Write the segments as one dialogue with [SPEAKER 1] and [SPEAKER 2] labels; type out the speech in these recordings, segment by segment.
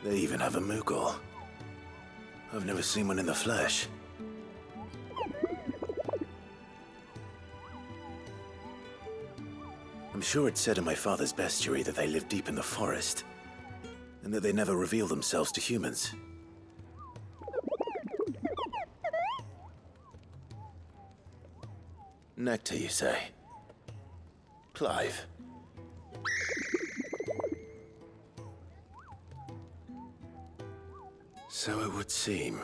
[SPEAKER 1] They even have a Moogle. I've never seen one in the flesh. I'm sure it said in my father's bestiary that they live deep in the forest, and that they never reveal themselves to humans. Nectar, you say? Clive. So it would seem.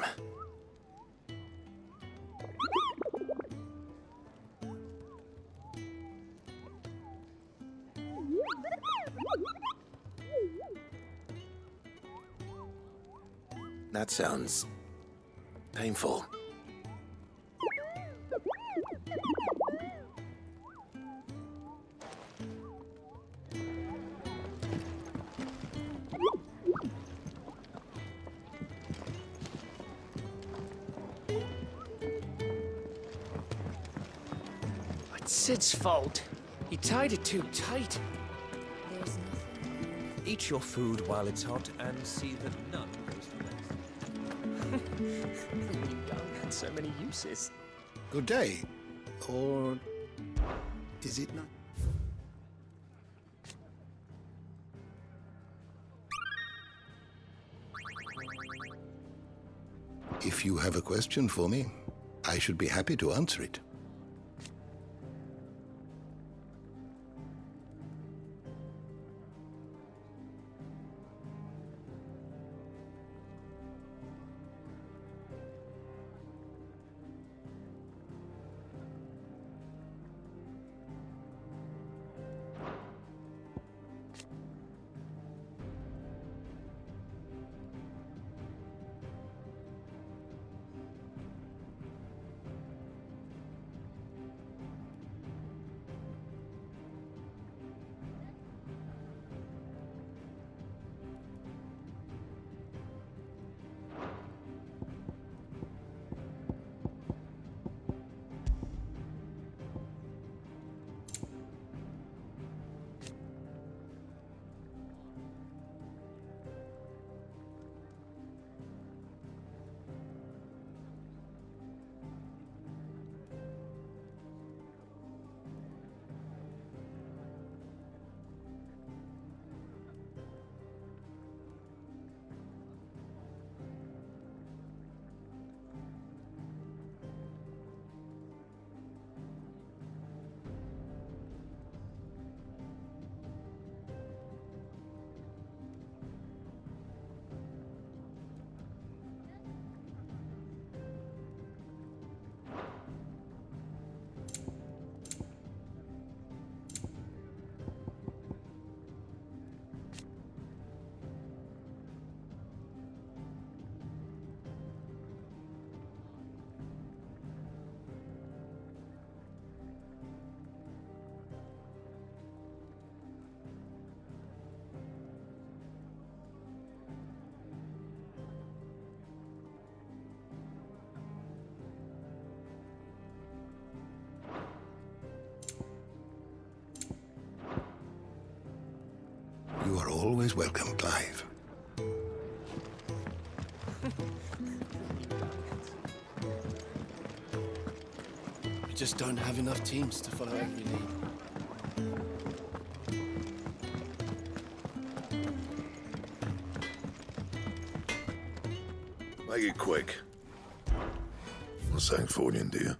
[SPEAKER 1] That sounds painful.
[SPEAKER 2] It's Sid's fault. He tied it too tight.
[SPEAKER 3] There's nothing.
[SPEAKER 4] Eat your food while it's hot and see that none goes to waste.
[SPEAKER 2] Young had so many uses.
[SPEAKER 5] Good day. Or is it not? If you have a question for me, I should be happy to answer it. You are always welcome, Clive.
[SPEAKER 6] We just don't have enough teams to follow every lead.
[SPEAKER 7] Make it quick. Not saying for you, do you?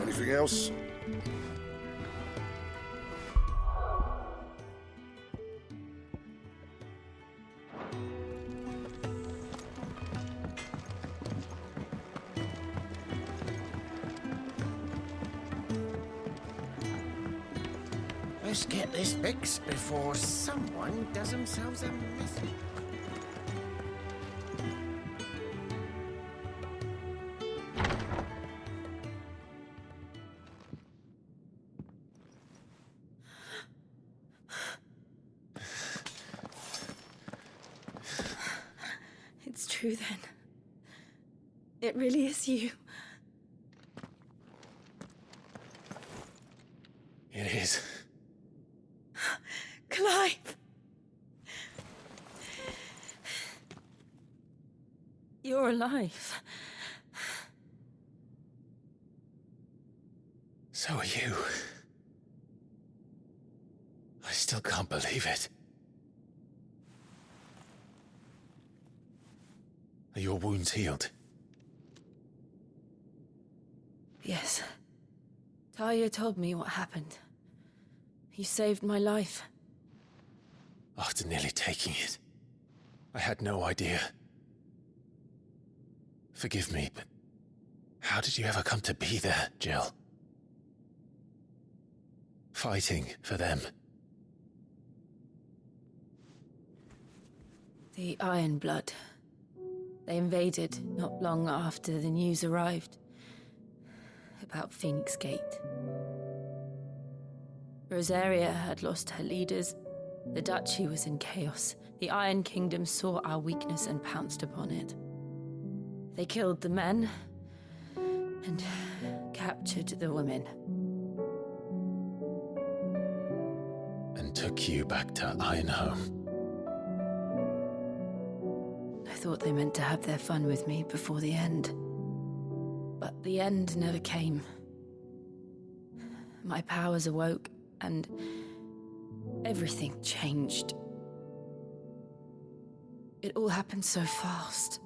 [SPEAKER 7] Anything else?
[SPEAKER 2] Let's get this fixed before someone does themselves a mess.
[SPEAKER 3] true then. It really is you.
[SPEAKER 1] It is.
[SPEAKER 3] Clive! You're alive.
[SPEAKER 1] So are you. I still can't believe it. Are your wounds healed?
[SPEAKER 3] Yes. Talia told me what happened. You saved my life.
[SPEAKER 1] After nearly taking it, I had no idea. Forgive me, but how did you ever come to be there, Jill? Fighting for them.
[SPEAKER 3] The Iron Blood. They invaded not long after the news arrived about Phoenix Gate. Rosaria had lost her leaders. The Duchy was in chaos. The Iron Kingdom saw our weakness and pounced upon it. They killed the men and captured the women.
[SPEAKER 1] And took you back to Ironhome.
[SPEAKER 3] I thought they meant to have their fun with me before the end. But the end never came. My powers awoke, and everything changed. It all happened so fast.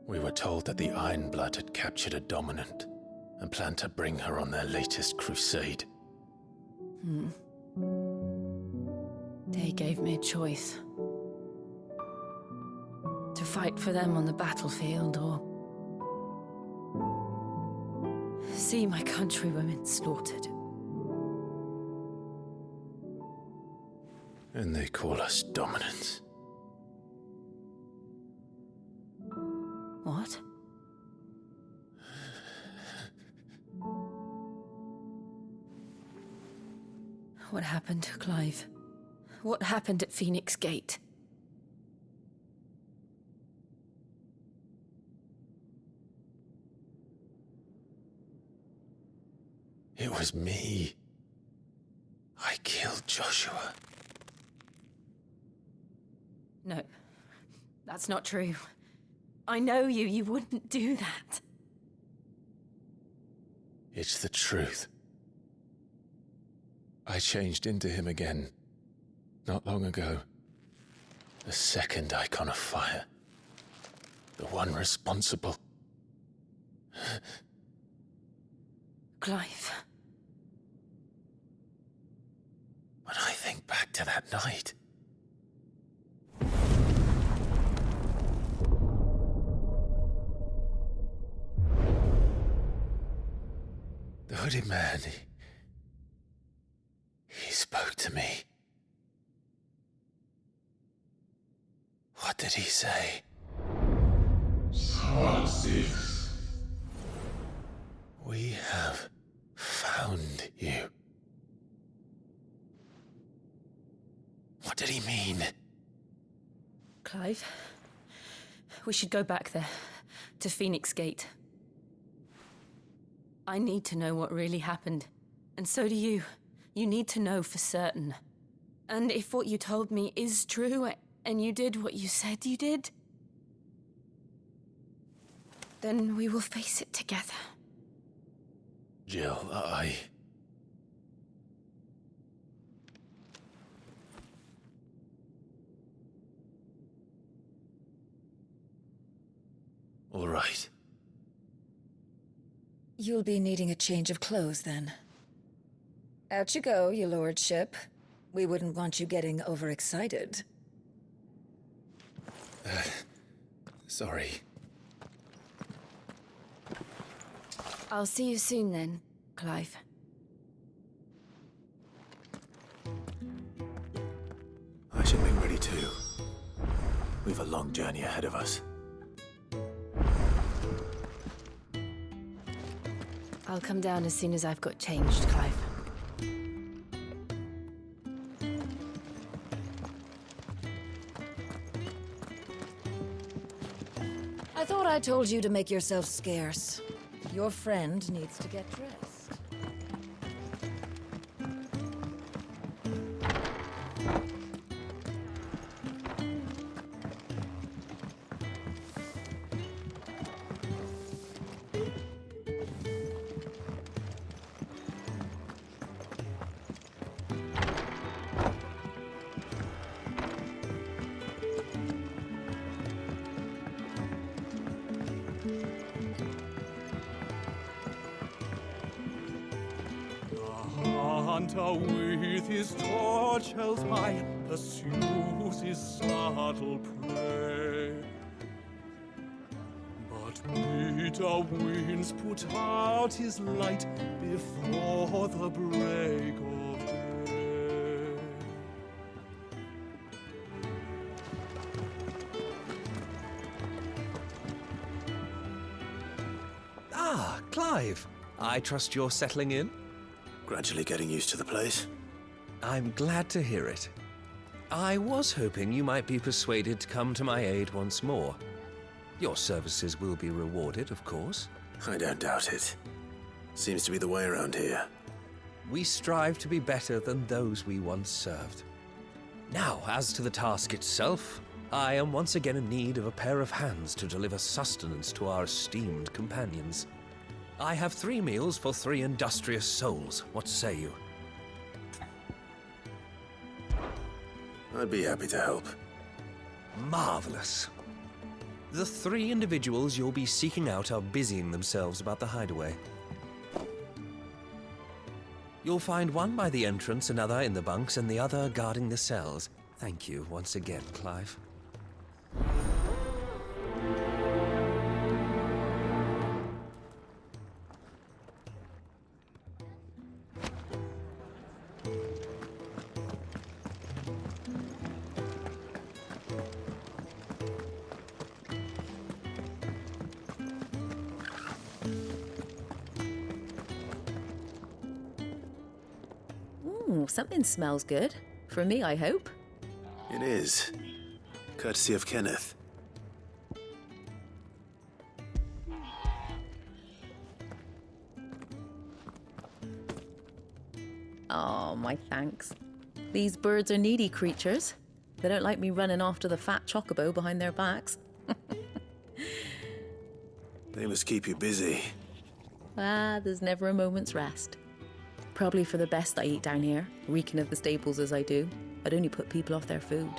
[SPEAKER 1] We were told that the Iron Blood had captured a dominant and planned to bring her on their latest crusade.
[SPEAKER 3] They gave me a choice. To fight for them on the battlefield, or see my countrywomen slaughtered.
[SPEAKER 1] And they call us dominants.
[SPEAKER 3] What? What happened, Clive? What happened at Phoenix Gate?
[SPEAKER 1] It was me. I killed Joshua.
[SPEAKER 3] No, that's not true. I know you. You wouldn't do that.
[SPEAKER 1] It's the truth. I changed into him again, not long ago. The second icon of fire. The one responsible.
[SPEAKER 3] Clive.
[SPEAKER 1] When I think back to that night... The hooded man, he spoke to me. What did he say?
[SPEAKER 8] Six.
[SPEAKER 1] We have found you. What did he mean?
[SPEAKER 3] Clive, we should go back there, to Phoenix Gate. I need to know what really happened, and so do you. You need to know for certain. And if what you told me is true, and you did what you said you did, then we will face it together.
[SPEAKER 1] Jill, All right.
[SPEAKER 9] You'll be needing a change of clothes, then. Out you go, your lordship. We wouldn't want you getting overexcited.
[SPEAKER 1] Sorry.
[SPEAKER 3] I'll see you soon then, Clive.
[SPEAKER 1] I should be ready too. We've a long journey ahead of us.
[SPEAKER 3] I'll come down as soon as I've got changed, Clive.
[SPEAKER 9] I thought I told you to make yourself scarce. Your friend needs to get dressed.
[SPEAKER 8] Hunter with his torch held high pursues his subtle prey. But bitter winds put out his light before the break of day.
[SPEAKER 4] Ah, Clive. I trust you're settling in?
[SPEAKER 6] Gradually getting used to the place.
[SPEAKER 4] I'm glad to hear it. I was hoping you might be persuaded to come to my aid once more. Your services will be rewarded, of course.
[SPEAKER 6] I don't doubt it. Seems to be the way around here.
[SPEAKER 4] We strive to be better than those we once served. Now, as to the task itself, I am once again in need of a pair of hands to deliver sustenance to our esteemed companions. I have 3 meals for 3 industrious souls. What say you?
[SPEAKER 6] I'd be happy to help.
[SPEAKER 4] Marvelous. The 3 individuals you'll be seeking out are busying themselves about the hideaway. You'll find one by the entrance, another in the bunks, and the other guarding the cells. Thank you once again, Clive.
[SPEAKER 10] Ooh, something smells good. For me, I hope.
[SPEAKER 6] It is. Courtesy of Kenneth.
[SPEAKER 10] Oh, my thanks. These birds are needy creatures. They don't like me running after the fat chocobo behind their backs.
[SPEAKER 6] They must keep you busy.
[SPEAKER 10] There's never a moment's rest. Probably for the best I eat down here, reeking of the stables as I do. I'd only put people off their food.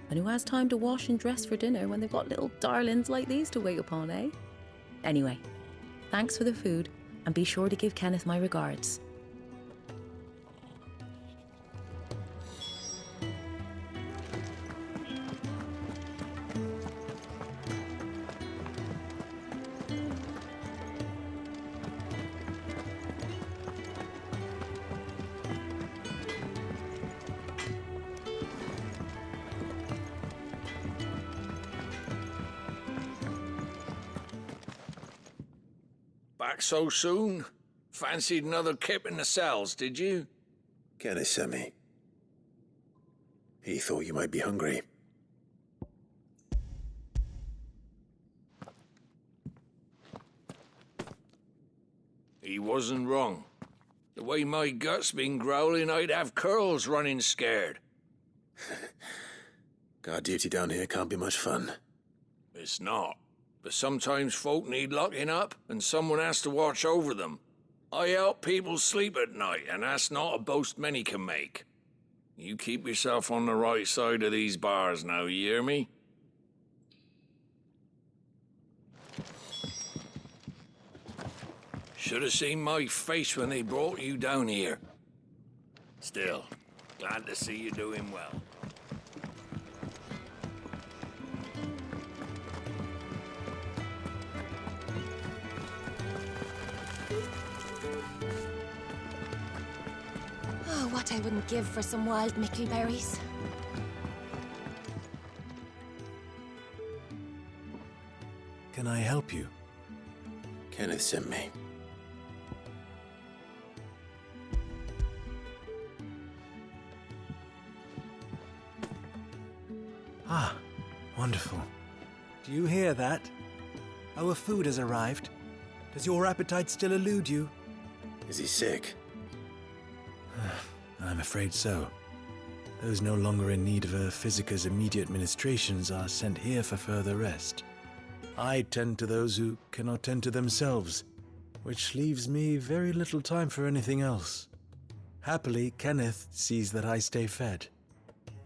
[SPEAKER 10] And who has time to wash and dress for dinner when they've got little darlings like these to wait upon, eh? Anyway, thanks for the food, and be sure to give Kenneth my regards.
[SPEAKER 11] Back so soon? Fancied another kip in the cells, did you?
[SPEAKER 6] Kenneth sent me. He thought you might be hungry.
[SPEAKER 11] He wasn't wrong. The way my gut's been growling, I'd have curls running scared.
[SPEAKER 6] Guard duty down here can't be much fun.
[SPEAKER 11] It's not. But sometimes folk need locking up, and someone has to watch over them. I help people sleep at night, and that's not a boast many can make. You keep yourself on the right side of these bars now, you hear me? Should have seen my face when they brought you down here. Still, glad to see you doing well.
[SPEAKER 12] Oh, what I wouldn't give for some wild mickleberries.
[SPEAKER 6] Can I help you? Kenneth sent me.
[SPEAKER 13] Ah, wonderful. Do you hear that?
[SPEAKER 6] Our food has arrived. Does your appetite still elude you?
[SPEAKER 7] Is he sick?
[SPEAKER 6] I'm afraid so. Those no longer in need of a Physicus' immediate ministrations are sent here for further rest. I tend to those who cannot tend to themselves, which leaves me very little time for anything else. Happily, Kenneth sees that I stay fed.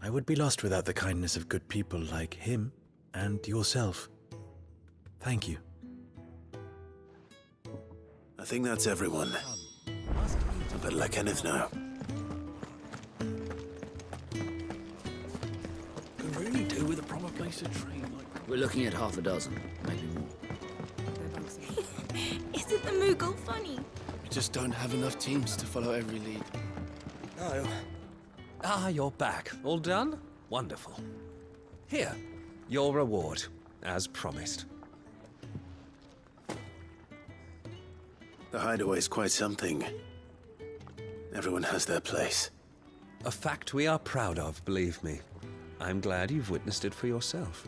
[SPEAKER 6] I would be lost without the kindness of good people like him and yourself. Thank you.
[SPEAKER 7] I think that's everyone. I better let Kenneth know.
[SPEAKER 11] Could really do with a proper place to train.
[SPEAKER 2] We're looking at half a dozen, maybe more.
[SPEAKER 12] Isn't the Moogle funny?
[SPEAKER 13] We just don't have enough teams to follow every lead.
[SPEAKER 4] Oh. Ah, you're back. All done? Wonderful. Here, your reward, as promised.
[SPEAKER 7] The hideaway's quite something. Everyone has their place.
[SPEAKER 4] A fact we are proud of, believe me. I'm glad you've witnessed it for yourself.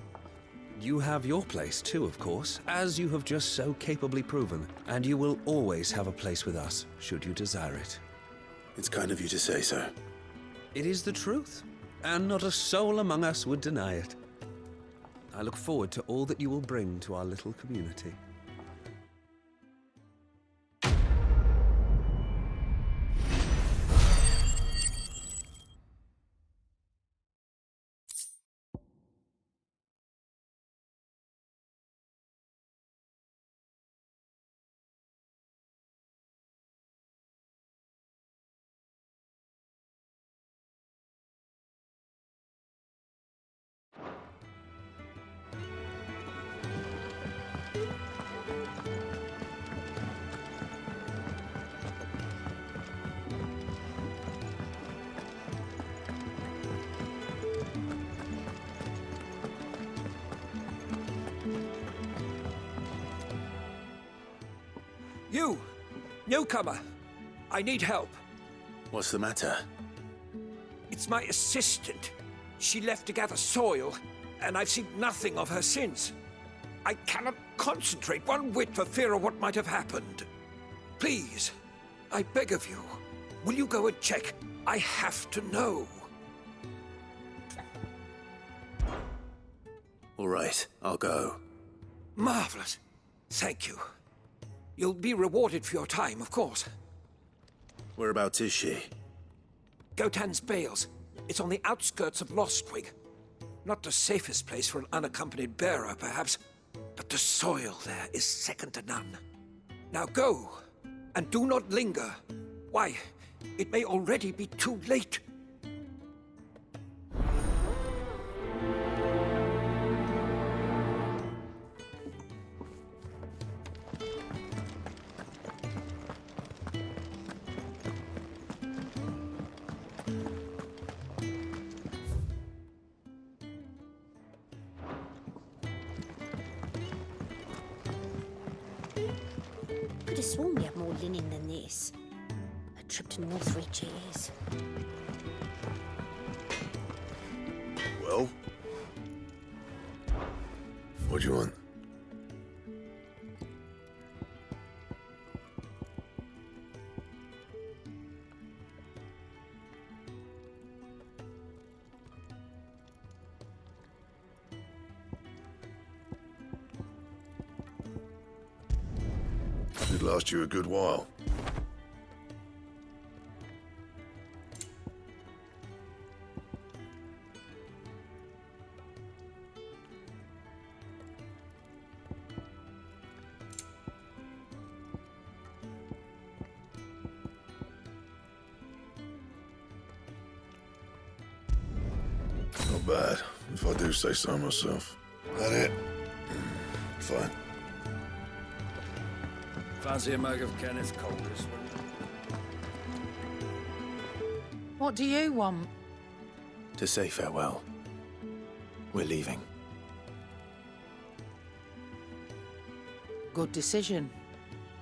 [SPEAKER 4] You have your place too, of course, as you have just so capably proven, and you will always have a place with us, should you desire it.
[SPEAKER 7] It's kind of you to say so.
[SPEAKER 4] It is the truth, and not a soul among us would deny it. I look forward to all that you will bring to our little community.
[SPEAKER 14] You! Newcomer! I need help.
[SPEAKER 7] What's the matter?
[SPEAKER 14] It's my assistant. She left to gather soil, and I've seen nothing of her since. I cannot concentrate one whit for fear of what might have happened. Please, I beg of you, will you go and check? I have to know.
[SPEAKER 7] All right, I'll go.
[SPEAKER 14] Marvelous. Thank you. You'll be rewarded for your time, of course.
[SPEAKER 7] Whereabouts is she?
[SPEAKER 14] Gotan's Bales. It's on the outskirts of Lostwig. Not the safest place for an unaccompanied bearer, perhaps, but the soil there is second to none. Now go, and do not linger. Why, it may already be too late.
[SPEAKER 12] Could have sworn we had more linen than this. A trip to Northreach it is.
[SPEAKER 7] Well? What do you want?
[SPEAKER 5] It last you a good while.
[SPEAKER 7] Not bad, if I do say so myself. That it? Fine.
[SPEAKER 11] Fancy a mug of Kenneth Coldest,
[SPEAKER 15] What do you want?
[SPEAKER 1] To say farewell. We're leaving.
[SPEAKER 15] Good decision.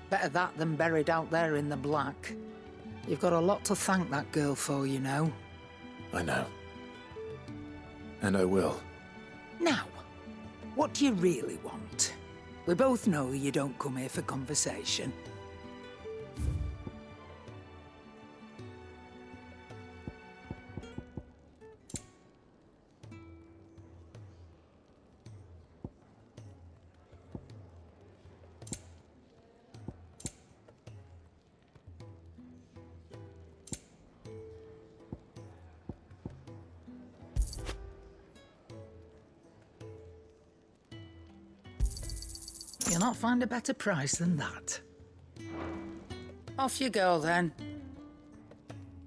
[SPEAKER 15] Better that than buried out there in the black. You've got a lot to thank that girl for, you know.
[SPEAKER 1] I know. And I will.
[SPEAKER 15] Now, what do you really want? We both know you don't come here for conversation. You'll not find a better price than that. Off you go, then.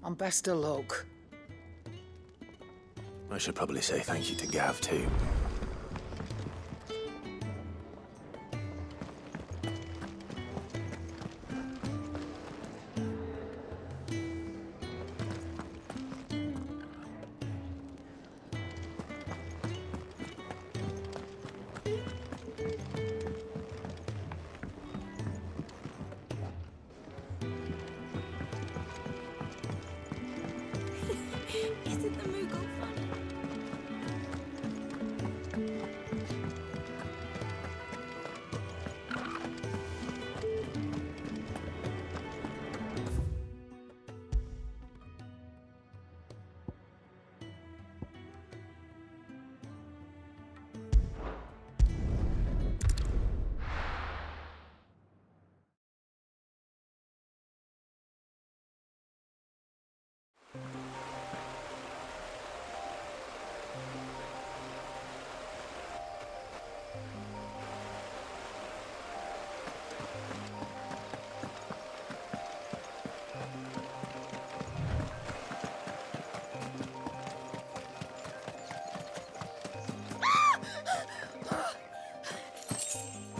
[SPEAKER 15] And best of luck.
[SPEAKER 1] I should probably say thank you to Gav, too.
[SPEAKER 12] Isn't the Moogle funny?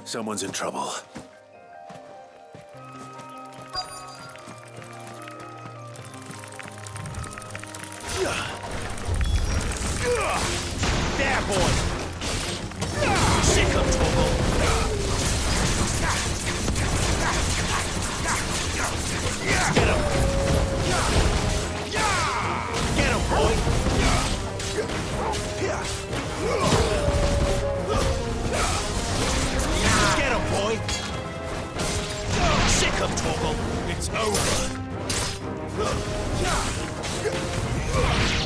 [SPEAKER 1] Someone's in trouble.
[SPEAKER 2] There, boy! Sick of trouble! Get him! Get him, boy! Get him, boy! Sick of trouble! It's over!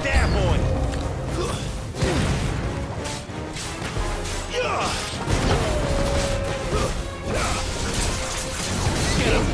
[SPEAKER 2] There, boy! Get him!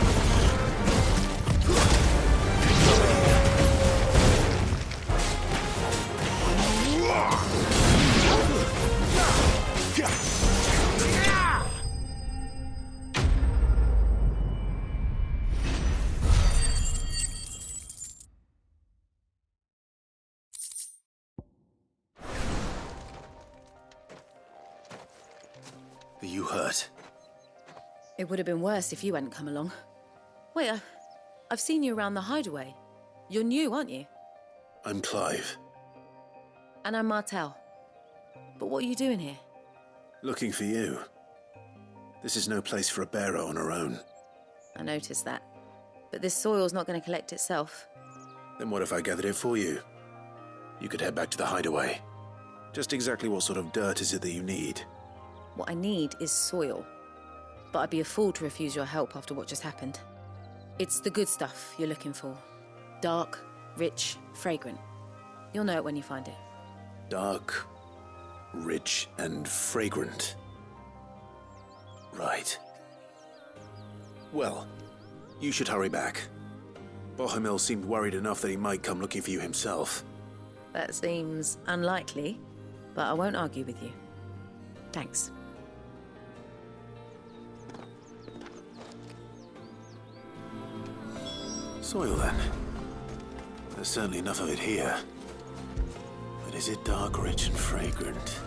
[SPEAKER 1] Are you hurt?
[SPEAKER 10] It would have been worse if you hadn't come along. Wait, I've seen you around the hideaway. You're new, aren't you?
[SPEAKER 1] I'm Clive.
[SPEAKER 10] And I'm Martel. But what are you doing here?
[SPEAKER 1] Looking for you. This is no place for a bearer on her own.
[SPEAKER 10] I noticed that. But this soil's not going to collect itself.
[SPEAKER 1] Then what if I gathered it for you? You could head back to the hideaway. Just exactly what sort of dirt is it that you need?
[SPEAKER 10] What I need is soil. But I'd be a fool to refuse your help after what just happened. It's the good stuff you're looking for. Dark, rich, fragrant. You'll know it when you find it.
[SPEAKER 1] Dark, rich, and fragrant. Right. Well, you should hurry back. Bahamut seemed worried enough that he might come looking for you himself.
[SPEAKER 10] That seems unlikely, but I won't argue with you. Thanks.
[SPEAKER 1] Soil, then. There's certainly enough of it here. But is it dark, rich, and fragrant?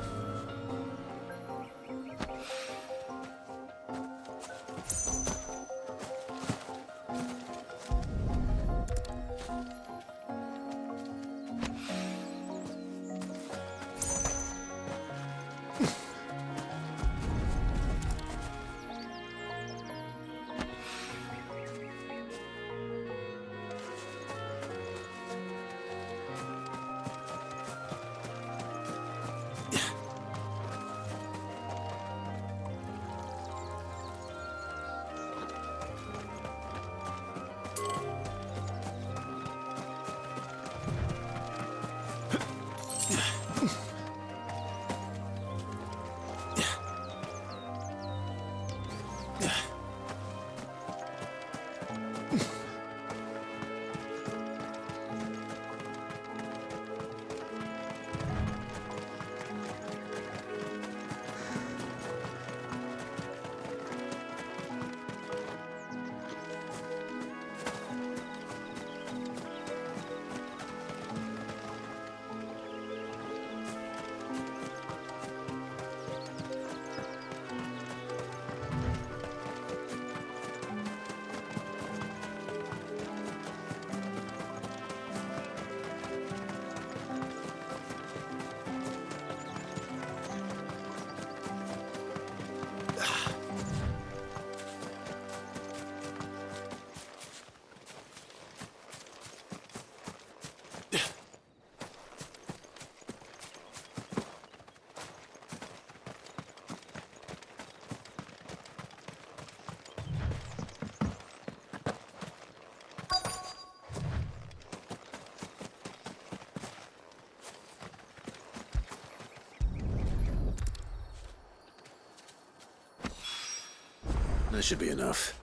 [SPEAKER 1] That should be enough.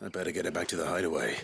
[SPEAKER 1] I better get it back to the hideaway.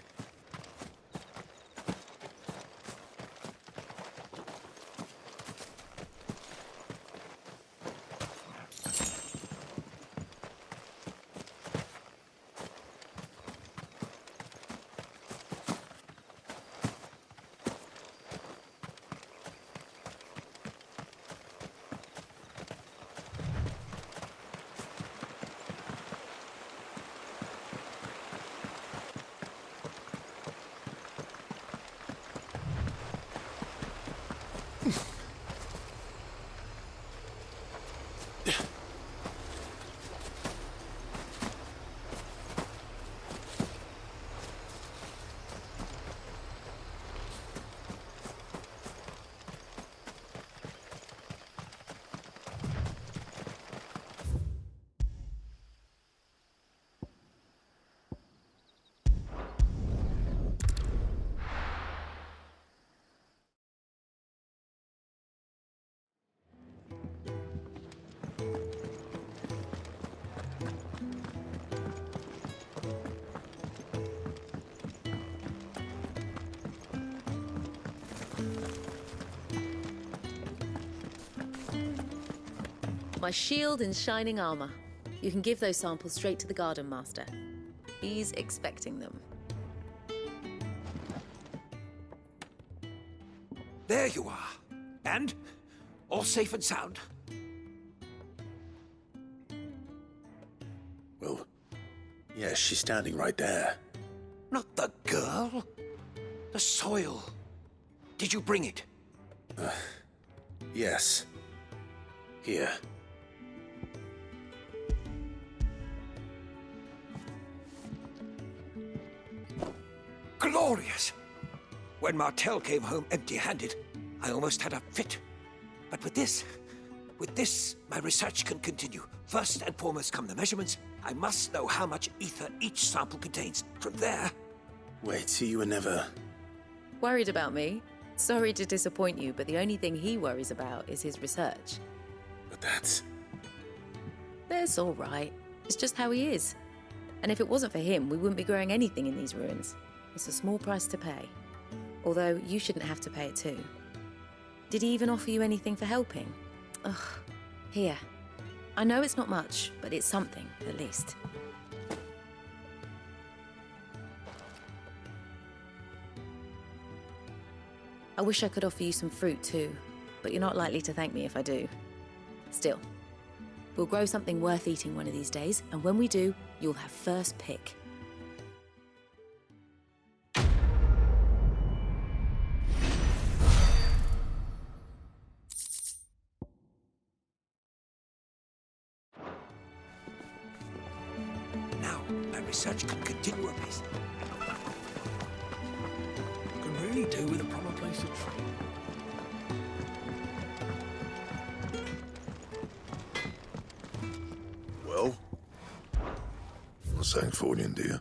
[SPEAKER 10] My shield and shining armor. You can give those samples straight to the Garden Master. He's expecting them.
[SPEAKER 14] There you are. And? All safe and sound?
[SPEAKER 1] Well, yes, she's standing right there.
[SPEAKER 14] Not the girl. The soil. Did you bring it?
[SPEAKER 1] Yes. Here.
[SPEAKER 14] Glorious! When Martel came home empty-handed, I almost had a fit. But with this, my research can continue. First and foremost come the measurements. I must know how much ether each sample contains. From there...
[SPEAKER 1] Wait, so you were never...
[SPEAKER 10] Worried about me? Sorry to disappoint you, but the only thing he worries about is his research.
[SPEAKER 1] But that's...
[SPEAKER 10] That's all right. It's just how he is. And if it wasn't for him, we wouldn't be growing anything in these ruins. It's a small price to pay. Although, you shouldn't have to pay it too. Did he even offer you anything for helping? Ugh. Here. I know it's not much, but it's something, at least. I wish I could offer you some fruit too, but you're not likely to thank me if I do. Still, we'll grow something worth eating one of these days, and when we do, you'll have first pick.
[SPEAKER 14] Now, my research can continue apace. Can really do with a proper place to train.
[SPEAKER 7] Well, what's saying for you, dear?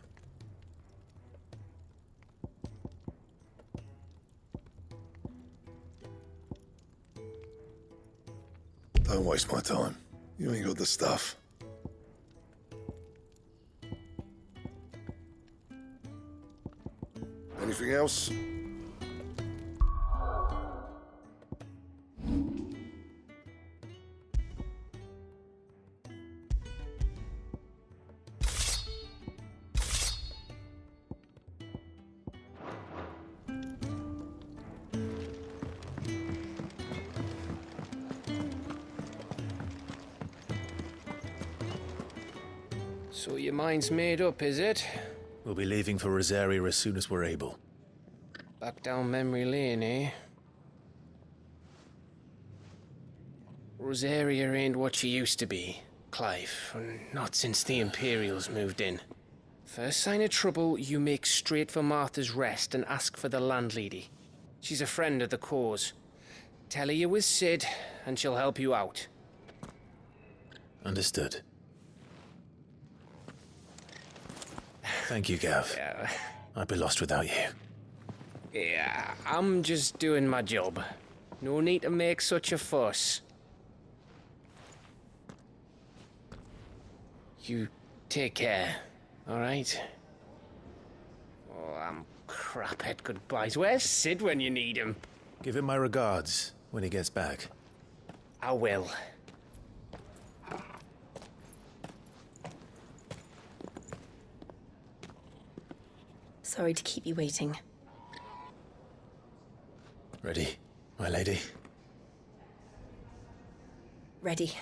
[SPEAKER 7] Don't waste my time. You ain't got the stuff. Anything else?
[SPEAKER 2] So your mind's made up, is it?
[SPEAKER 1] We'll be leaving for Rosaria as soon as we're able.
[SPEAKER 2] Back down memory lane, eh? Rosaria ain't what she used to be, Clive. Not since the Imperials moved in. First sign of trouble, you make straight for Martha's Rest and ask for the landlady. She's a friend of the cause. Tell her you're with Sid, and she'll help you out.
[SPEAKER 1] Understood. Thank you, Gav.
[SPEAKER 2] Yeah.
[SPEAKER 1] I'd be lost without you.
[SPEAKER 2] Yeah, I'm just doing my job. No need to make such a fuss. You Take care, alright? Oh, I'm crap at goodbyes. Where's Sid when you need him?
[SPEAKER 1] Give him my regards when he gets back.
[SPEAKER 2] I will.
[SPEAKER 3] Sorry to keep you waiting.
[SPEAKER 1] Ready, my lady?
[SPEAKER 3] Ready.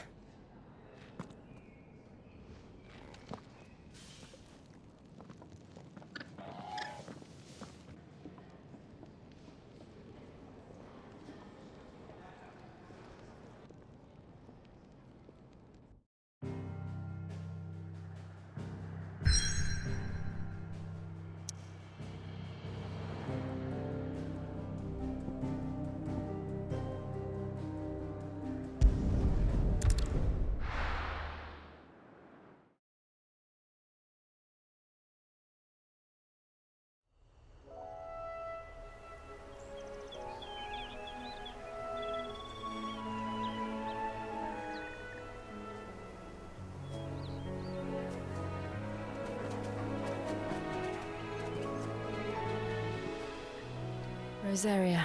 [SPEAKER 3] Rosaria.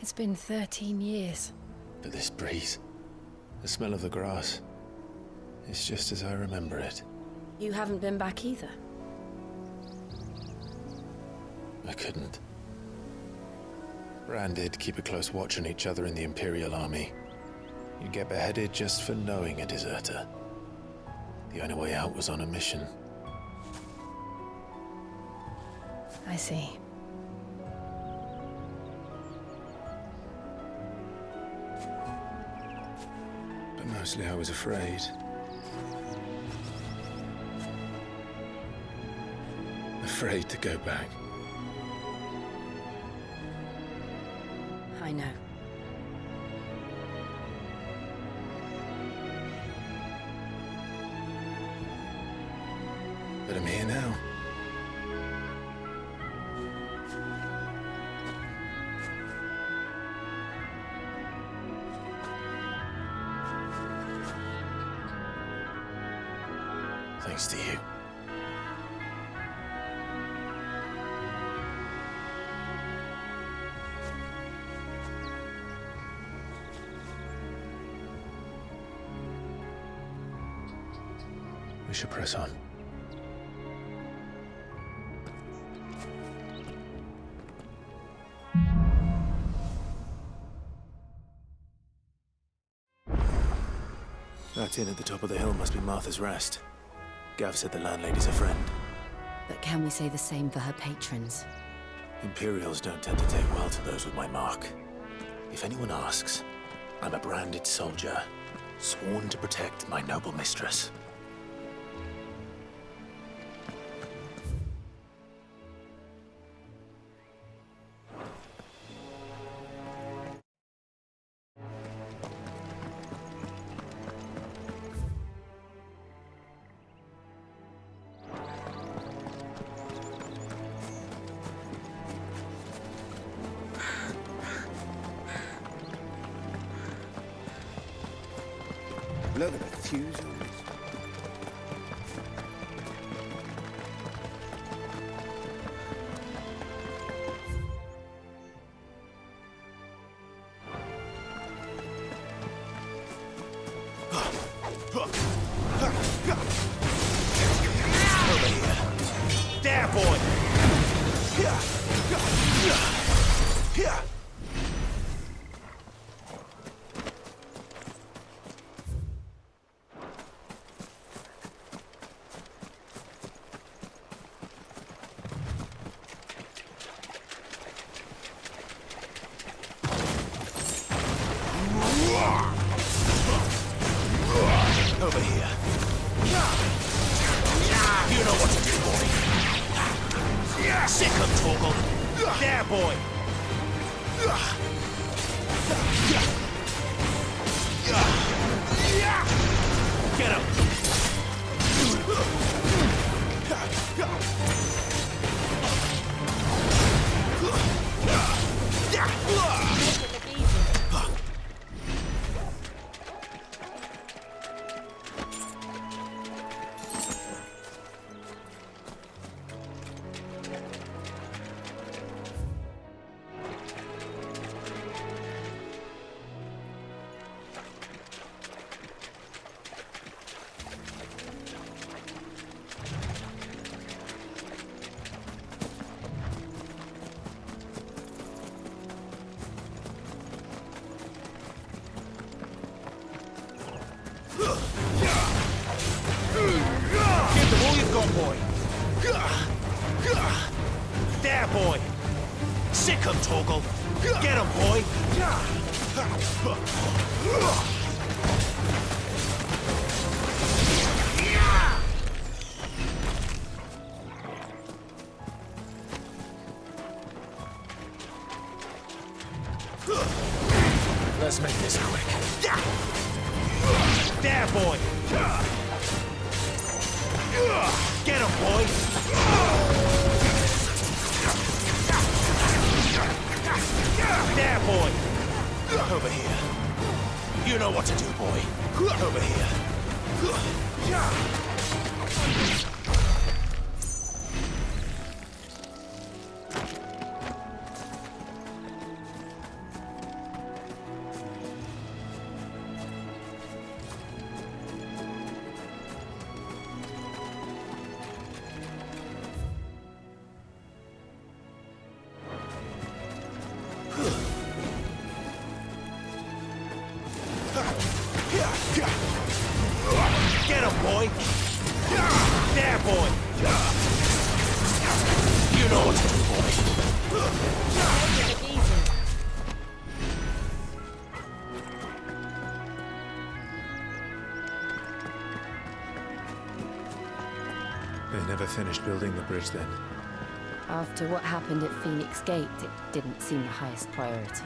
[SPEAKER 3] It's been 13 years.
[SPEAKER 1] But this breeze, the smell of the grass, it's just as I remember it.
[SPEAKER 3] You haven't been back either.
[SPEAKER 1] I couldn't. Bran did keep a close watch on each other in the Imperial Army. You'd get beheaded just for knowing a deserter. The only way out was on a mission.
[SPEAKER 3] I see.
[SPEAKER 1] But mostly I was afraid. Afraid to go back.
[SPEAKER 3] I know.
[SPEAKER 1] But I'm here now. Thanks to you. We should press on. That inn at the top of the hill must be Martha's Rest. Gav said the landlady's a friend.
[SPEAKER 3] But can we say the same for her patrons?
[SPEAKER 1] Imperials don't tend to take well to those with my mark. If anyone asks, I'm a branded soldier, sworn to protect my noble mistress.
[SPEAKER 14] Look at the fuse.
[SPEAKER 1] Over here. There, boy! Over here. You know what to do, boy. Sick of Torgal. There, boy. Get him.
[SPEAKER 16] boy! Sick him, Torgal! Get him, boy!
[SPEAKER 1] Let's make this quick.
[SPEAKER 16] There, boy! Get him, boy! There, boy!
[SPEAKER 1] Over here. You know what to do, boy. Over here.
[SPEAKER 16] Get him, boy! There, boy!
[SPEAKER 1] You know what to do, boy.
[SPEAKER 6] They never finished building the bridge then.
[SPEAKER 3] After what happened at Phoenix Gate, it didn't seem the highest priority.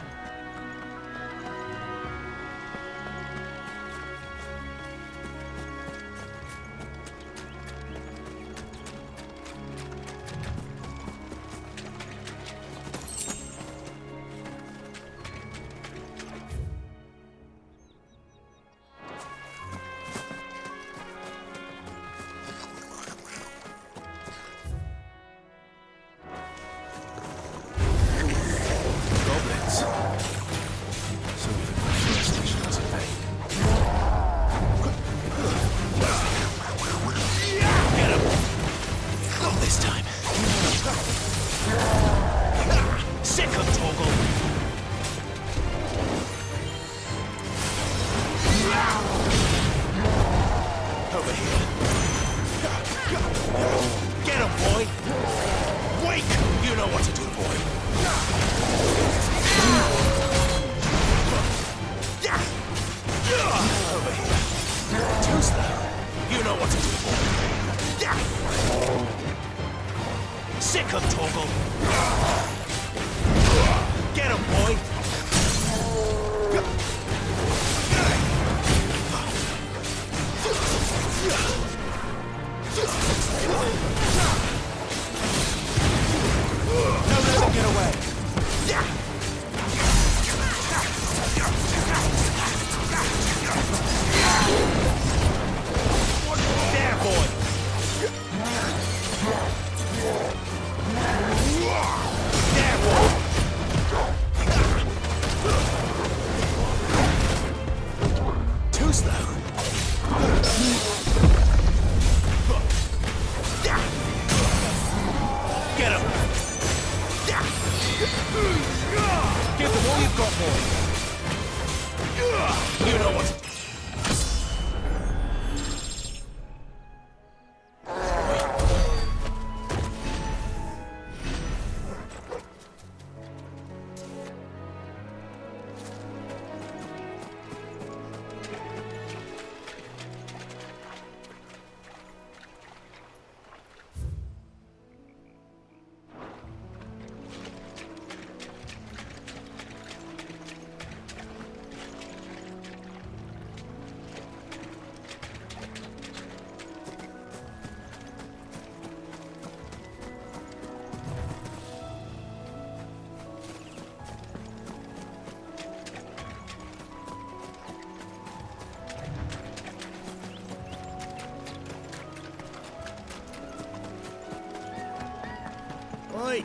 [SPEAKER 17] Oi!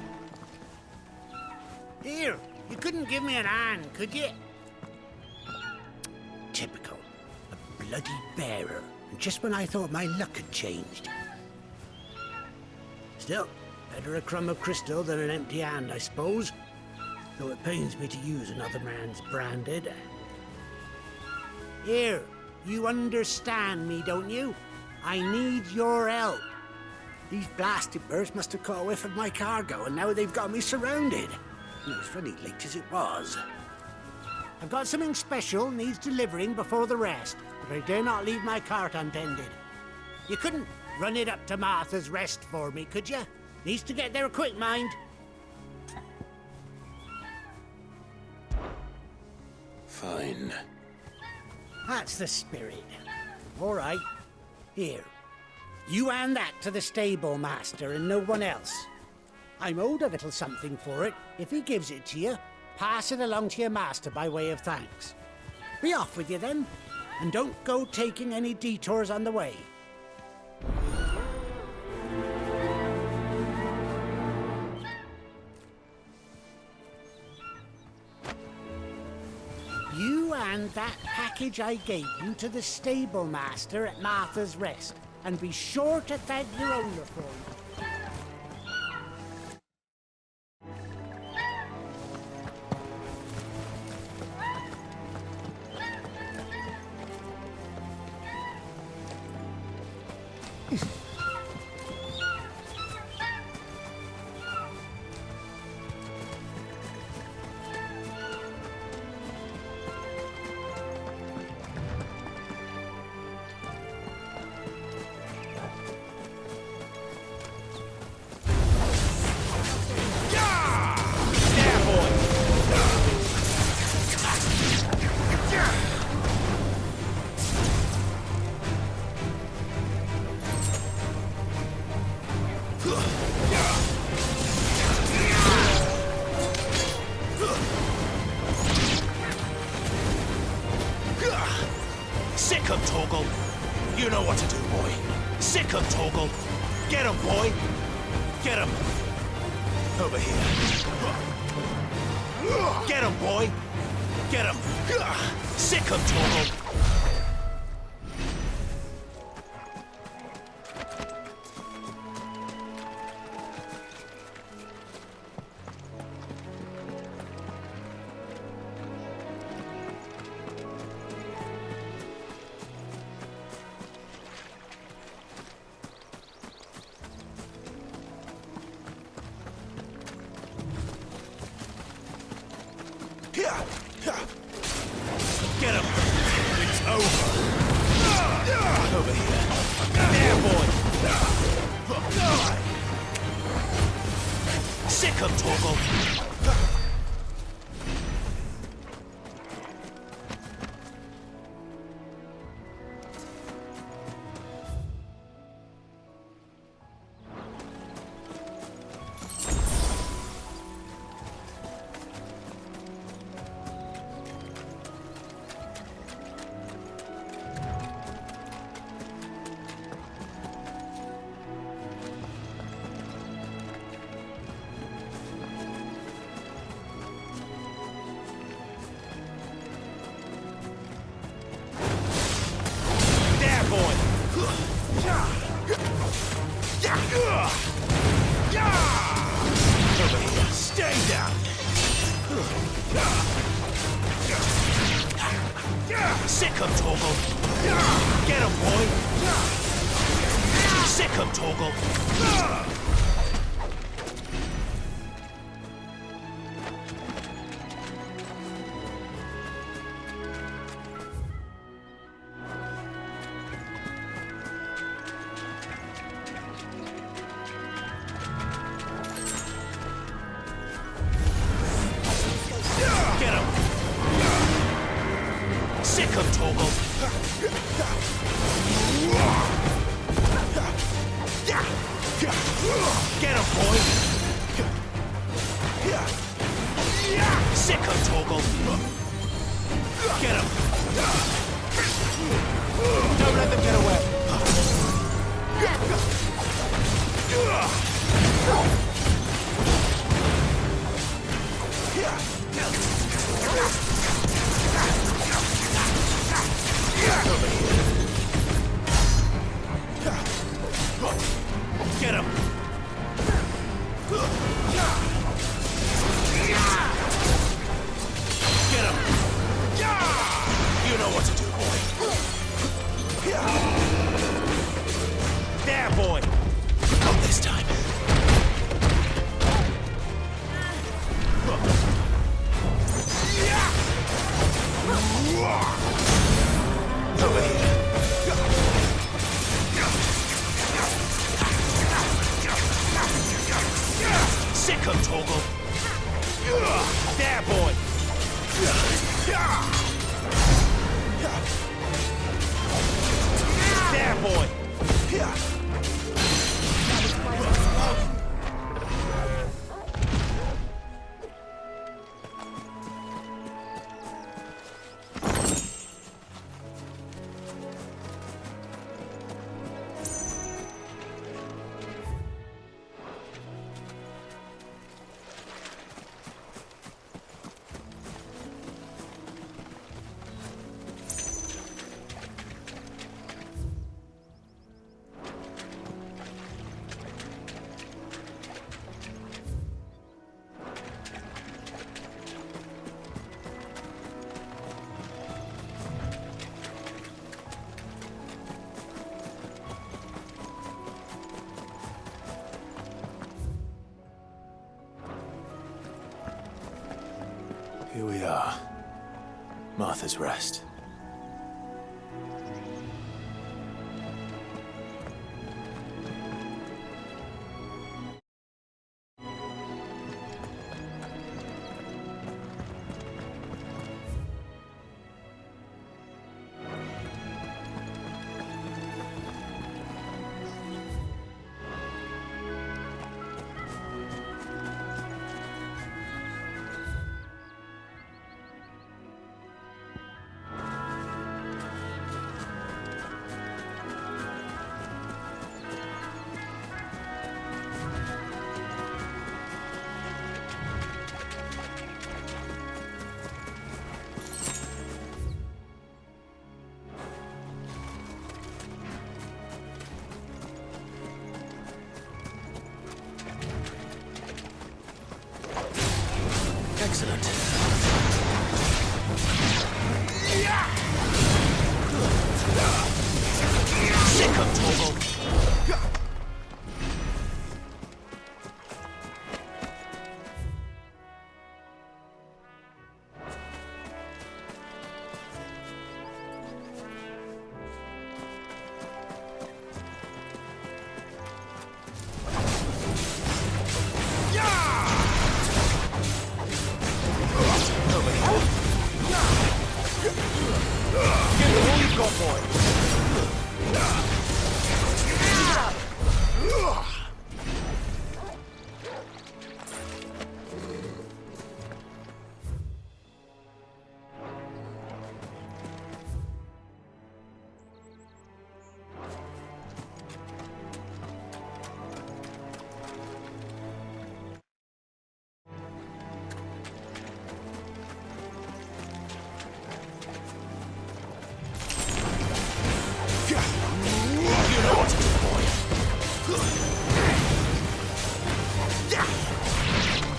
[SPEAKER 17] Here, you couldn't give me an hand, could you? Typical. A bloody bearer. Just when I thought my luck had changed. Still, better a crumb of crystal than an empty hand, I suppose. Though it pains me to use another man's branded. Here, you understand me, don't you? I need your help. These blasted birds must have caught a whiff of my cargo, and now they've got me surrounded. And it was very late as it was. I've got something special needs delivering before the rest, but I dare not leave my cart untended. You couldn't run it up to Martha's Rest for me, could you? Needs to get there quick, mind.
[SPEAKER 1] Fine.
[SPEAKER 17] That's the spirit. All right. Here. You hand that to the stable master and no one else. I'm owed a little something for it. If he gives it to you, pass it along to your master by way of thanks. Be off with you then, and don't go taking any detours on the way. You hand that package I gave you to the stable master at Martha's Rest, and be sure to thank your owner for it.
[SPEAKER 16] Sick 'em, Torgal. You know what to do, boy. Sick 'em, Torgal. Get 'em, boy. Get 'em. Over here. Get 'em, boy. Get 'em. Sick 'em, Torgal. Get him! It's over! Over here! There, boy! Sick him, Torgal! Sick him, Torgal! Get him, boy! Sick him, Torgal! Get him! Sick him, Torgal! Get him, boy! Sick him, Torgal! Get him! Don't let them get away! Get him! Get him! You know what to do, boy. There, boy! There, boy!
[SPEAKER 1] Here we are. Martha's Rest.
[SPEAKER 16] Excellent. Sick of Toggle.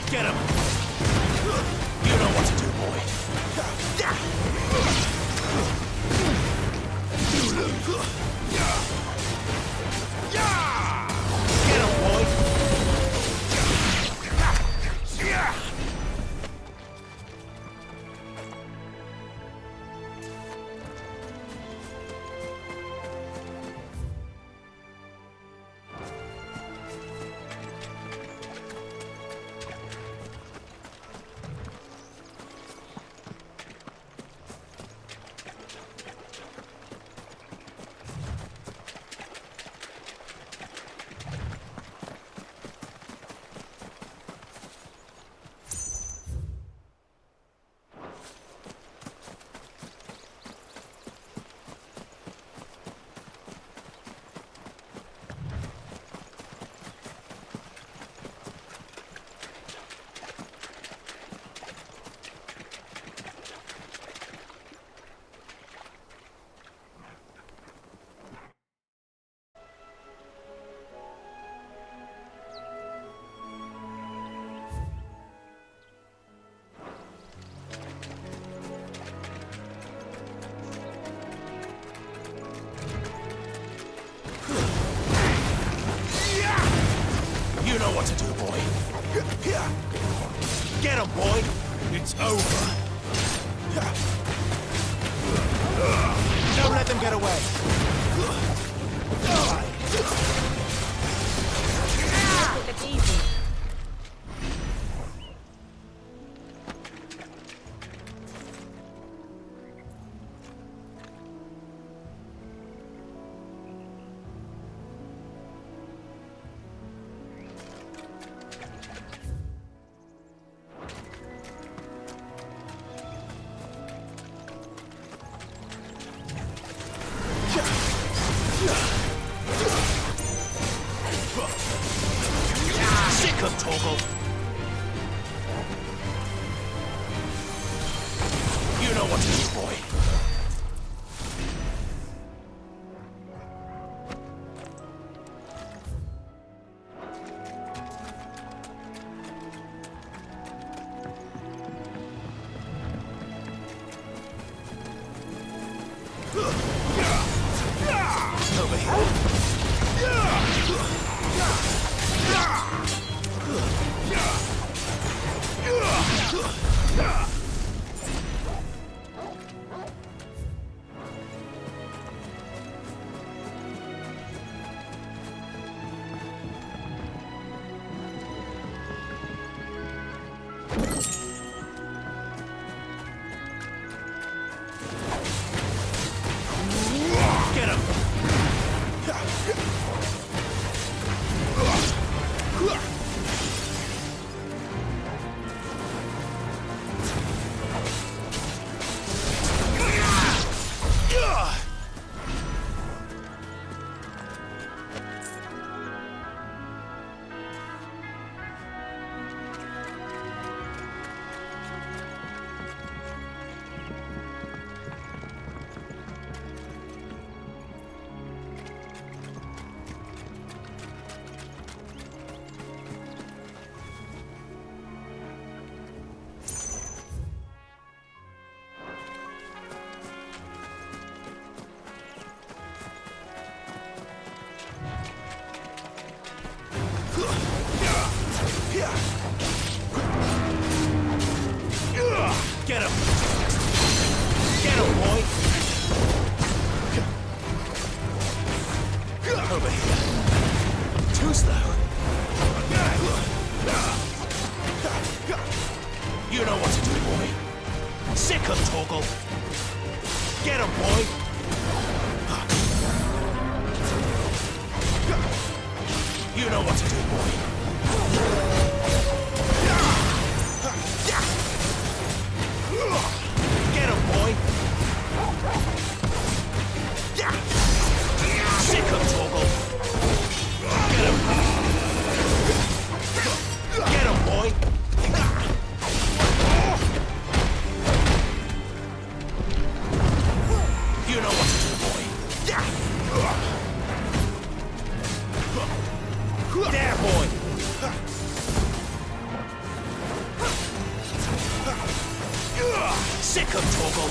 [SPEAKER 16] Get him! You know what to do, boy. Get him, boy! You know what to do, boy. Get him, boy! It's over. Don't let them get away.
[SPEAKER 3] Take it easy.
[SPEAKER 16] Sick of Torgal. You know what to do, boy. Over here. Get him! Get him! Get him, boy! Over here. Too slow. You know what to do, boy. Sick of Torgal. Get him, boy! You know what to do, boy. Get him, boy! Sick of Torgal! Get him! Get him, boy! You know what to do, boy. There, boy! Sick of Torgal!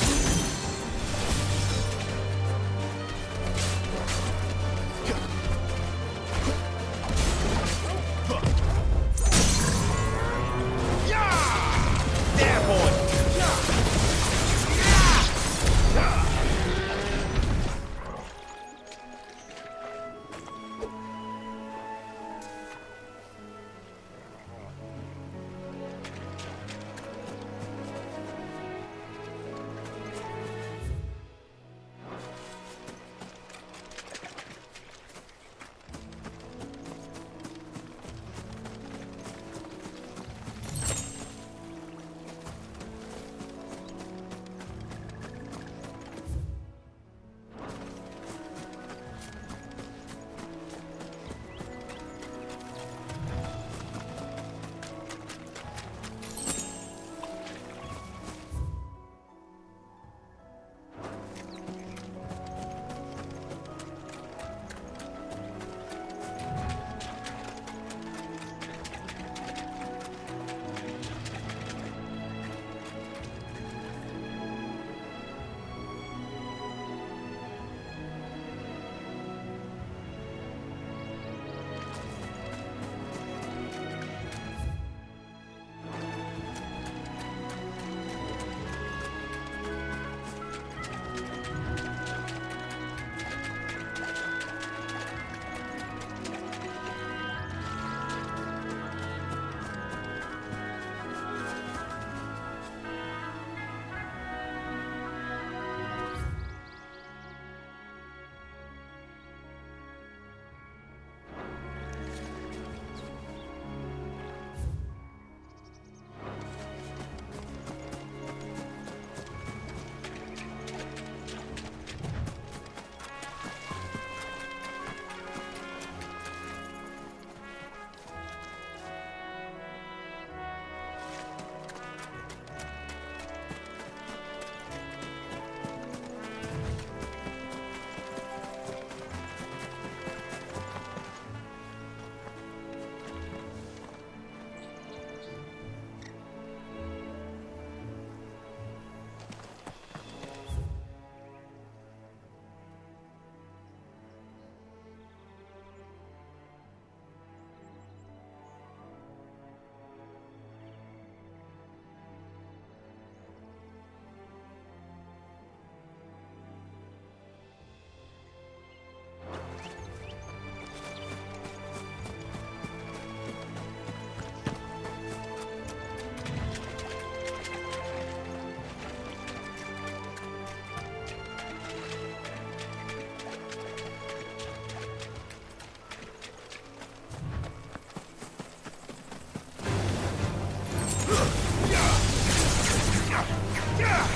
[SPEAKER 16] There, boy!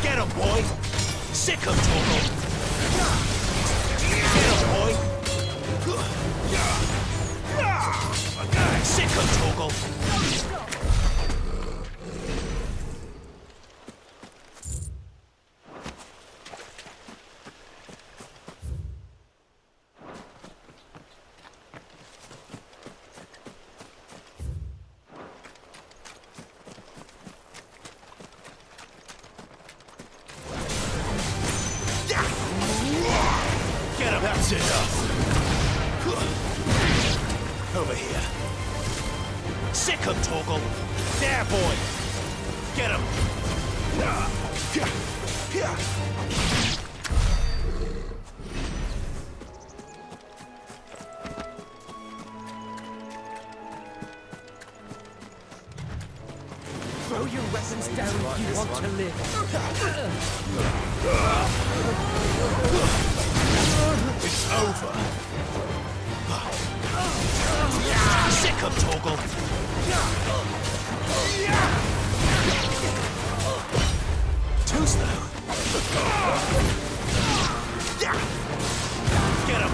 [SPEAKER 16] Get him, boy! Sick him, Torgal! Get him, boy! Sick him, Torgal! Get him! That's enough! Over here. Sick him, Torgal! There, boy! Get him!
[SPEAKER 18] Throw your weapons down if you want to live.
[SPEAKER 16] It's over! Sick him, Torgal! Too slow! Get him!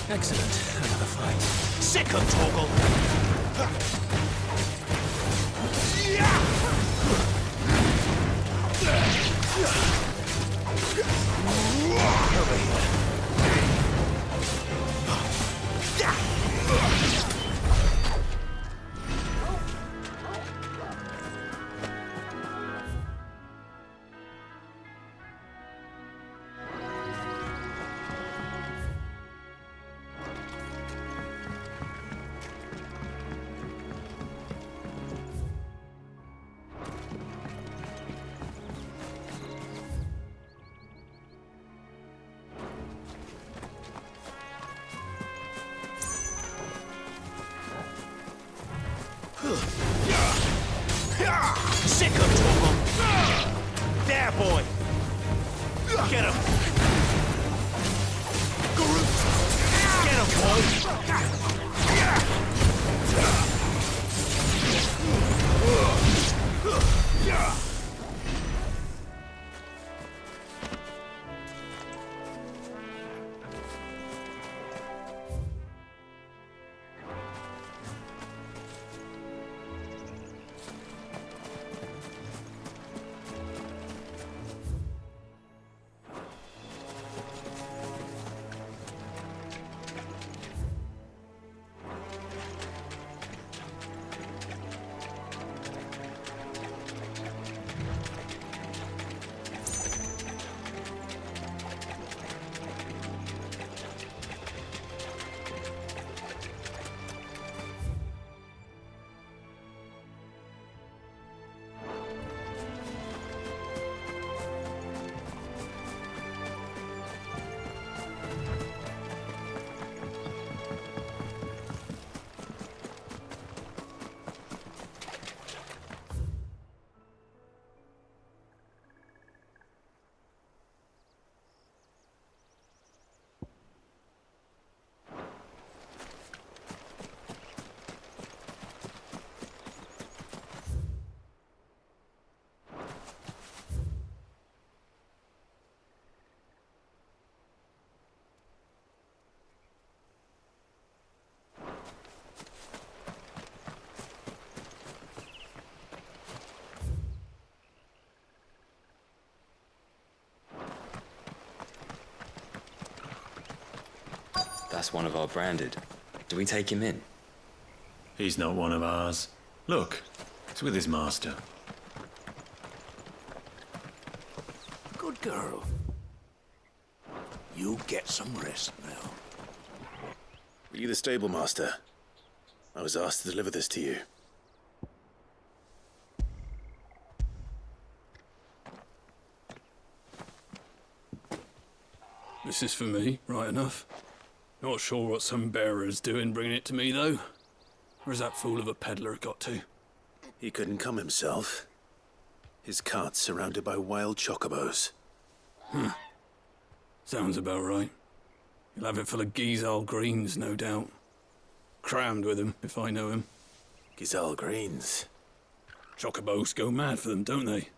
[SPEAKER 1] Excellent. Another fight.
[SPEAKER 16] Sick him, Torgal! Over here. Sick him, Torgal! There, boy! Get him! Get him, boy!
[SPEAKER 19] That's one of our branded. Do we take him in?
[SPEAKER 6] He's not one of ours. Look, it's with his master.
[SPEAKER 16] Good girl. You get some rest now.
[SPEAKER 1] Are you the stable master? I was asked to deliver this to you.
[SPEAKER 20] This is for me, right enough. Not sure what some bearer's doing bringing it to me, though. Where's that fool of a peddler got to?
[SPEAKER 1] He couldn't come himself. His cart's surrounded by wild chocobos.
[SPEAKER 20] Sounds about right. He'll have it full of Gizal greens, no doubt. Crammed with him, if I know him.
[SPEAKER 1] Gizal greens?
[SPEAKER 20] Chocobos go mad for them, don't they?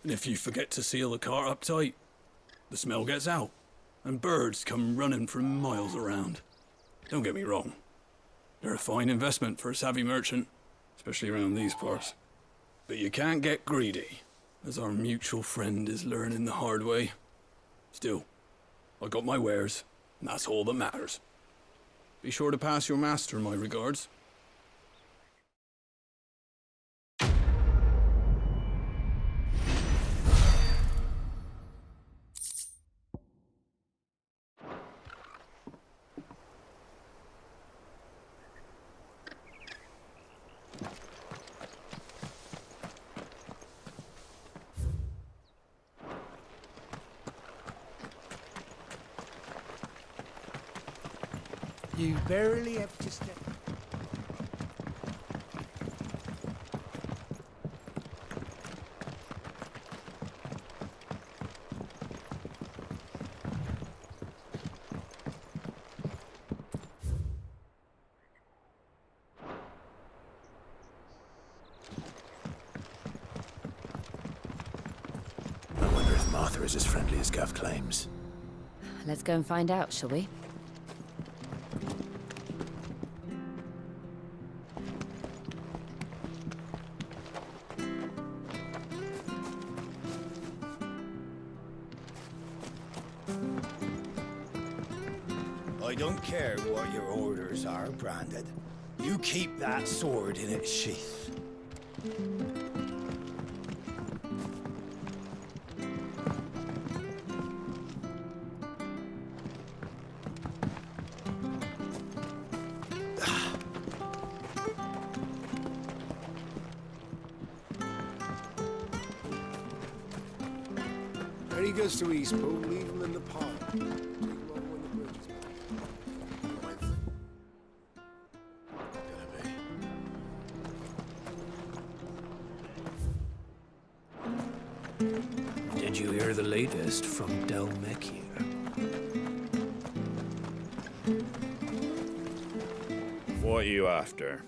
[SPEAKER 20] And if you forget to seal the cart up tight, the smell gets out, and birds come running from miles around. Don't get me wrong. They're a fine investment for a savvy merchant, especially around these parts. But you can't get greedy, as our mutual friend is learning the hard way. Still, I got my wares, and that's all that matters. Be sure to pass your master my regards.
[SPEAKER 17] You barely have to step.
[SPEAKER 1] I wonder if Martha is as friendly as Gav claims.
[SPEAKER 3] Let's go and find out, shall we?
[SPEAKER 16] I don't care what your orders are, Branded. You keep that sword in its sheath.
[SPEAKER 13] When he goes to Eastbourne, leave him in the park.
[SPEAKER 14] Did you hear the latest from Del Mekir?
[SPEAKER 21] What are you after?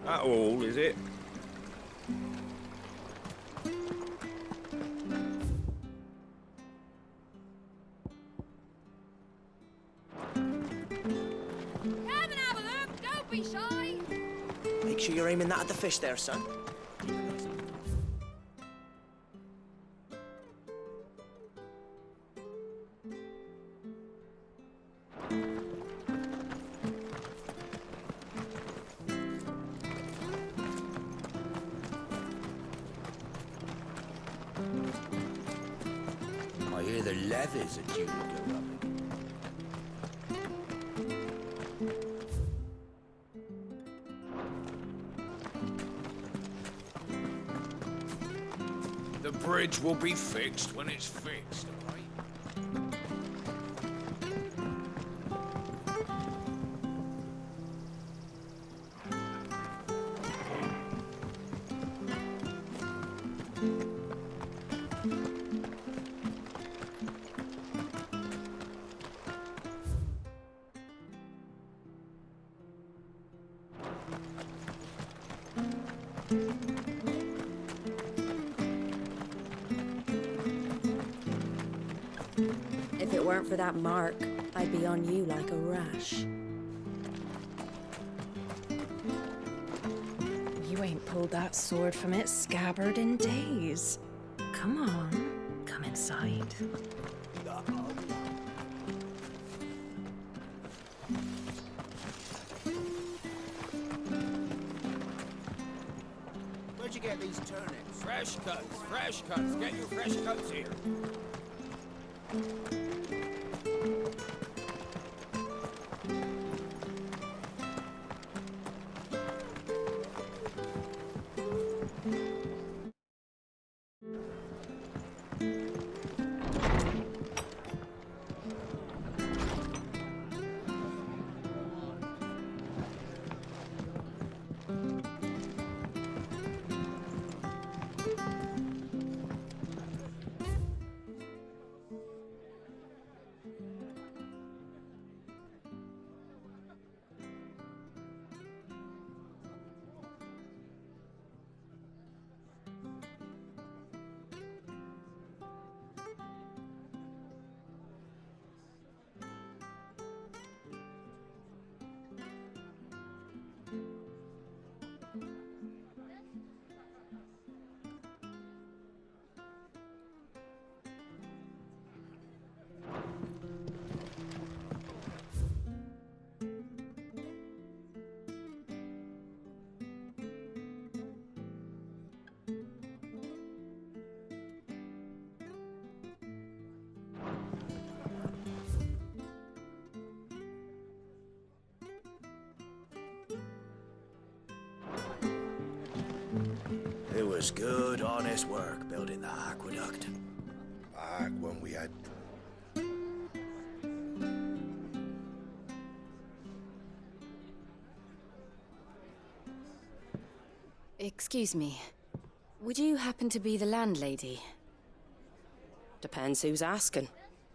[SPEAKER 21] That all, is it?
[SPEAKER 22] Be shy.
[SPEAKER 23] Make sure you're aiming that at the fish there, son.
[SPEAKER 16] I hear the leathers are due to go up.
[SPEAKER 11] The bridge will be fixed when it's fixed, all right?
[SPEAKER 10] If it weren't for that mark, I'd be on you like a rash.
[SPEAKER 3] You ain't pulled that sword from its scabbard in days. Come on, come inside.
[SPEAKER 23] Where'd you get these turnips?
[SPEAKER 8] Fresh cuts, fresh cuts. Get your fresh cuts here.
[SPEAKER 1] It was good, honest work building the aqueduct.
[SPEAKER 7] Back when we had...
[SPEAKER 3] Excuse me. Would you happen to be the landlady?
[SPEAKER 9] Depends who's asking,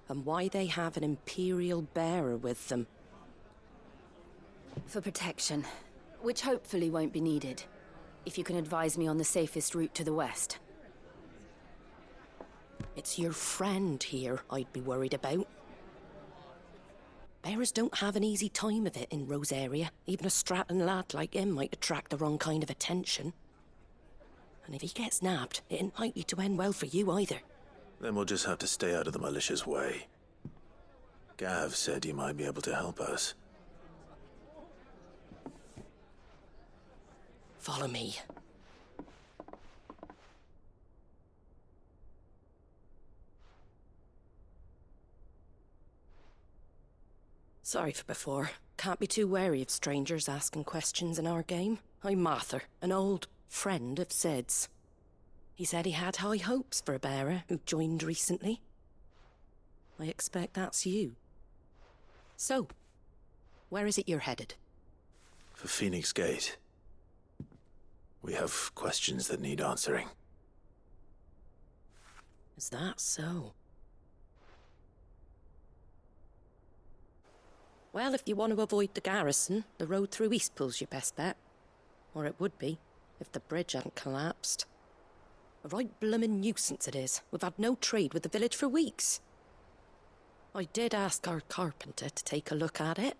[SPEAKER 9] and why they have an Imperial bearer with them.
[SPEAKER 3] For protection, which hopefully won't be needed. If you can advise me on the safest route to the west.
[SPEAKER 9] It's your friend here I'd be worried about. Bearers don't have an easy time of it in Rose area. Even a Stratton lad like him might attract the wrong kind of attention. And if he gets nabbed, it ain't likely to end well for you either.
[SPEAKER 1] Then we'll just have to stay out of the malicious way. Gav said you might be able to help us.
[SPEAKER 9] Follow me. Sorry for before. Can't be too wary of strangers asking questions in our game. I'm Martha, an old friend of Sid's. He said he had high hopes for a bearer who joined recently. I expect that's you. So, where is it you're headed?
[SPEAKER 1] For Phoenix Gate. We have questions that need answering.
[SPEAKER 9] Is that so? Well, if you want to avoid the garrison, the road through Eastpool's your best bet. Or it would be, if the bridge hadn't collapsed. A right bloomin' nuisance it is. We've had no trade with the village for weeks. I did ask our carpenter to take a look at it.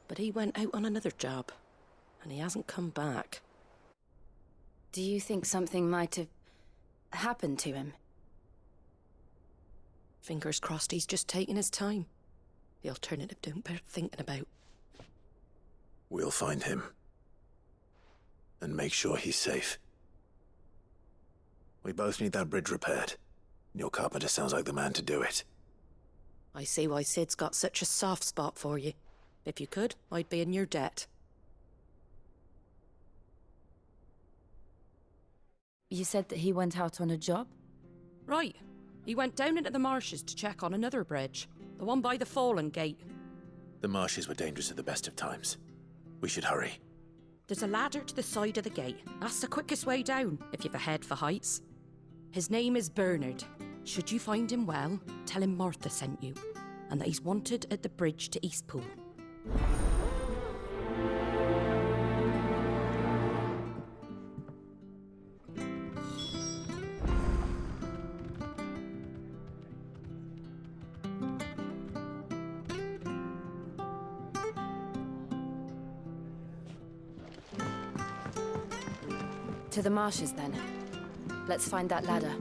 [SPEAKER 9] But he went out on another job, and he hasn't come back.
[SPEAKER 3] Do you think something might have happened to him?
[SPEAKER 9] Fingers crossed he's just taking his time. The alternative don't bear thinking about.
[SPEAKER 1] We'll find him. And make sure he's safe. We both need that bridge repaired. Your carpenter sounds like the man to do it.
[SPEAKER 9] I see why Sid's got such a soft spot for you. If you could, I'd be in your debt.
[SPEAKER 3] You said that he went out on a job?
[SPEAKER 9] Right. He went down into the marshes to check on another bridge. The one by the Fallen Gate.
[SPEAKER 1] The marshes were dangerous at the best of times. We should hurry.
[SPEAKER 9] There's a ladder to the side of the gate. That's the quickest way down, if you've a head for heights. His name is Bernard. Should you find him well, tell him Martha sent you, and that he's wanted at the bridge to Eastpool.
[SPEAKER 3] To the marshes, then. Let's find that ladder.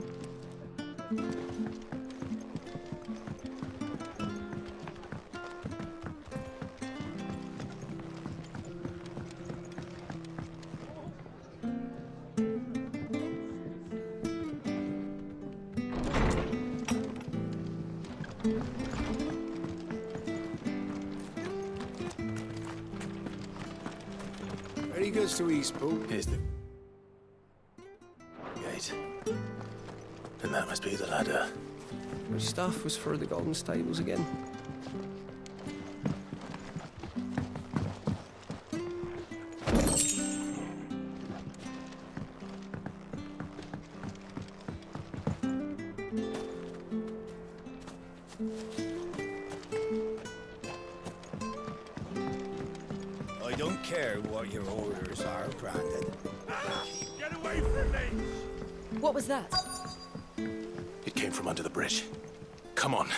[SPEAKER 13] Ready goes to Eastpool.
[SPEAKER 1] Here's the gate. And that must be the ladder.
[SPEAKER 4] Which stuff was for the golden stables again?
[SPEAKER 13] I don't care what your orders are, Brandon.
[SPEAKER 21] Get away from me!
[SPEAKER 3] What was that?
[SPEAKER 1] It came from under the bridge. Come on.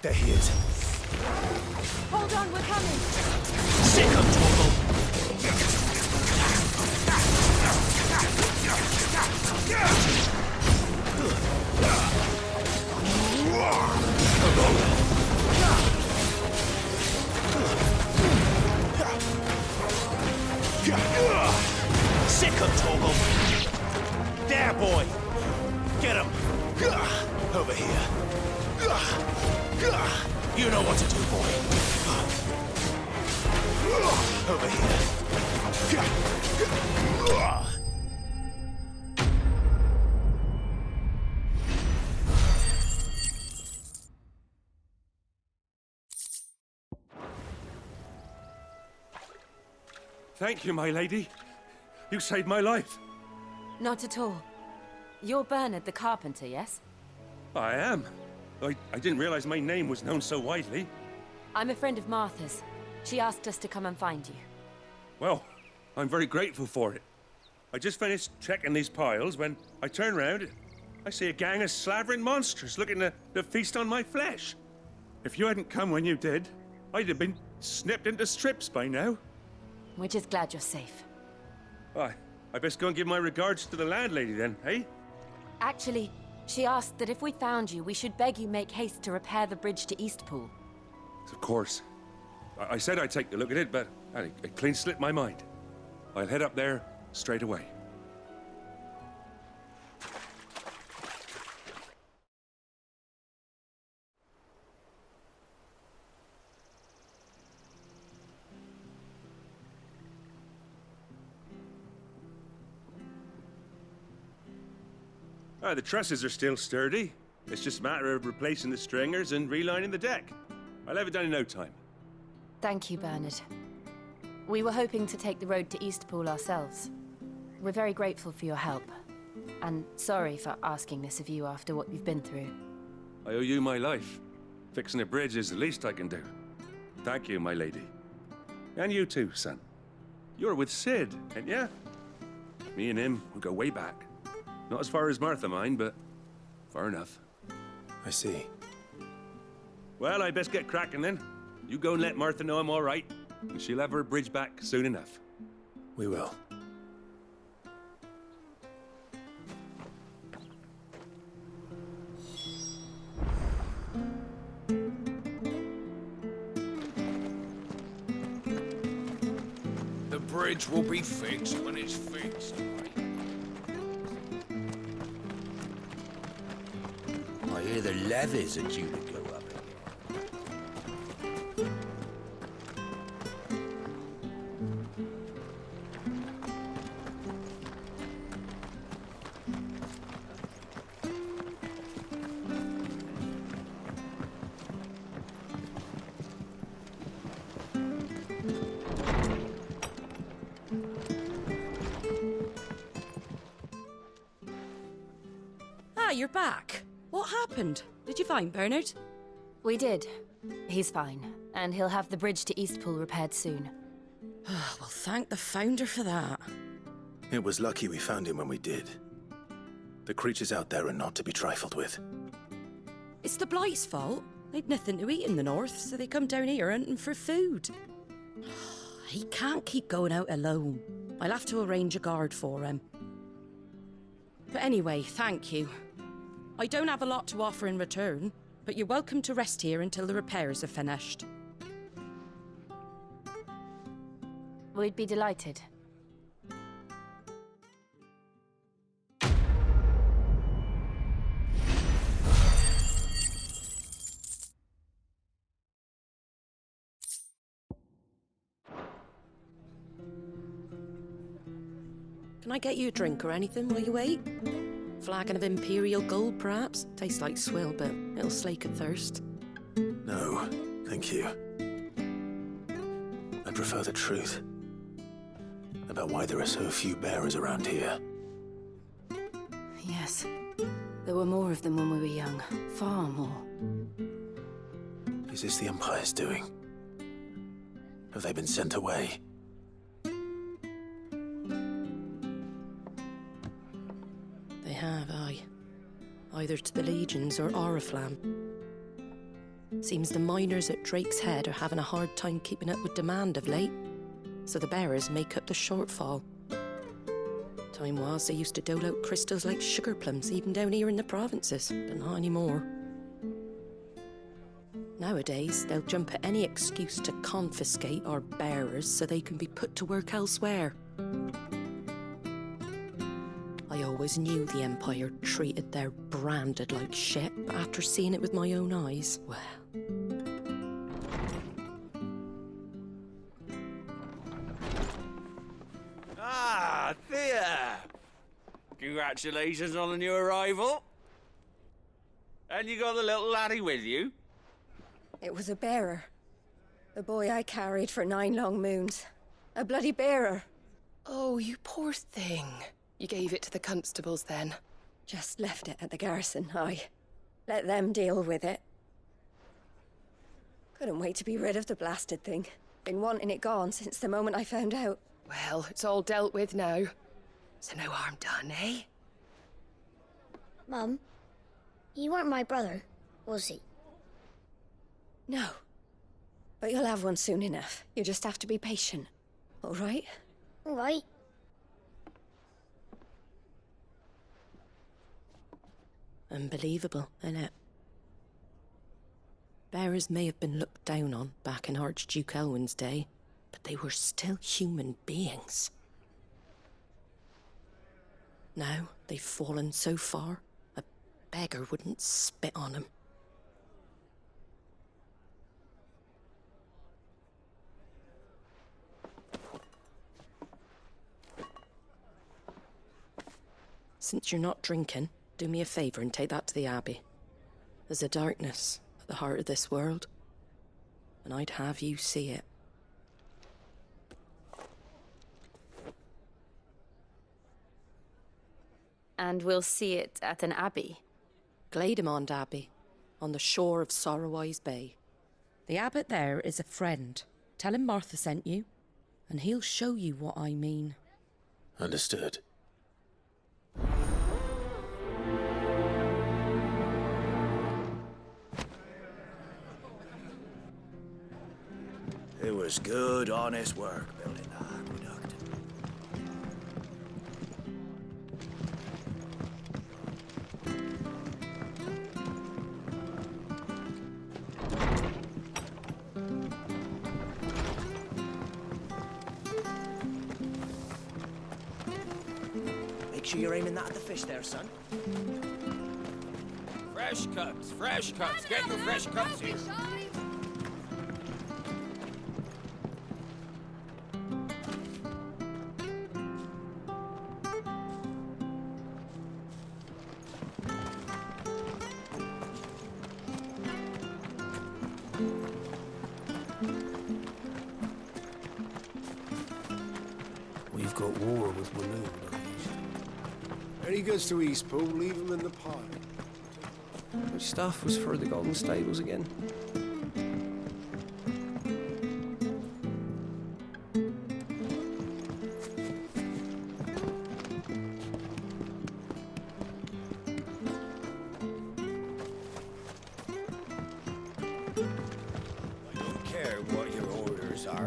[SPEAKER 1] There he is.
[SPEAKER 3] Hold on, we're coming!
[SPEAKER 16] Sick of Torgal! Sick of Torgal! There, boy! Get him!
[SPEAKER 1] Over here.
[SPEAKER 16] You know what to do, boy.
[SPEAKER 1] Over here.
[SPEAKER 5] Thank you, my lady. You saved my life.
[SPEAKER 3] Not at all. You're Bernard the carpenter, yes?
[SPEAKER 5] I am. I didn't realize my name was known so widely.
[SPEAKER 3] I'm a friend of Martha's. She asked us to come and find you.
[SPEAKER 5] Well, I'm very grateful for it. I just finished checking these piles when I turn round. I see a gang of slavering monsters looking to feast on my flesh. If you hadn't come when you did, I'd have been snipped into strips by now.
[SPEAKER 3] We're just glad you're safe.
[SPEAKER 5] I best go and give my regards to the landlady then, eh?
[SPEAKER 3] Actually, she asked that if we found you, we should beg you make haste to repair the bridge to Eastpool.
[SPEAKER 5] Of course. I said I'd take a look at it, but it clean slipped my mind. I'll head up there straight away. The trusses are still sturdy. It's just a matter of replacing the stringers and relining the deck. I'll have it done in no time.
[SPEAKER 3] Thank you, Bernard. We were hoping to take the road to Eastpool ourselves. We're very grateful for your help. And sorry for asking this of you after what you've been through.
[SPEAKER 5] I owe you my life. Fixing a bridge is the least I can do. Thank you, my lady. And you too, son. You're with Sid, ain't ya? Me and him, we go way back. Not as far as Martha, mind, but far enough.
[SPEAKER 1] I see.
[SPEAKER 5] Well, I best get cracking then. You go and let Martha know I'm all right, and she'll have her bridge back soon enough.
[SPEAKER 1] We will.
[SPEAKER 21] The bridge will be fixed when it's fixed.
[SPEAKER 13] I hear the levies are due to go up
[SPEAKER 9] Ah, you're back. What happened? Did you find Bernard?
[SPEAKER 3] We did. He's fine, and he'll have the bridge to Eastpool repaired soon.
[SPEAKER 9] Well, thank the Founder for that.
[SPEAKER 1] It was lucky we found him when we did. The creatures out there are not to be trifled with.
[SPEAKER 9] It's the Blight's fault. They'd nothing to eat in the north, so they come down here hunting for food. He can't keep going out alone. I'll have to arrange a guard for him. But anyway, thank you. I don't have a lot to offer in return, but you're welcome to rest here until the repairs are finished.
[SPEAKER 3] We'd be delighted.
[SPEAKER 9] Can I get you a drink or anything while you wait? Flagon of Imperial Gold, perhaps? Tastes like swill, but it'll slake a thirst.
[SPEAKER 1] No, thank you. I prefer the truth about why there are so few bearers around here.
[SPEAKER 3] Yes. There were more of them when we were young. Far more.
[SPEAKER 1] Is this the Empire's doing? Have they been sent away?
[SPEAKER 9] They have, aye. Either to the Legions or Oriflamme. Seems the miners at Drake's Head are having a hard time keeping up with demand of late, so the bearers make up the shortfall. Time was they used to dole out crystals like sugar plums even down here in the provinces, but not anymore. Nowadays, they'll jump at any excuse to confiscate our bearers so they can be put to work elsewhere. I always knew the Empire treated their branded like shit, but after seeing it with my own eyes, well...
[SPEAKER 13] Ah, Thea! Congratulations on the new arrival. And you got the little laddie with you?
[SPEAKER 12] It was a bearer. The boy I carried for 9 long moons. A bloody bearer.
[SPEAKER 15] Oh, you poor thing. You gave it to the constables then?
[SPEAKER 12] Just left it at the garrison, aye. Let them deal with it. Couldn't wait to be rid of the blasted thing. Been wanting it gone since the moment I found out.
[SPEAKER 15] Well, it's all dealt with now. So no harm done, eh?
[SPEAKER 22] Mum, he weren't my brother, was he?
[SPEAKER 12] No. But you'll have one soon enough. You just have to be patient. All right?
[SPEAKER 22] All right.
[SPEAKER 9] Unbelievable, innit? Bearers may have been looked down on back in Archduke Elwin's day, but they were still human beings. Now they've fallen so far, a beggar wouldn't spit on them. Since you're not drinking, do me a favour and take that to the Abbey. There's a darkness at the heart of this world, and I'd have you see it.
[SPEAKER 3] And we'll see it at an abbey?
[SPEAKER 9] Glademond Abbey, on the shore of Sorrowwise Bay. The abbot there is a friend. Tell him Martha sent you, and he'll show you what I mean.
[SPEAKER 1] Understood.
[SPEAKER 13] It was good, honest work building the aqueduct.
[SPEAKER 18] Make sure you're aiming that at the fish there, son.
[SPEAKER 8] Fresh cuts, fresh cuts. Get your fresh cuts here.
[SPEAKER 4] We've got war with Ramuh, don't we? Any goods to Eastpool, leave them in the pile.
[SPEAKER 24] Which stuff was for the Golden Stables again?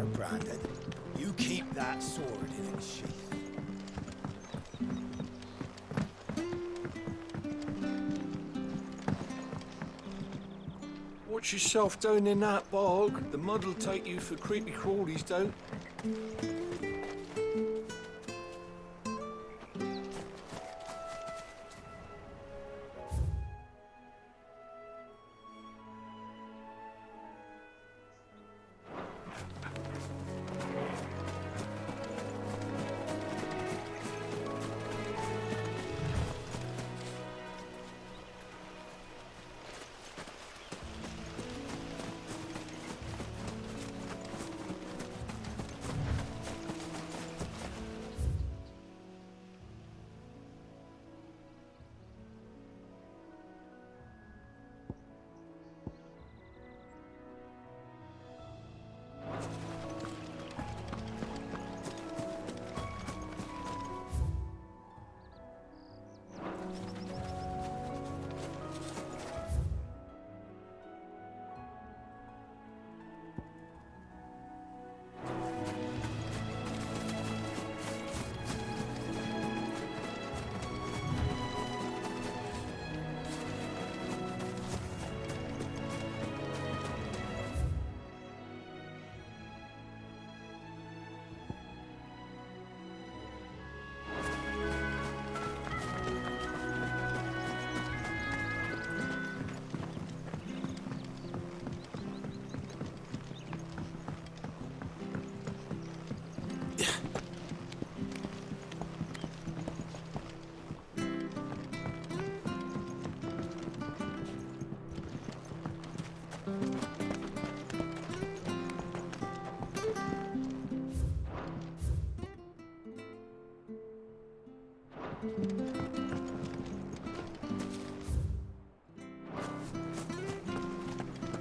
[SPEAKER 23] are, Brandon. You keep that sword in its sheath.
[SPEAKER 11] Watch yourself down in that bog. The mud'll take you for creepy crawlies, don't.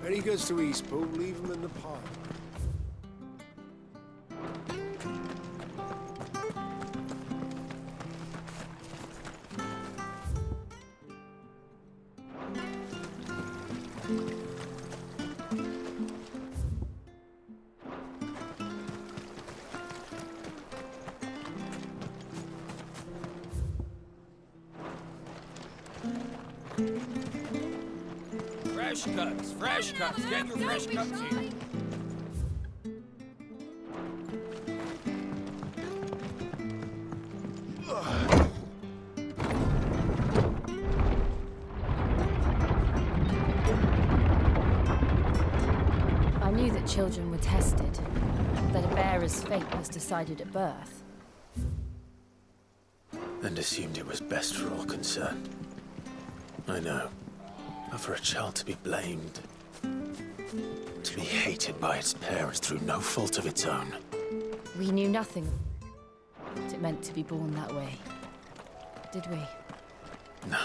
[SPEAKER 4] When he goes to Eastpool, leave him in the park.
[SPEAKER 8] Fresh cuts. Get your fresh cuts here.
[SPEAKER 3] I knew that children were tested, that a bearer's fate was decided at birth.
[SPEAKER 1] And assumed it was best for all concerned. I know. But for a child to be blamed, to be hated by its parents through no fault of its own.
[SPEAKER 3] We knew nothing of what it meant to be born that way, did we?
[SPEAKER 1] No.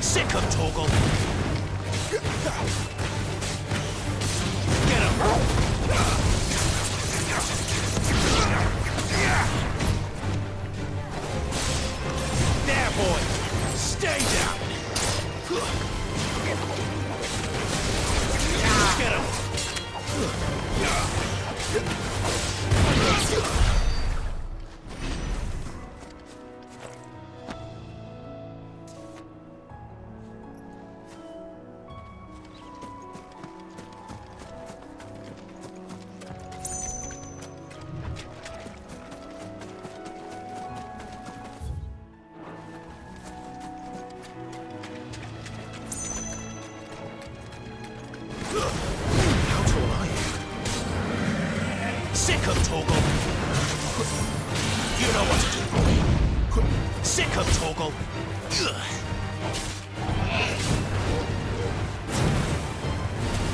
[SPEAKER 16] Sick of Torgal! Get him! There, boy! Stay down! Get him! How tall are you? Sick of Torgal! You know what to do, boy. Sick of Torgal!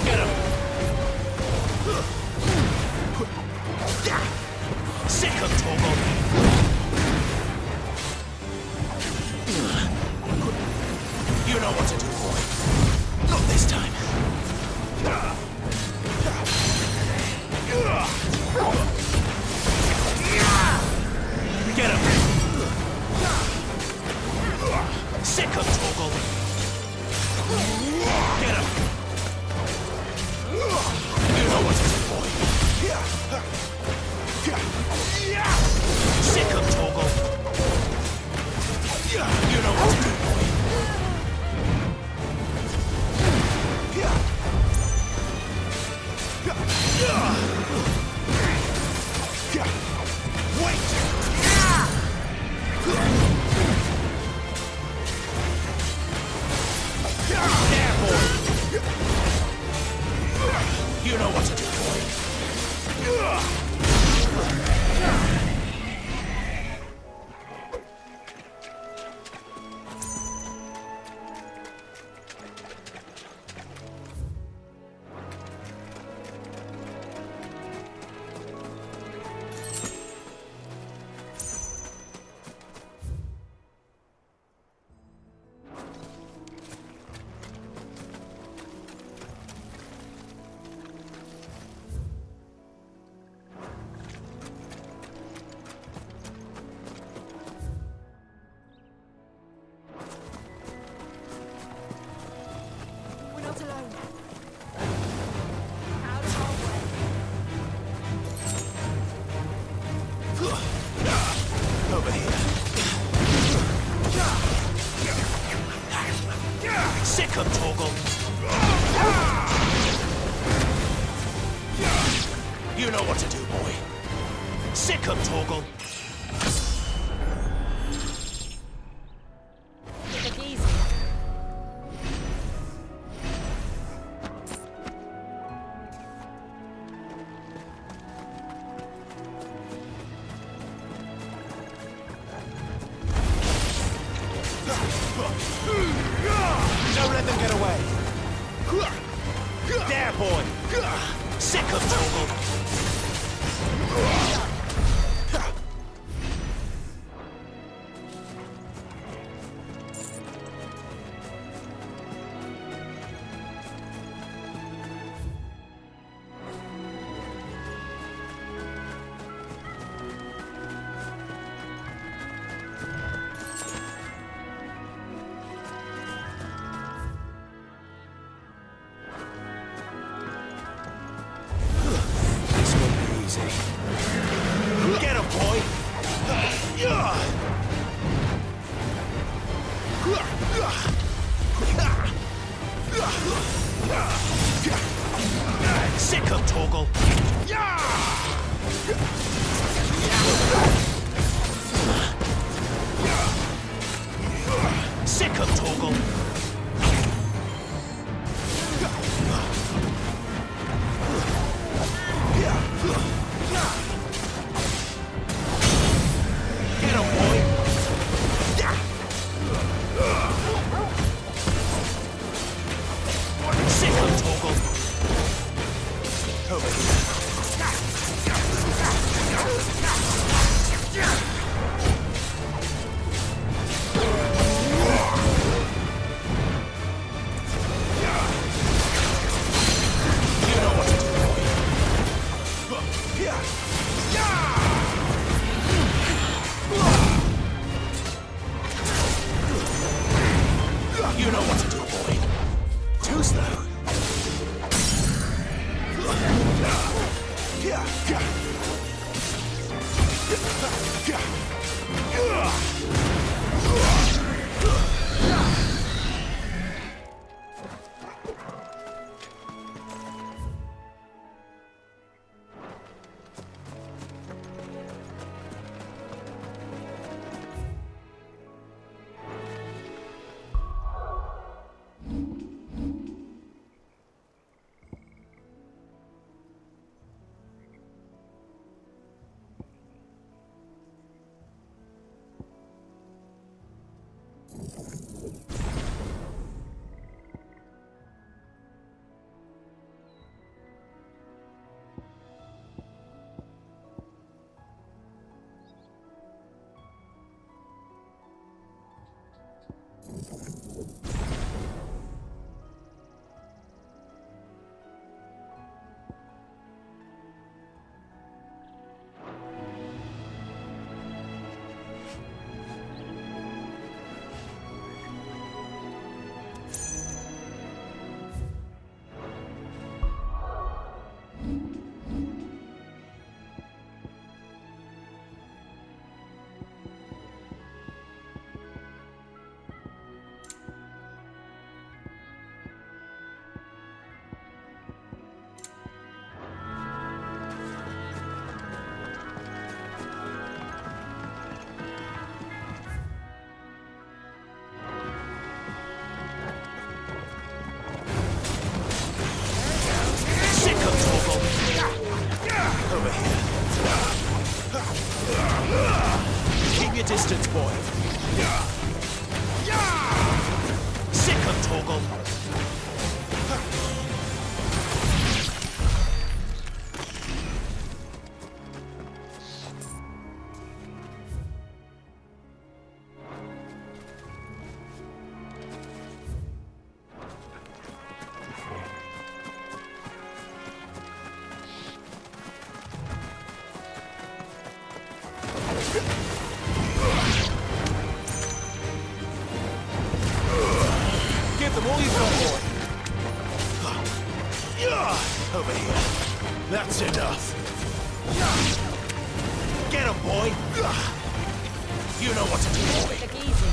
[SPEAKER 16] Get him!
[SPEAKER 12] We're not alone.
[SPEAKER 16] Over here. Sick 'em, Torgal. You know what to do, boy. Sick 'em, Torgal.
[SPEAKER 3] Take it easy.
[SPEAKER 16] Don't let them get away. There, boy. Sick 'em, Torgal. This won't be easy. Get him, boy! Sick 'em, Torgal! Sick 'em, Torgal! Get him, boy! Sick 'em, Torgal! Over You know what to do, boy. You know what to do, boy. Too slow. Over here. Keep your distance, boy. Sick 'em, Torgal. Give them all you've got, boy. Over here. That's enough. Get him, boy. You know what to do, boy.
[SPEAKER 3] Take it easy.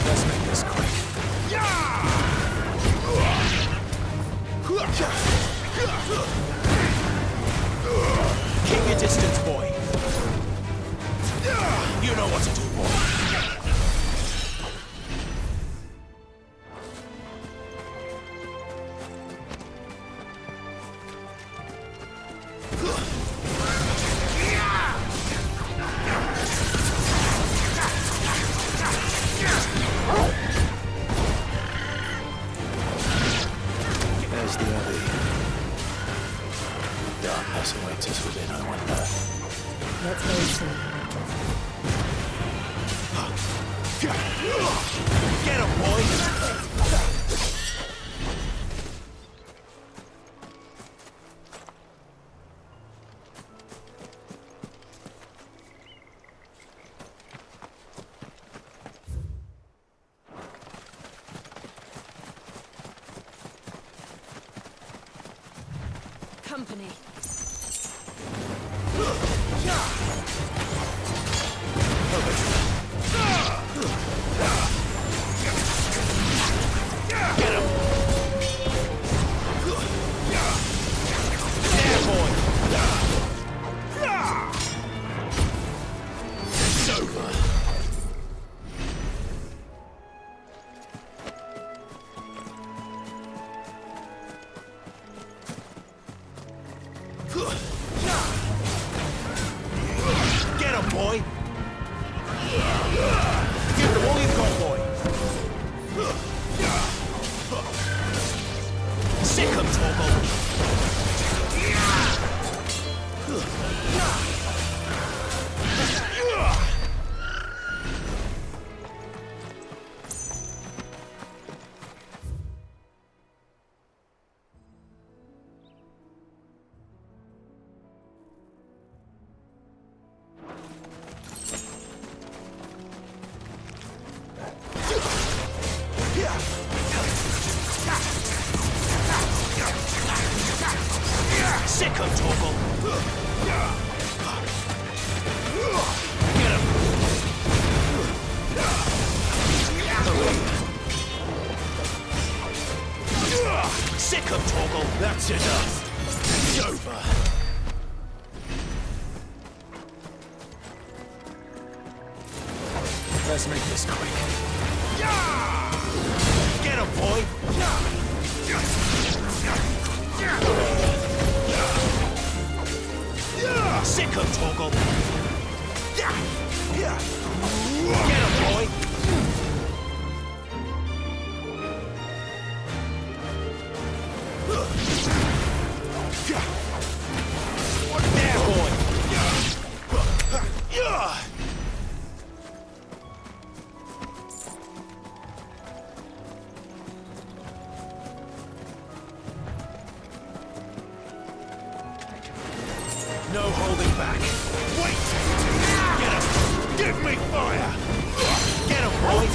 [SPEAKER 16] Let's make this quick. Keep your distance, boy. You know what to do, boy.
[SPEAKER 1] There's the Abbey. Darkness awaits us within, I wonder.
[SPEAKER 3] Let's go see.
[SPEAKER 16] Get him, boy!
[SPEAKER 3] Company.
[SPEAKER 16] Get him, boy! Give them all you've got, boy! Sick 'em, Torgal! Sick 'em, Torgal! Get him! Sick 'em, Torgal!
[SPEAKER 1] That's enough. It's over.
[SPEAKER 16] Let's make this quick. Get him, boy! Sick 'em, Torgal! Get him, boy! There, boy!
[SPEAKER 1] No holding back.
[SPEAKER 16] Wait! Get him! Give me fire! Get him, boy!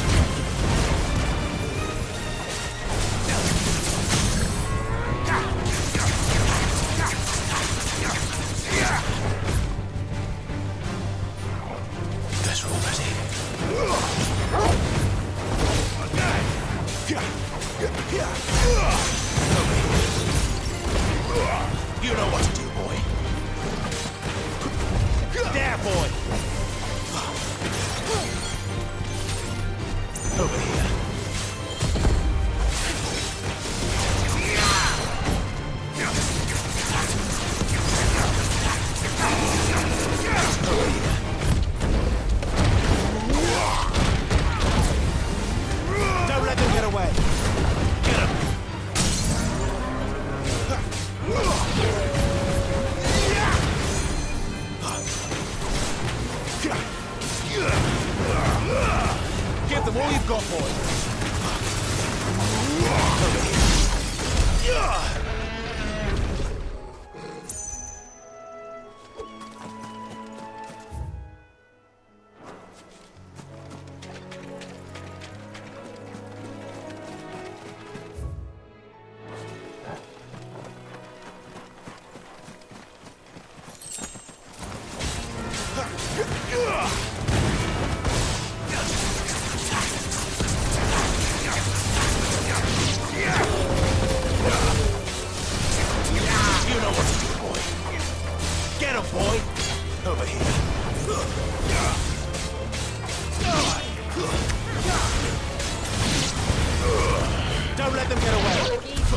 [SPEAKER 16] Over here. Don't let them get away. Get him. Give them all you've got, boy. You know what to do, boy. Get him, boy. Over here. Don't let them get away. Over here.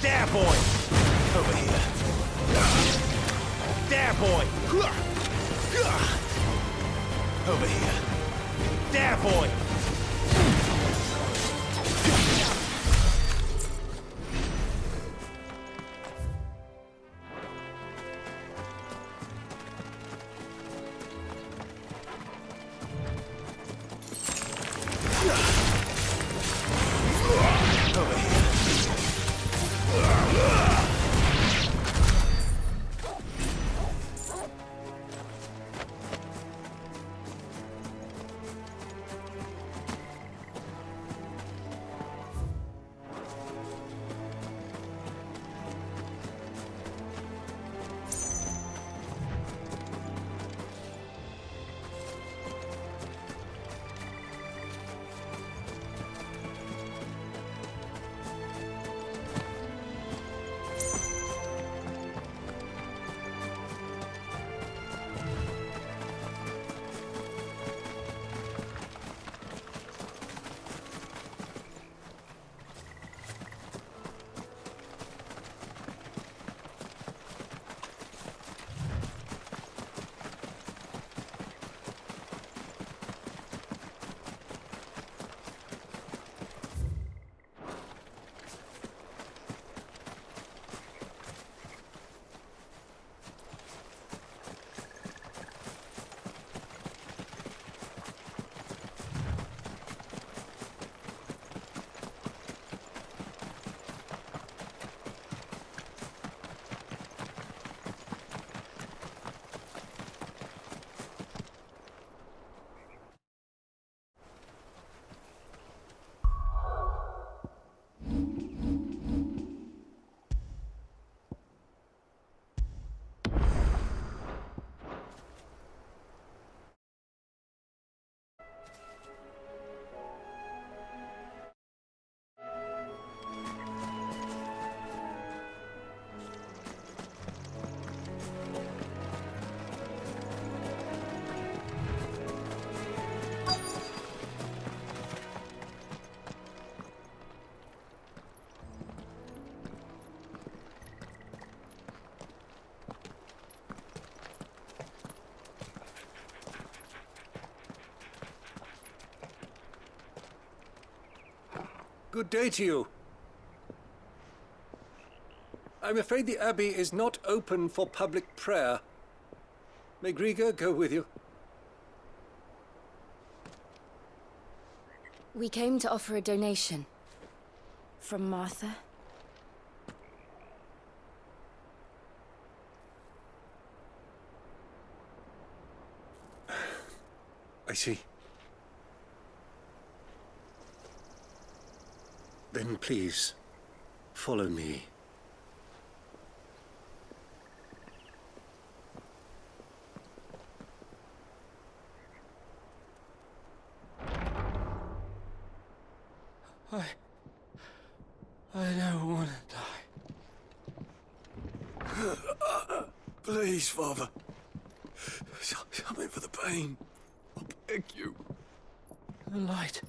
[SPEAKER 16] There, boy. Over here. There, boy. Over here. There, boy.
[SPEAKER 4] Good day to you. I'm afraid the Abbey is not open for public prayer. May Griga go with you?
[SPEAKER 3] We came to offer a donation. From Martha.
[SPEAKER 4] I see. Then please, follow me.
[SPEAKER 13] I don't want to die.
[SPEAKER 7] Please, Father. Something for the pain. I beg you.
[SPEAKER 13] The light,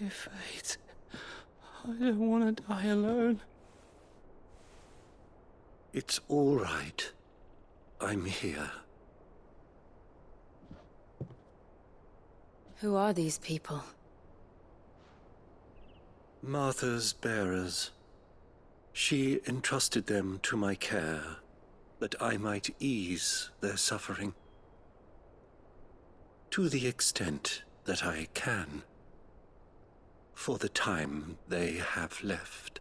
[SPEAKER 13] it fades. I don't want to die alone.
[SPEAKER 4] It's all right. I'm here.
[SPEAKER 3] Who are these people?
[SPEAKER 4] Martha's bearers. She entrusted them to my care, that I might ease their suffering. To the extent that I can, for the time they have left.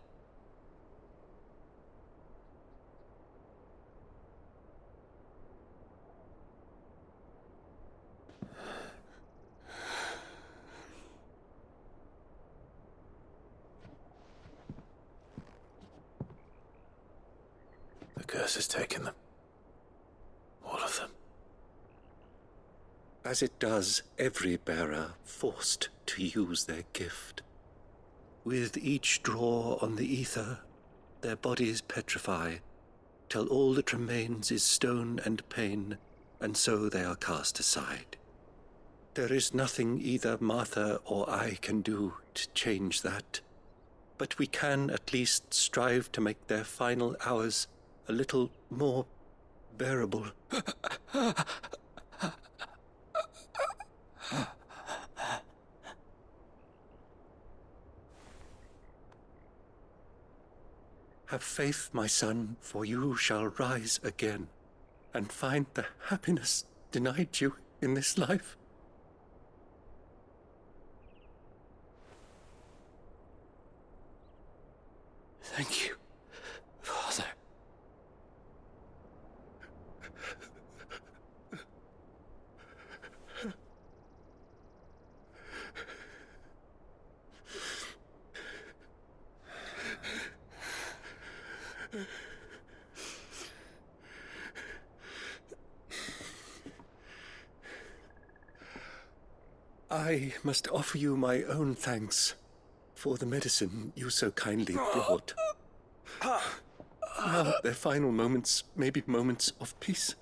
[SPEAKER 1] The curse has taken them. All of them.
[SPEAKER 4] As it does every bearer forced to use their gift. With each draw on the ether, their bodies petrify, till all that remains is stone and pain, and so they are cast aside. There is nothing either Martha or I can do to change that, but we can at least strive to make their final hours a little more bearable. Have faith, my son, for you shall rise again, and find the happiness denied you in this life.
[SPEAKER 13] Thank you, Father.
[SPEAKER 4] I must offer you my own thanks for the medicine you so kindly brought. Now their final moments may be moments of peace.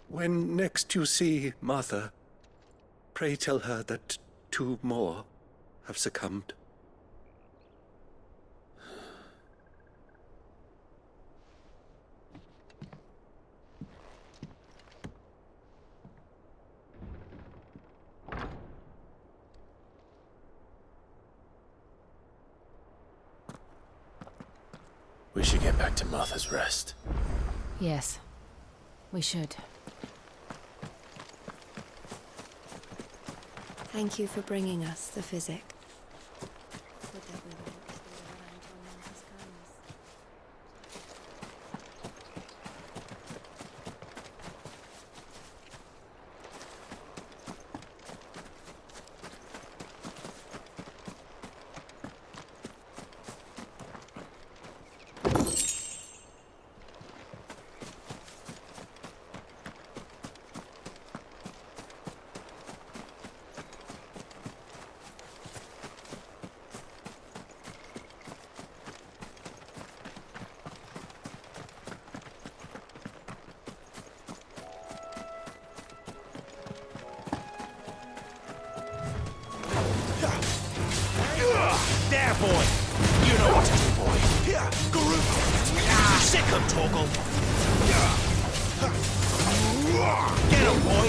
[SPEAKER 4] When next you see Martha, pray tell her that 2 more have succumbed.
[SPEAKER 1] We should get back to Martha's Rest.
[SPEAKER 3] Yes, we should.
[SPEAKER 12] Thank you for bringing us the physic.
[SPEAKER 16] There, boy! You know what Sick him, Torgal! Get him, boy!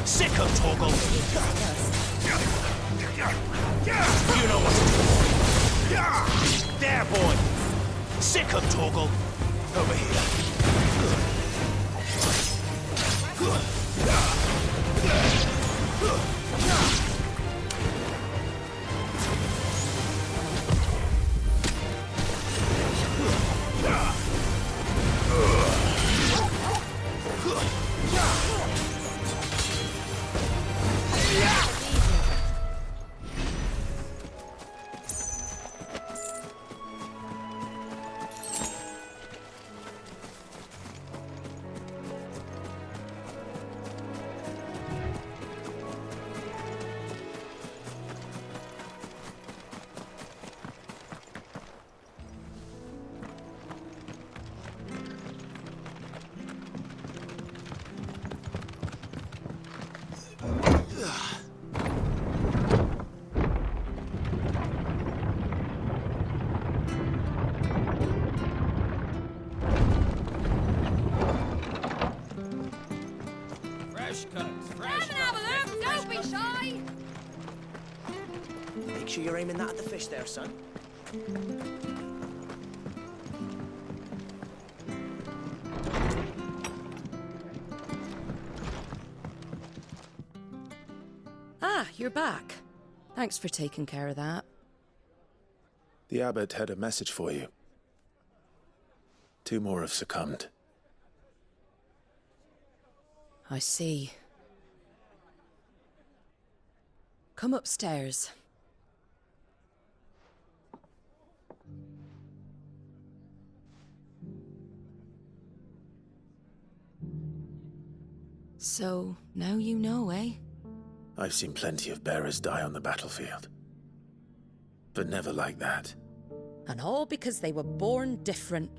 [SPEAKER 16] Sick him, Torgal! You know what to do. There, boy! Sick him, Torgal! Over here.
[SPEAKER 18] Make sure you're aiming that at the fish there, son.
[SPEAKER 9] Ah, you're back. Thanks for taking care of that.
[SPEAKER 1] The abbot had a message for you. 2 more have succumbed.
[SPEAKER 9] I see. Come upstairs. So, now you know, eh?
[SPEAKER 1] I've seen plenty of bearers die on the battlefield. But never like that.
[SPEAKER 9] And all because they were born different.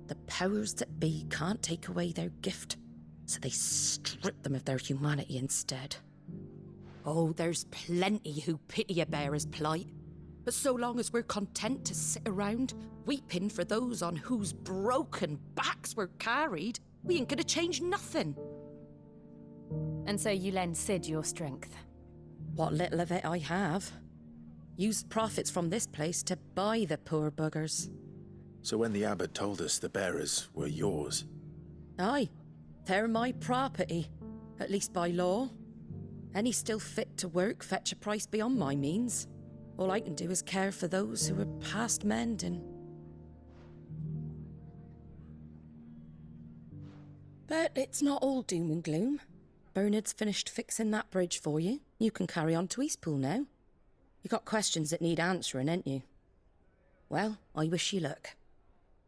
[SPEAKER 9] The powers that be can't take away their gift, so they strip them of their humanity instead. Oh, there's plenty who pity a bearer's plight. But so long as we're content to sit around, weeping for those on whose broken backs we're carried, we ain't gonna change nothing.
[SPEAKER 3] And so you lend Sid your strength?
[SPEAKER 9] What little of it I have. Used profits from this place to buy the poor buggers.
[SPEAKER 1] So when the abbot told us the bearers were yours...
[SPEAKER 9] Aye, they're my property, at least by law. Any still fit to work fetch a price beyond my means. All I can do is care for those who are past mending. But it's not all doom and gloom. Bernard's finished fixing that bridge for you. You can carry on to Eastpool now. You got questions that need answering, ain't you? Well, I wish you luck.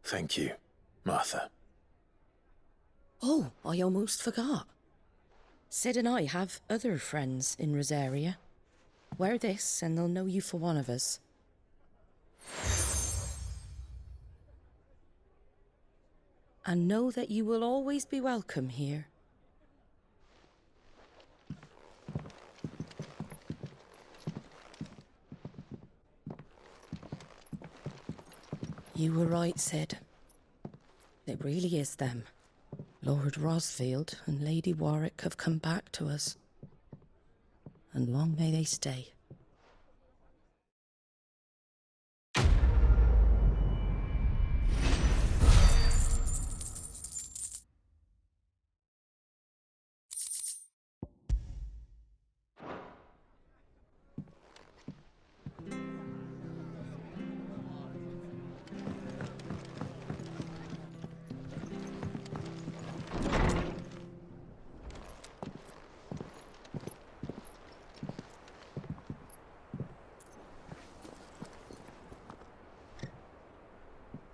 [SPEAKER 1] Thank you, Martha.
[SPEAKER 9] Oh, I almost forgot. Sid and I have other friends in Rosaria. Wear this and they'll know you for one of us. And know that you will always be welcome here. You were right, Sid. It really is them. Lord Rosfield and Lady Warwick have come back to us. And long may they stay.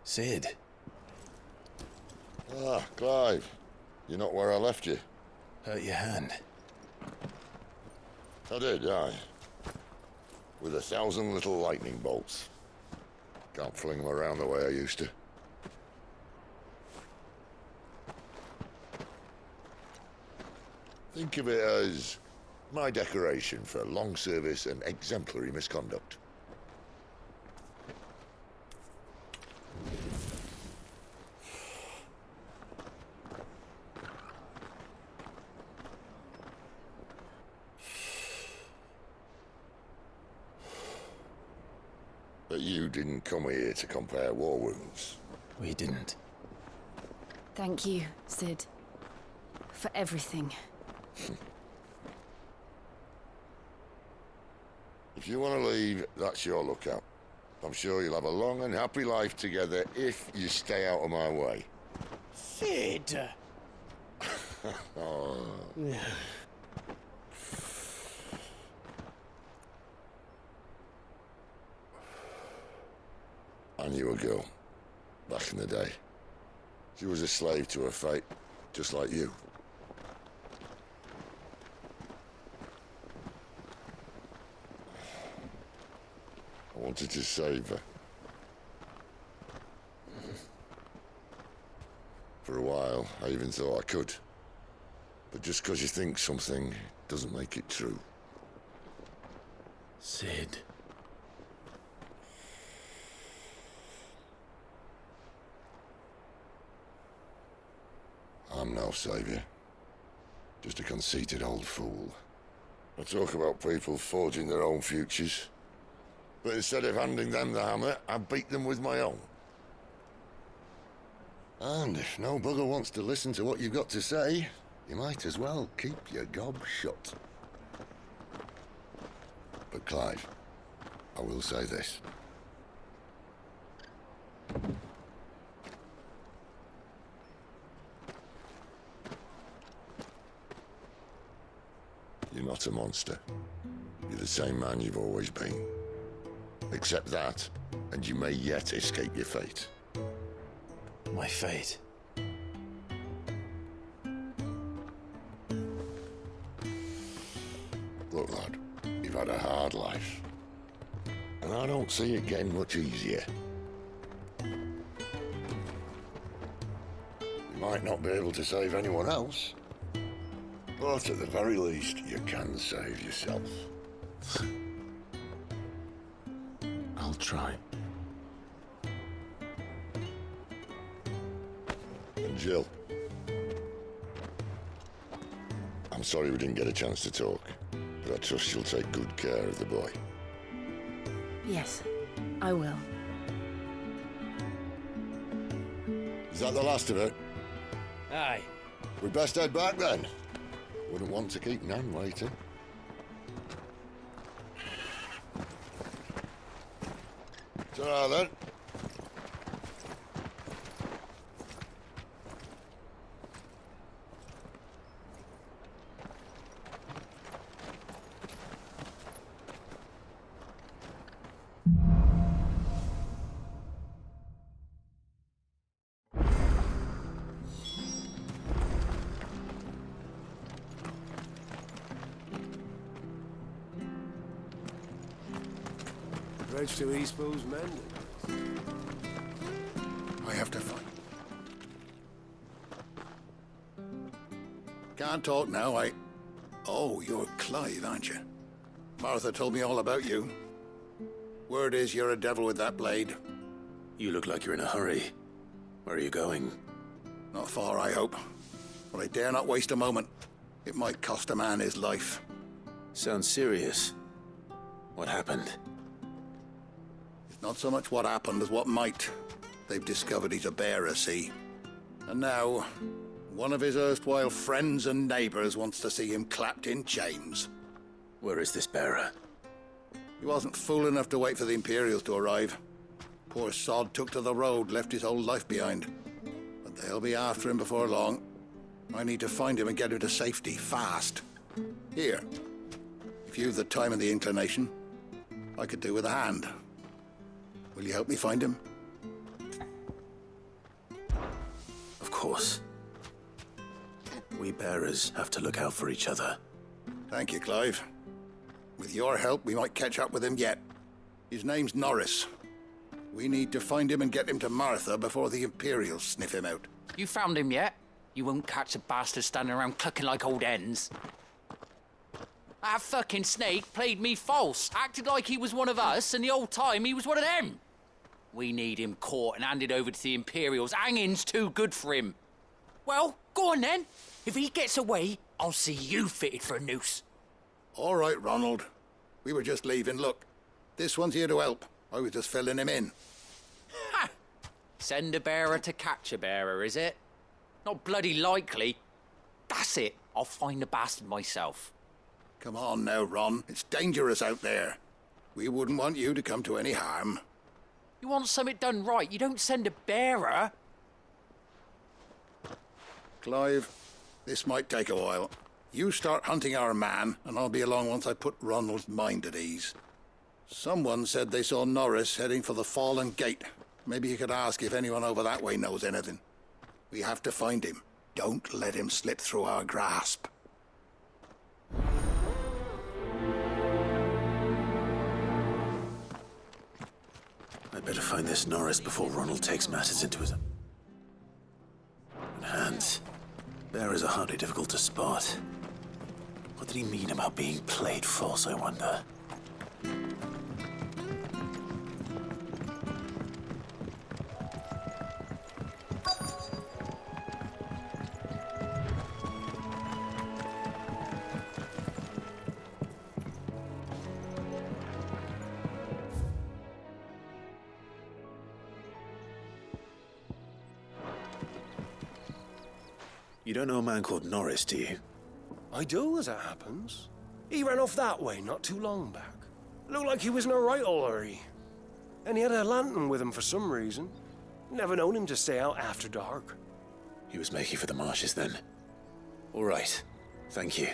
[SPEAKER 1] Sid.
[SPEAKER 7] Ah, Clive. You're not where I left you.
[SPEAKER 1] Hurt your hand.
[SPEAKER 7] I did, aye. With 1,000 little lightning bolts. Can't fling them around the way I used to. Think of it as my decoration for long service and exemplary misconduct. But you didn't come here to compare war wounds.
[SPEAKER 1] We didn't.
[SPEAKER 3] Thank you, Sid. For everything.
[SPEAKER 7] If you want to leave, that's your lookout. I'm sure you'll have a long and happy life together if you stay out of my way.
[SPEAKER 17] Sid!
[SPEAKER 7] Oh. I knew a girl, back in the day. She was a slave to her fate, just like you. I wanted to save her. For a while, I even thought I could. But just because you think something doesn't make it true.
[SPEAKER 1] Sid.
[SPEAKER 7] I'm no savior. Just a conceited old fool. I talk about people forging their own futures. But instead of handing them the hammer, I beat them with my own. And if no bugger wants to listen to what you've got to say, you might as well keep your gob shut. But Clive, I will say this. You're not a monster. You're the same man you've always been. Accept that, and you may yet escape your fate.
[SPEAKER 1] My fate?
[SPEAKER 7] Look, lad, you've had a hard life. And I don't see it getting much easier. You might not be able to save anyone else, but at the very least, you can save yourself.
[SPEAKER 1] I'll try.
[SPEAKER 7] And Jill, I'm sorry we didn't get a chance to talk, but I trust you'll take good care of the boy.
[SPEAKER 3] Yes, I will.
[SPEAKER 7] Is that the last of it?
[SPEAKER 23] Aye.
[SPEAKER 7] We'd best head back then. Wouldn't want to keep Nan waiting. Ta-ra then.
[SPEAKER 2] Bridge to Eastpool's mended.
[SPEAKER 6] I have to fight. Can't talk now, Oh, you're Clive, aren't you? Martha told me all about you. Word is you're a devil with that blade.
[SPEAKER 1] You look like you're in a hurry. Where are you going?
[SPEAKER 6] Not far, I hope. But I dare not waste a moment. It might cost a man his life.
[SPEAKER 1] Sounds serious. What happened?
[SPEAKER 6] It's not so much what happened as what might. They've discovered he's a bearer, see? And now, one of his erstwhile friends and neighbors wants to see him clapped in chains.
[SPEAKER 1] Where is this bearer?
[SPEAKER 6] He wasn't fool enough to wait for the Imperials to arrive. Poor sod took to the road, left his whole life behind. But they'll be after him before long. I need to find him and get him to safety, fast. Here, if you've the time and the inclination, I could do with a hand. Will you help me find him?
[SPEAKER 1] Of course. We bearers have to look out for each other.
[SPEAKER 6] Thank you, Clive. With your help, we might catch up with him yet. His name's Norris. We need to find him and get him to Martha before the Imperials sniff him out.
[SPEAKER 8] You found him yet? You won't catch a bastard standing around clucking like old hens. That fucking snake played me false, acted like he was one of us, and the whole time he was one of them. We need him caught and handed over to the Imperials. Hanging's too good for him. Well, go on then. If he gets away, I'll see you fitted for a noose.
[SPEAKER 6] All right, Ronald. We were just leaving. Look, this one's here to help. I was just filling him in.
[SPEAKER 8] Ha! Send a bearer to catch a bearer, is it? Not bloody likely. That's it. I'll find the bastard myself.
[SPEAKER 6] Come on now, Ron. It's dangerous out there. We wouldn't want you to come to any harm.
[SPEAKER 8] You want something done right, you don't send a bearer.
[SPEAKER 6] Clive, this might take a while. You start hunting our man, and I'll be along once I put Ronald's mind at ease. Someone said they saw Norris heading for the Fallen Gate. Maybe you could ask if anyone over that way knows anything. We have to find him. Don't let him slip through our grasp.
[SPEAKER 1] I'd better find this Norris before Ronald takes matters into his own hands. Bearers are hardly difficult to spot. What did he mean about being played false, I wonder? You don't know a man called Norris, do you?
[SPEAKER 2] I do, as it happens. He ran off that way not too long back. Looked like he was in a right old hurry. And he had a lantern with him for some reason. Never known him to stay out after dark.
[SPEAKER 1] He was making for the marshes then. All right. Thank you.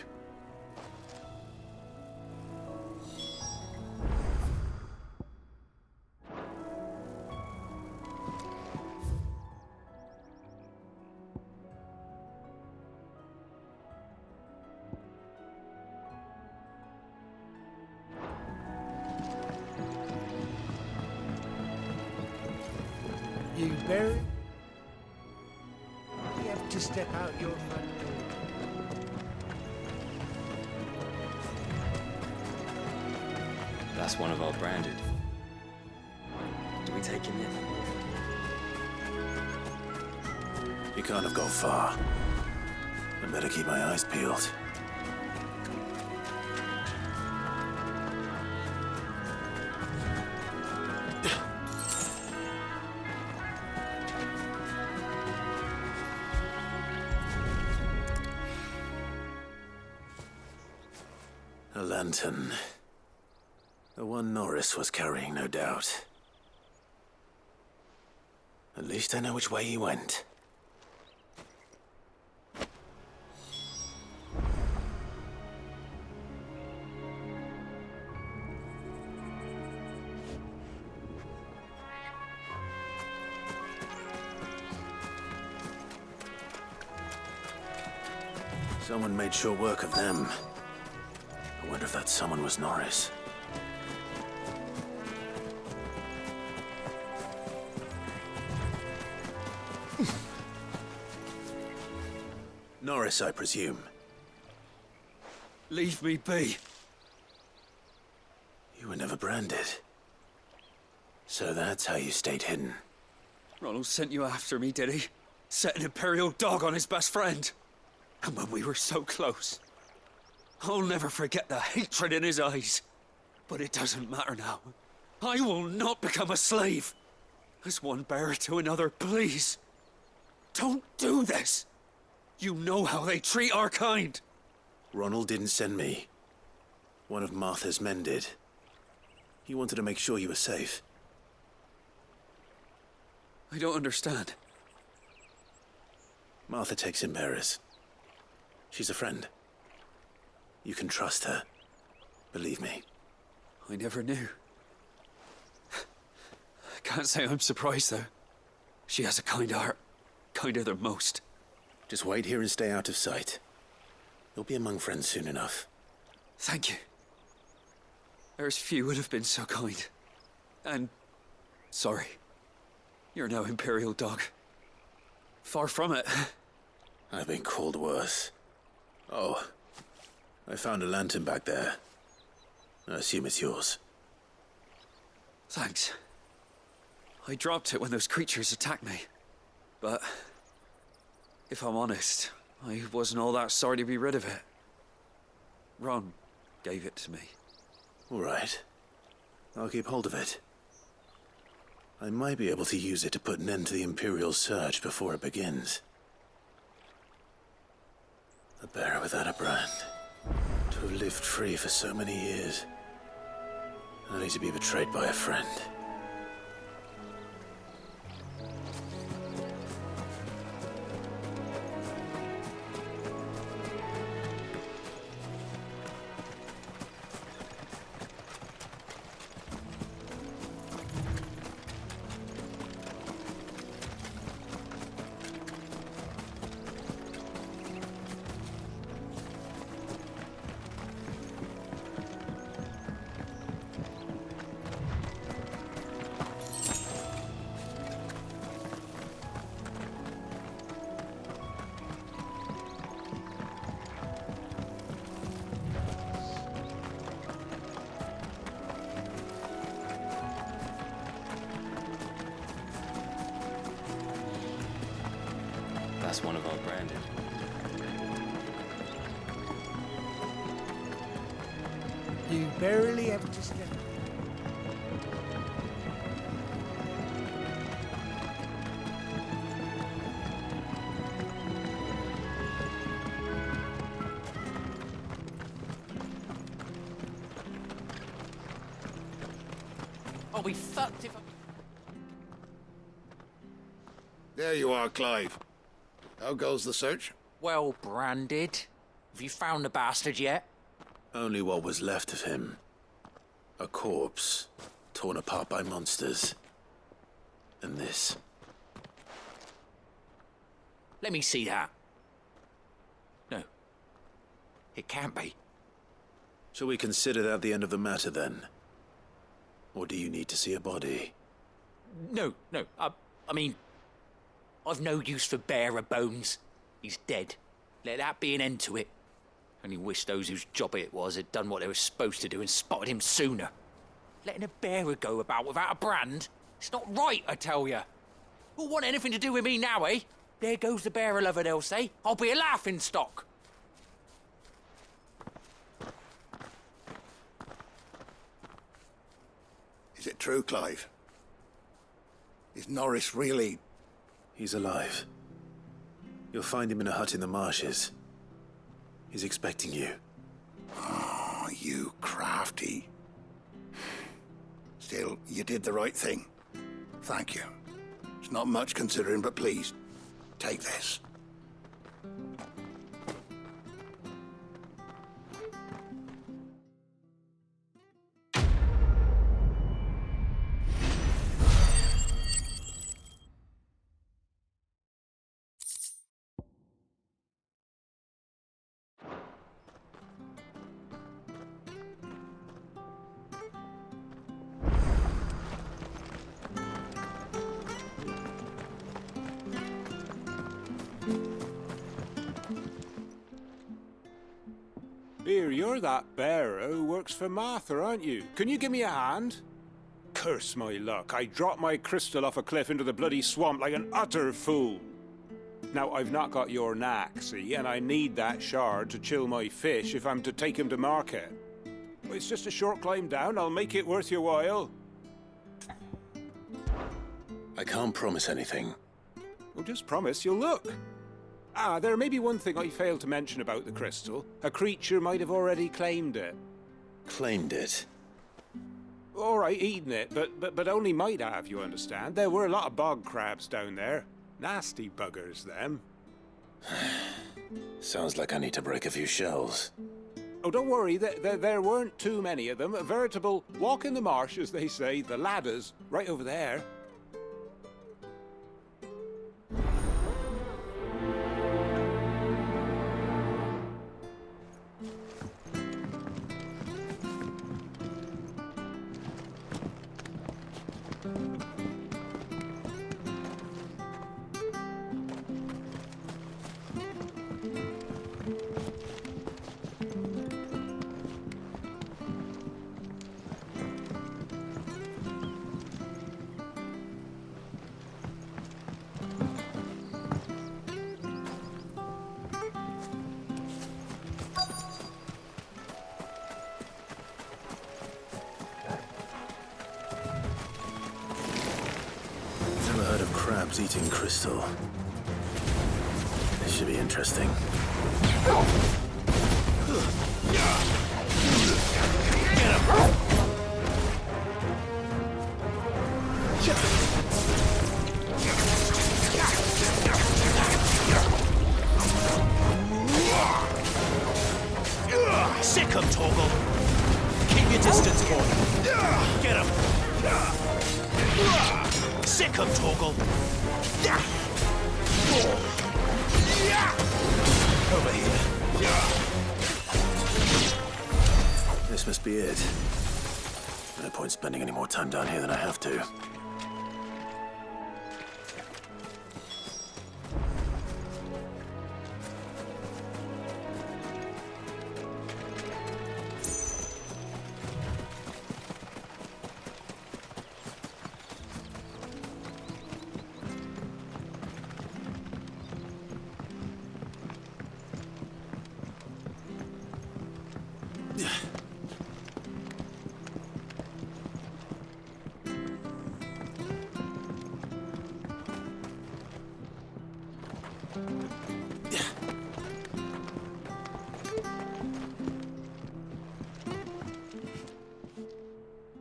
[SPEAKER 17] You buried? You have to step out your front door.
[SPEAKER 19] That's one of our branded. Do we take him in?
[SPEAKER 1] He can't have gone far. I better keep my eyes peeled. A lantern. The one Norris was carrying, no doubt. At least I know which way he went. Someone made sure work of them. I wonder if that someone was Norris. Norris, I presume.
[SPEAKER 13] Leave me be.
[SPEAKER 1] You were never branded. So that's how you stayed hidden.
[SPEAKER 13] Ronald sent you after me, did he? Set an Imperial dog on his best friend. And when we were so close. I'll never forget the hatred in his eyes. But it doesn't matter now. I will not become a slave. As one bearer to another, please. Don't do this. You know how they treat our kind.
[SPEAKER 1] Ronald didn't send me. One of Martha's men did. He wanted to make sure you were safe.
[SPEAKER 13] I don't understand.
[SPEAKER 1] Martha takes in bearers. She's a friend. You can trust her. Believe me.
[SPEAKER 13] I never knew. I can't say I'm surprised, though. She has a kind heart. Kinder than most.
[SPEAKER 1] Just wait here and stay out of sight. You'll be among friends soon enough.
[SPEAKER 13] Thank you. There's few would have been so kind. And... sorry. You're no Imperial dog. Far from it.
[SPEAKER 1] I've been called worse. Oh, I found a lantern back there. I assume it's yours.
[SPEAKER 13] Thanks. I dropped it when those creatures attacked me. But... if I'm honest, I wasn't all that sorry to be rid of it. Ron gave it to me.
[SPEAKER 1] All right. I'll keep hold of it. I might be able to use it to put an end to the Imperial surge before it begins. A bearer without a brand. To have lived free for so many years. Only to be betrayed by a friend.
[SPEAKER 19] That's one of our branded.
[SPEAKER 17] You barely ever just get...
[SPEAKER 8] I'll be fucked if I...
[SPEAKER 6] There you are, Clive. How goes the search?
[SPEAKER 8] Well branded. Have you found the bastard yet?
[SPEAKER 1] Only what was left of him. A corpse, torn apart by monsters. And this.
[SPEAKER 8] Let me see that. No. It can't be.
[SPEAKER 1] Shall we consider that the end of the matter, then? Or do you need to see a body?
[SPEAKER 8] No. I mean... I've no use for bearer bones. He's dead. Let that be an end to it. Only wish those whose job it was had done what they were supposed to do and spotted him sooner. Letting a bearer go about without a brand? It's not right, I tell you. Who'll want anything to do with me now, eh? There goes the bearer lover, they'll say. I'll be a laughing stock.
[SPEAKER 6] Is it true, Clive? Is Norris really...
[SPEAKER 1] He's alive. You'll find him in a hut in the marshes. He's expecting you.
[SPEAKER 6] Oh, you crafty. Still, you did the right thing. Thank you. It's not much considering, but please, take this.
[SPEAKER 5] Here, you're that bearer who works for Martha, aren't you? Can you give me a hand? Curse my luck, I dropped my crystal off a cliff into the bloody swamp like an utter fool. Now, I've not got your knack, see, and I need that shard to chill my fish if I'm to take him to market. It's just a short climb down, I'll make it worth your while.
[SPEAKER 1] I can't promise anything.
[SPEAKER 5] Well, just promise you'll look. Ah, there may be one thing I failed to mention about the crystal. A creature might have already claimed it.
[SPEAKER 1] Claimed it?
[SPEAKER 5] All right, eaten it, but only might have, you understand. There were a lot of bog crabs down there. Nasty buggers, them.
[SPEAKER 1] Sounds like I need to break a few shells.
[SPEAKER 5] Oh, don't worry, there weren't too many of them. A veritable walk in the marsh, as they say. The ladder's right over there.
[SPEAKER 1] Crabs eating crystal. This should be interesting.
[SPEAKER 16] Sick 'em, Torgal. Keep your distance, boy. Get him. Sick 'em, Torgal. Over here.
[SPEAKER 1] This must be it. No point spending any more time down here than I have to.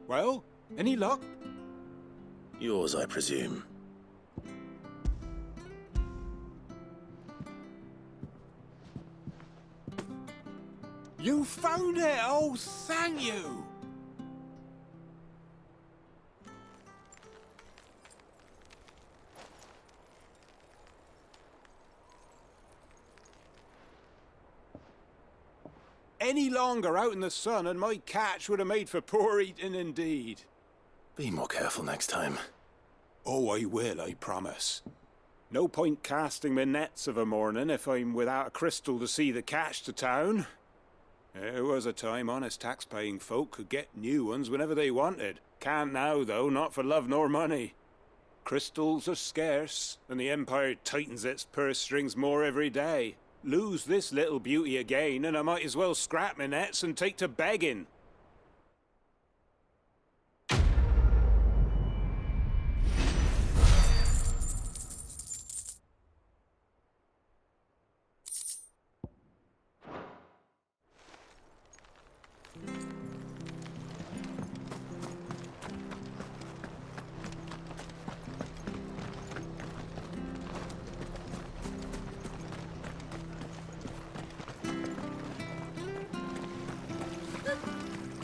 [SPEAKER 5] Well, any luck?
[SPEAKER 1] Yours, I presume.
[SPEAKER 5] You found it! Oh, thank you! Any longer out in the sun and my catch would have made for poor eating indeed.
[SPEAKER 1] Be more careful next time.
[SPEAKER 5] Oh, I will, I promise. No point casting my nets of a morning if I'm without a crystal to see the catch to town. There was a time honest tax-paying folk could get new ones whenever they wanted. Can't now, though, not for love nor money. Crystals are scarce, and the Empire tightens its purse strings more every day. Lose this little beauty again, and I might as well scrap my nets and take to begging.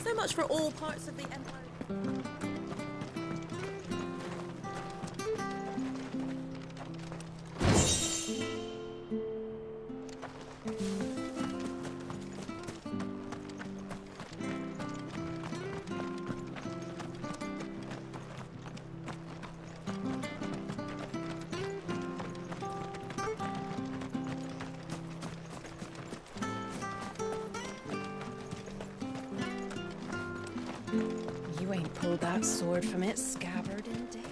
[SPEAKER 9] So much for all parts of the Empire.
[SPEAKER 3] ain't pulled that sword from its scabbard in days.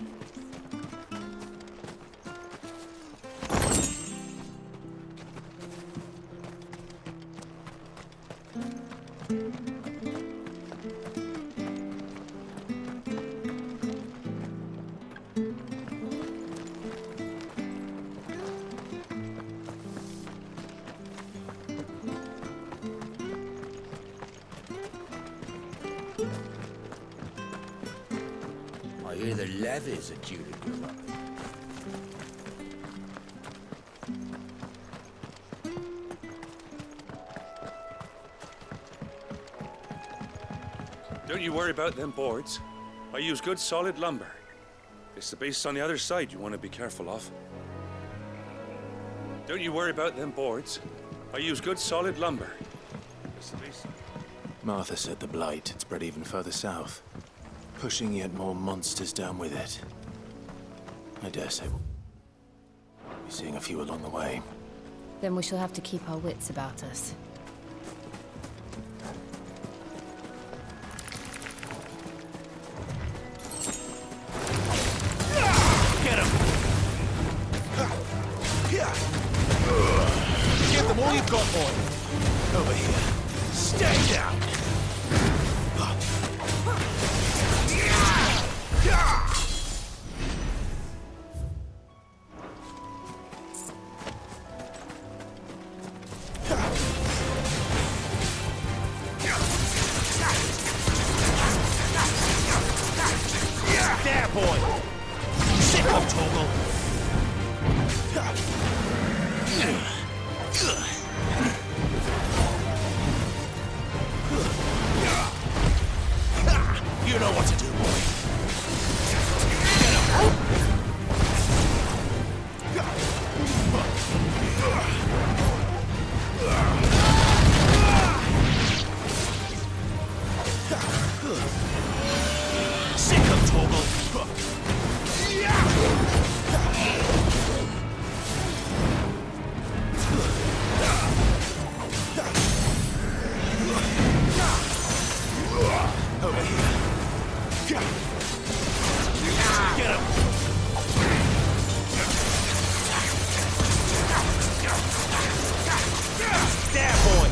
[SPEAKER 16] I hear the levies are due to go up.
[SPEAKER 10] Don't you worry about them boards. I use good solid lumber. It's the beasts on the other side you want to be careful of. Don't you worry about them boards. I use good solid lumber. It's the beasts.
[SPEAKER 1] Martha said the blight had spread even further south, pushing yet more monsters down with it. I dare say we'll be seeing a few along the way.
[SPEAKER 3] Then we shall have to keep our wits about us.
[SPEAKER 16] Get him! Give them all you've got, boy. Over here. Stay down! There, boy! Sick of Torgal! You know what to do, boy. Get him! Sick of Torgal! Over here. Get him! There, boy!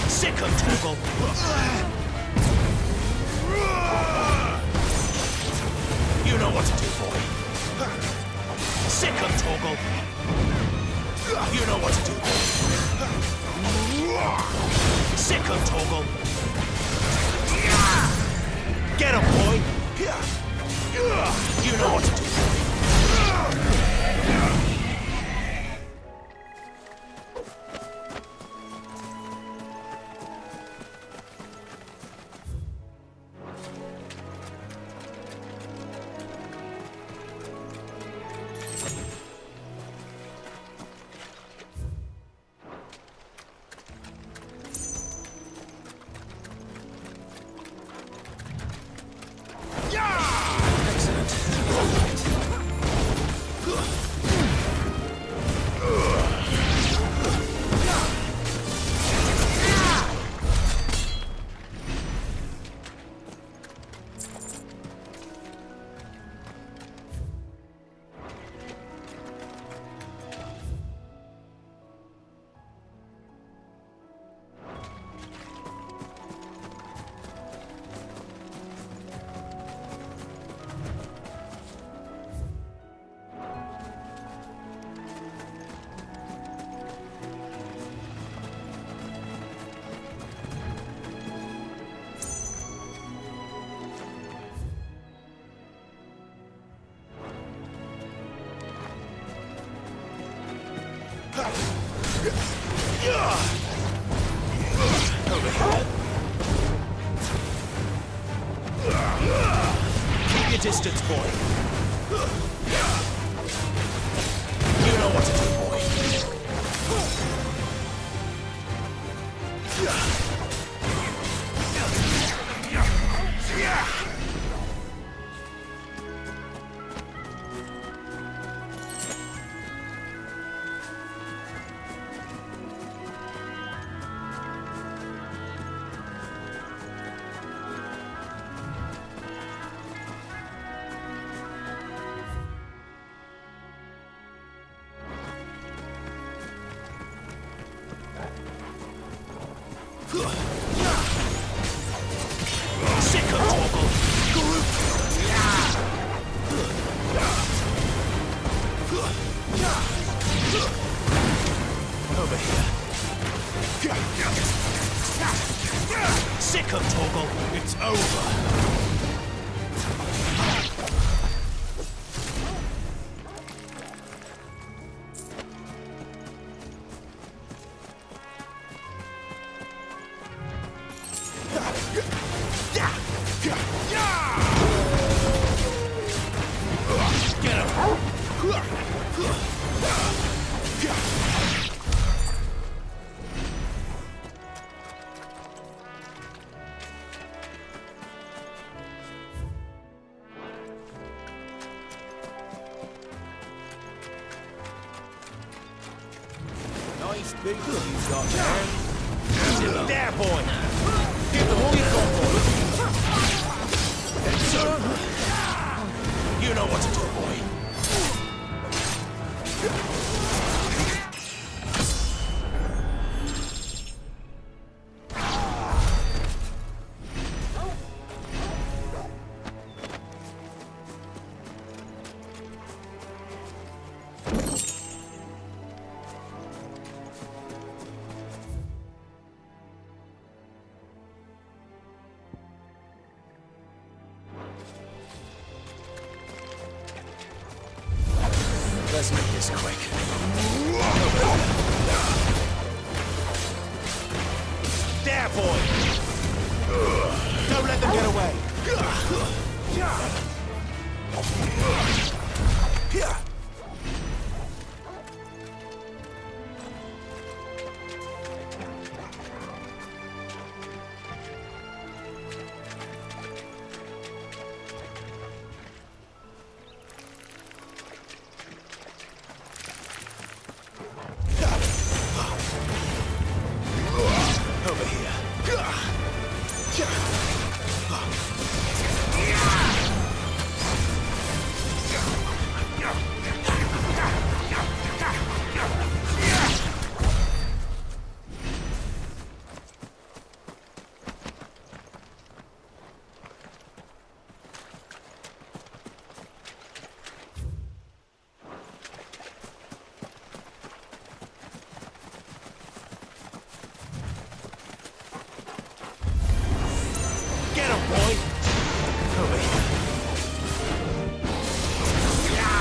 [SPEAKER 16] Sick of Torgal! You know what to do, boy. Sick of Torgal! You know what to do, boy. Sick of Torgal! Get him, boy! You know what to do, boy. Over here. Keep your distance, boy. You know what to do, boy. Over here. Sick of Torgal. It's over.
[SPEAKER 23] Nice big you got there.
[SPEAKER 16] There, boy! Give them all you've got, boy! That's so. You know what to do, boy. Let's make this quick. There, boy! Don't let them get away! Over here. Get him, boy! Over here.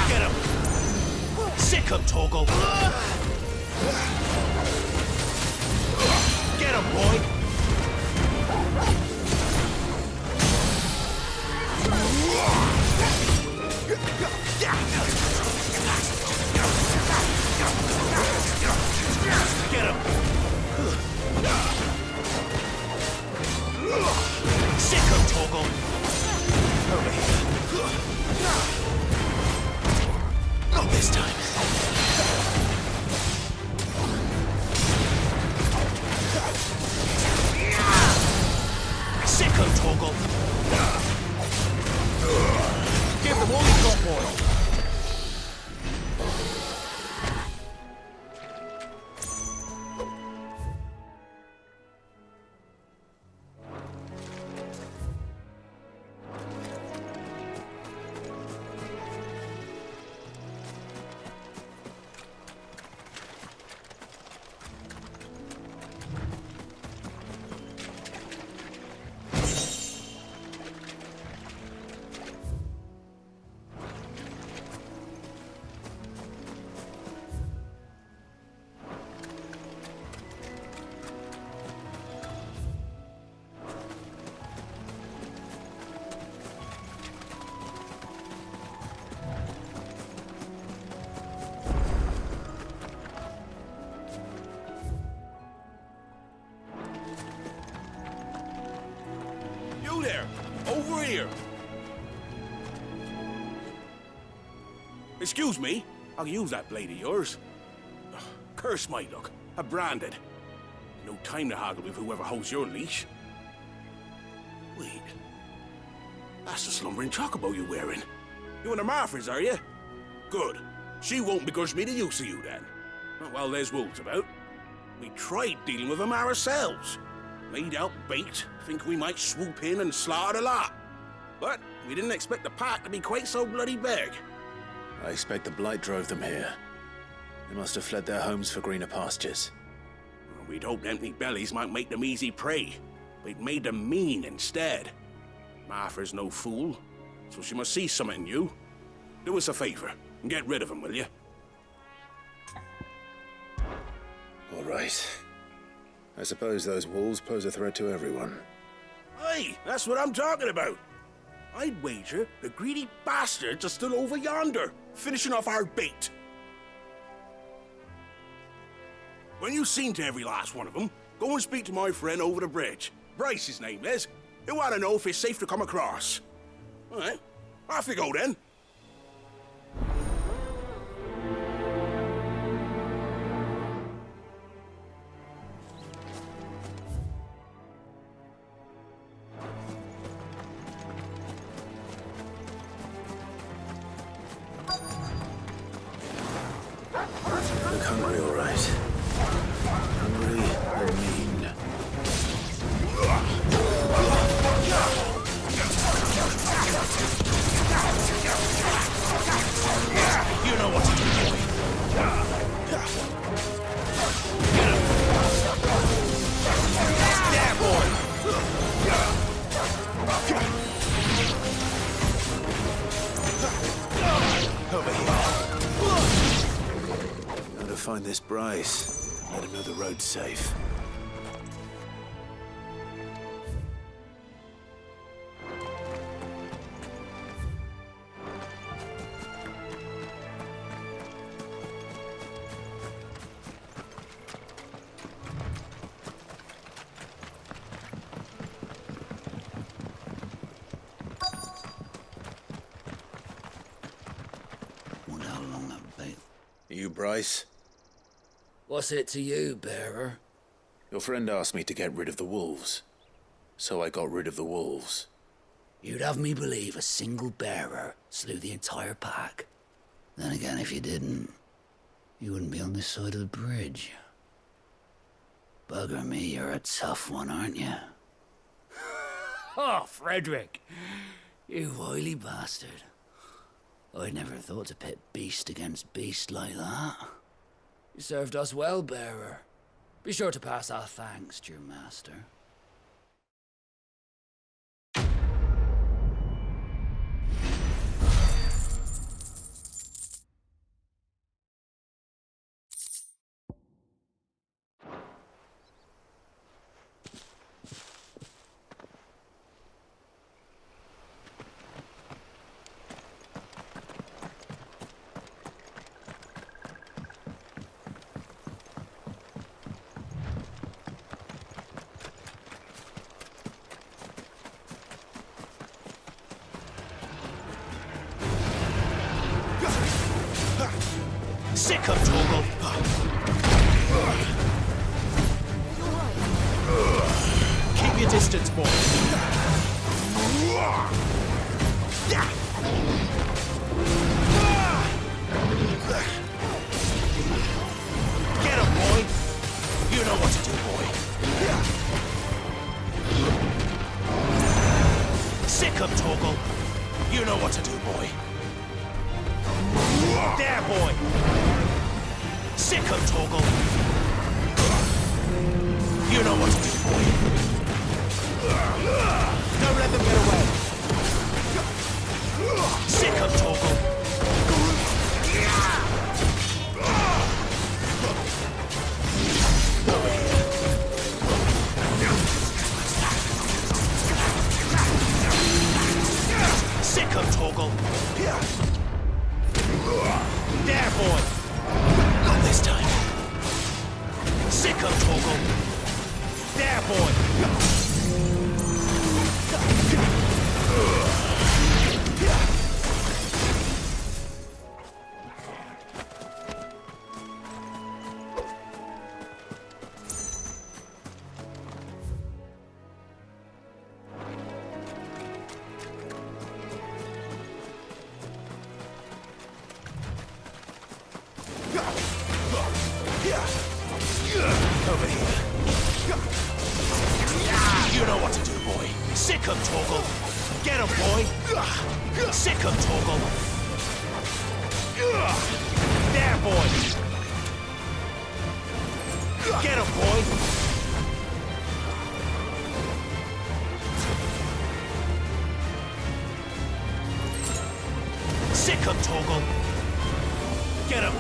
[SPEAKER 16] Get him! Sick him, Torgal! Get him, boy! Get him! Sick of Torgal! Over here. Not this time. Sick of Torgal! Give them all you've got, boy! You there! Over here! Excuse me, I'll use that blade of yours. Ugh, curse my luck. I'm branded. No time to haggle with whoever holds your leash. Wait. That's the slumbering chocobo you're wearing. You and the Marfors, are you? Good. She won't begrudge me the use of you then. Not while there's wolves about. We tried dealing with them ourselves. Made out baked, think we might swoop in and slaughter the lot. But we didn't expect the pack to be quite so bloody big.
[SPEAKER 1] I expect the Blight drove them here. They must have fled their homes for greener pastures.
[SPEAKER 16] We'd hoped empty bellies might make them easy prey, but it made them mean instead. Martha's no fool, so she must see something in you. Do us a favor and get rid of them, will you?
[SPEAKER 1] All right. I suppose those wolves pose a threat to everyone.
[SPEAKER 16] Aye, that's what I'm talking about. I'd wager the greedy bastards are still over yonder, finishing off our bait. When you've seen to every last one of them, go and speak to my friend over the bridge. Bryce, his name is. He'll want to know if it's safe to come across. All right, off you go then.
[SPEAKER 1] Look hungry, all right. Hungry and mean.
[SPEAKER 16] You know what to do, boy. Yeah, boy.
[SPEAKER 1] Over here. Gotta find this Bryce. Let him know the road's safe.
[SPEAKER 14] Wonder how long that'll be.
[SPEAKER 1] You, Bryce?
[SPEAKER 14] What's it to you, bearer?
[SPEAKER 1] Your friend asked me to get rid of the wolves. So I got rid of the wolves.
[SPEAKER 14] You'd have me believe a single bearer slew the entire pack. Then again, if you didn't, you wouldn't be on this side of the bridge. Bugger me, you're a tough one, aren't you? Oh, Frederick! You wily bastard. I'd never thought to pit beast against beast like that. You served us well, bearer. Be sure to pass our thanks to your master.
[SPEAKER 16] Sick of Toggle! Keep your distance, boy. Get him, boy! You know what to do, boy. Sick of Toggle! You know what to do, boy. There, boy! Sick of Toggle! You know what to do, boy. Don't let them get away! Sick of Toggle! Over here. Sick of Toggle! There, boy! Not this time. Sick of Toggle! There, boy! Over here. You know what to do, boy. Sick of Toggle. Get him, boy. Sick of Toggle. There, boy.
[SPEAKER 2] Get him, boy! Sick him, Toggle! Get him!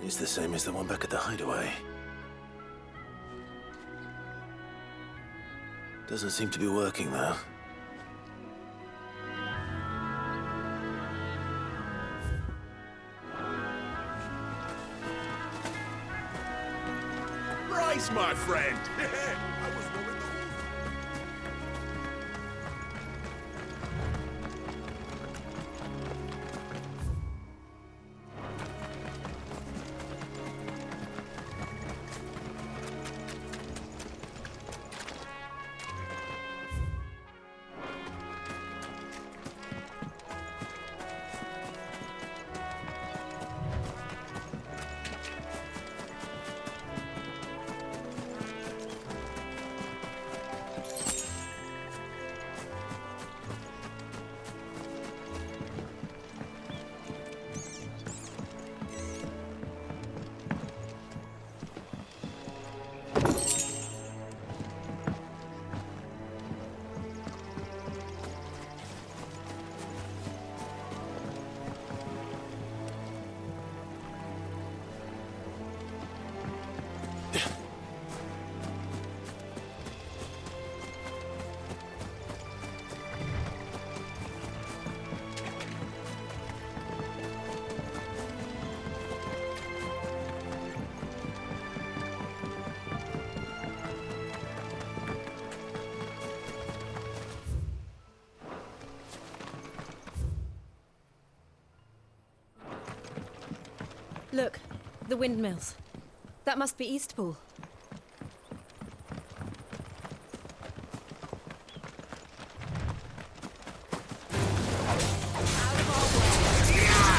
[SPEAKER 1] It's the same as the one back at the hideaway. Doesn't seem to be working, though.
[SPEAKER 16] Rise, my friend!
[SPEAKER 3] Look, the windmills. That must be Eastpool.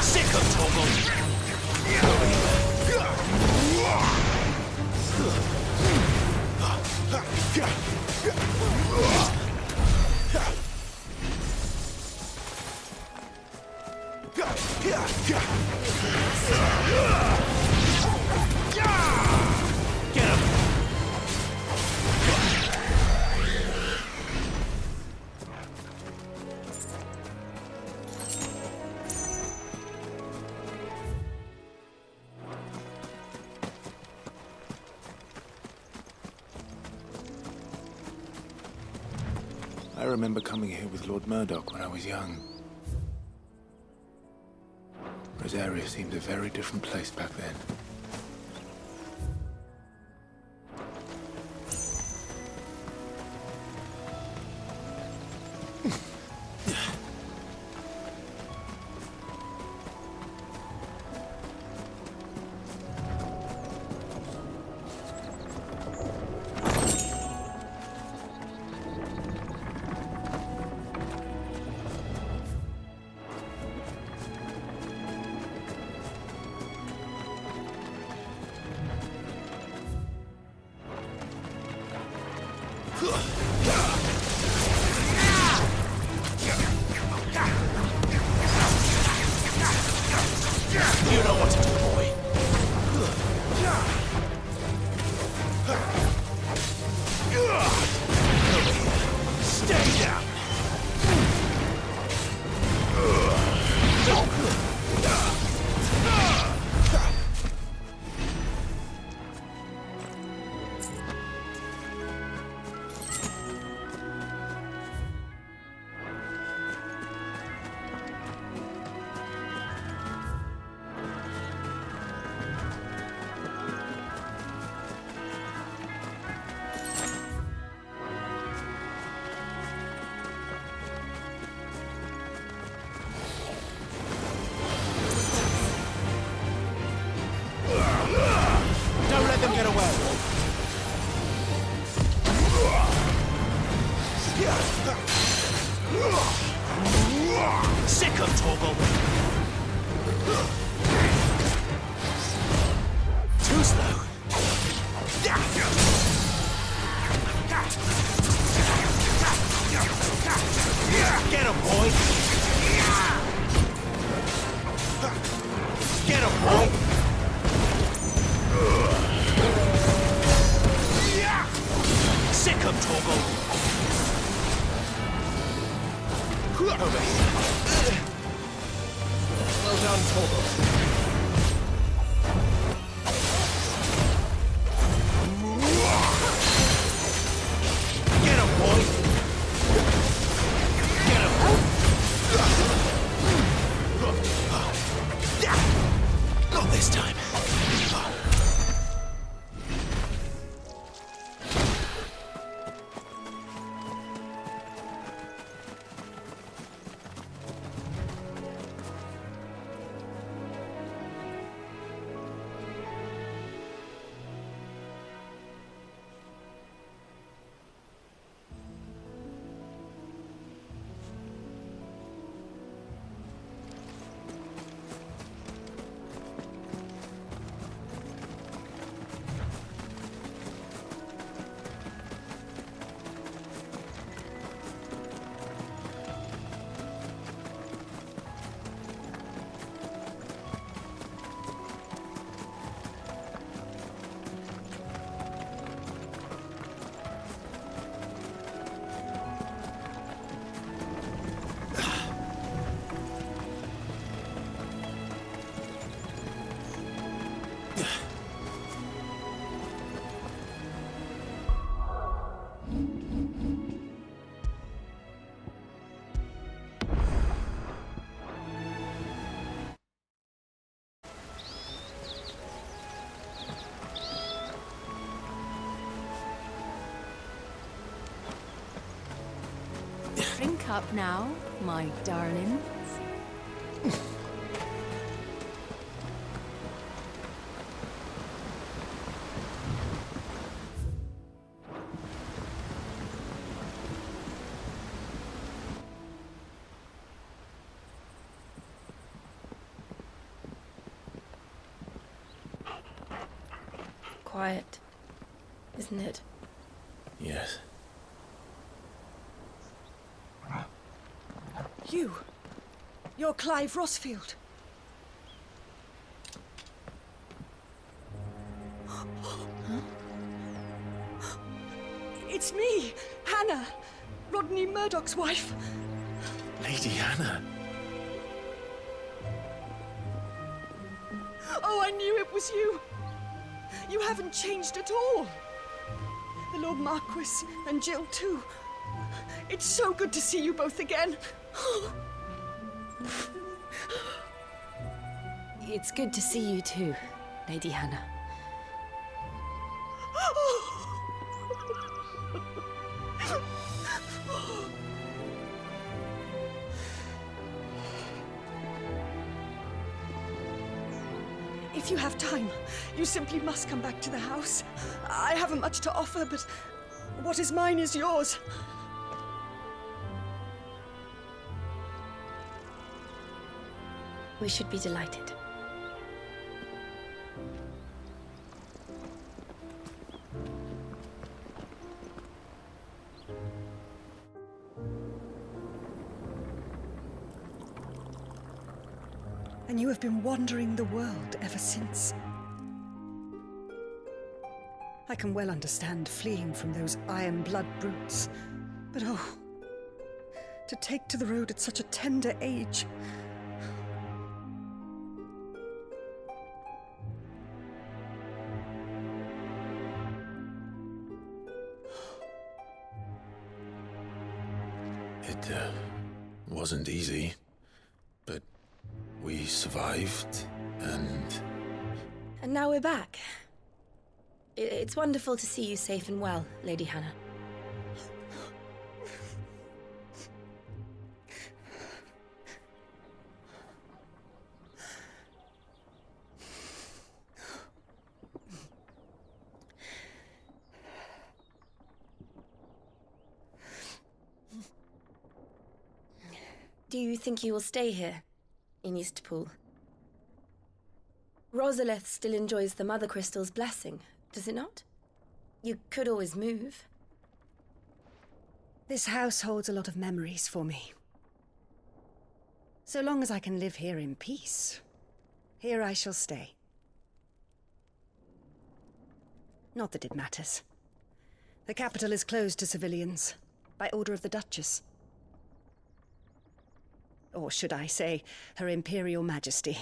[SPEAKER 2] Sick of Toggle!
[SPEAKER 1] I remember coming here with Lord Murdoch when I was young. Rosaria seemed a very different place back then.
[SPEAKER 2] You know what to do, boy. Stay down. Don't let them get away. Sick of Torgal. Too slow. Get him, boy. Get him, boy. Sick of Torgal. Over here. Well done, Torgal. Get him, boy. Get him. Not this time.
[SPEAKER 15] Drink up now, my darlings.
[SPEAKER 3] Quiet, isn't it?
[SPEAKER 1] Yes.
[SPEAKER 20] You're Clive Rossfield. It's me, Hannah, Rodney Murdoch's wife.
[SPEAKER 1] Lady Hannah.
[SPEAKER 20] Oh, I knew it was you. You haven't changed at all. The Lord Marquis and Jill too. It's so good to see you both again.
[SPEAKER 3] It's good to see you too, Lady Hannah.
[SPEAKER 20] If you have time, you simply must come back to the house. I haven't much to offer, but what is mine is yours.
[SPEAKER 3] We should be delighted.
[SPEAKER 20] And you have been wandering the world ever since. I can well understand fleeing from those iron blood brutes, but oh, to take to the road at such a tender age.
[SPEAKER 1] It wasn't easy, but we survived, and...
[SPEAKER 3] And now we're back. It's wonderful to see you safe and well, Lady Hannah. Do you think you will stay here, in Eastpool? Rosalith still enjoys the Mother Crystal's blessing, does it not? You could always move.
[SPEAKER 20] This house holds a lot of memories for me. So long as I can live here in peace, here I shall stay. Not that it matters. The capital is closed to civilians, by order of the Duchess. Or should I say, Her Imperial Majesty.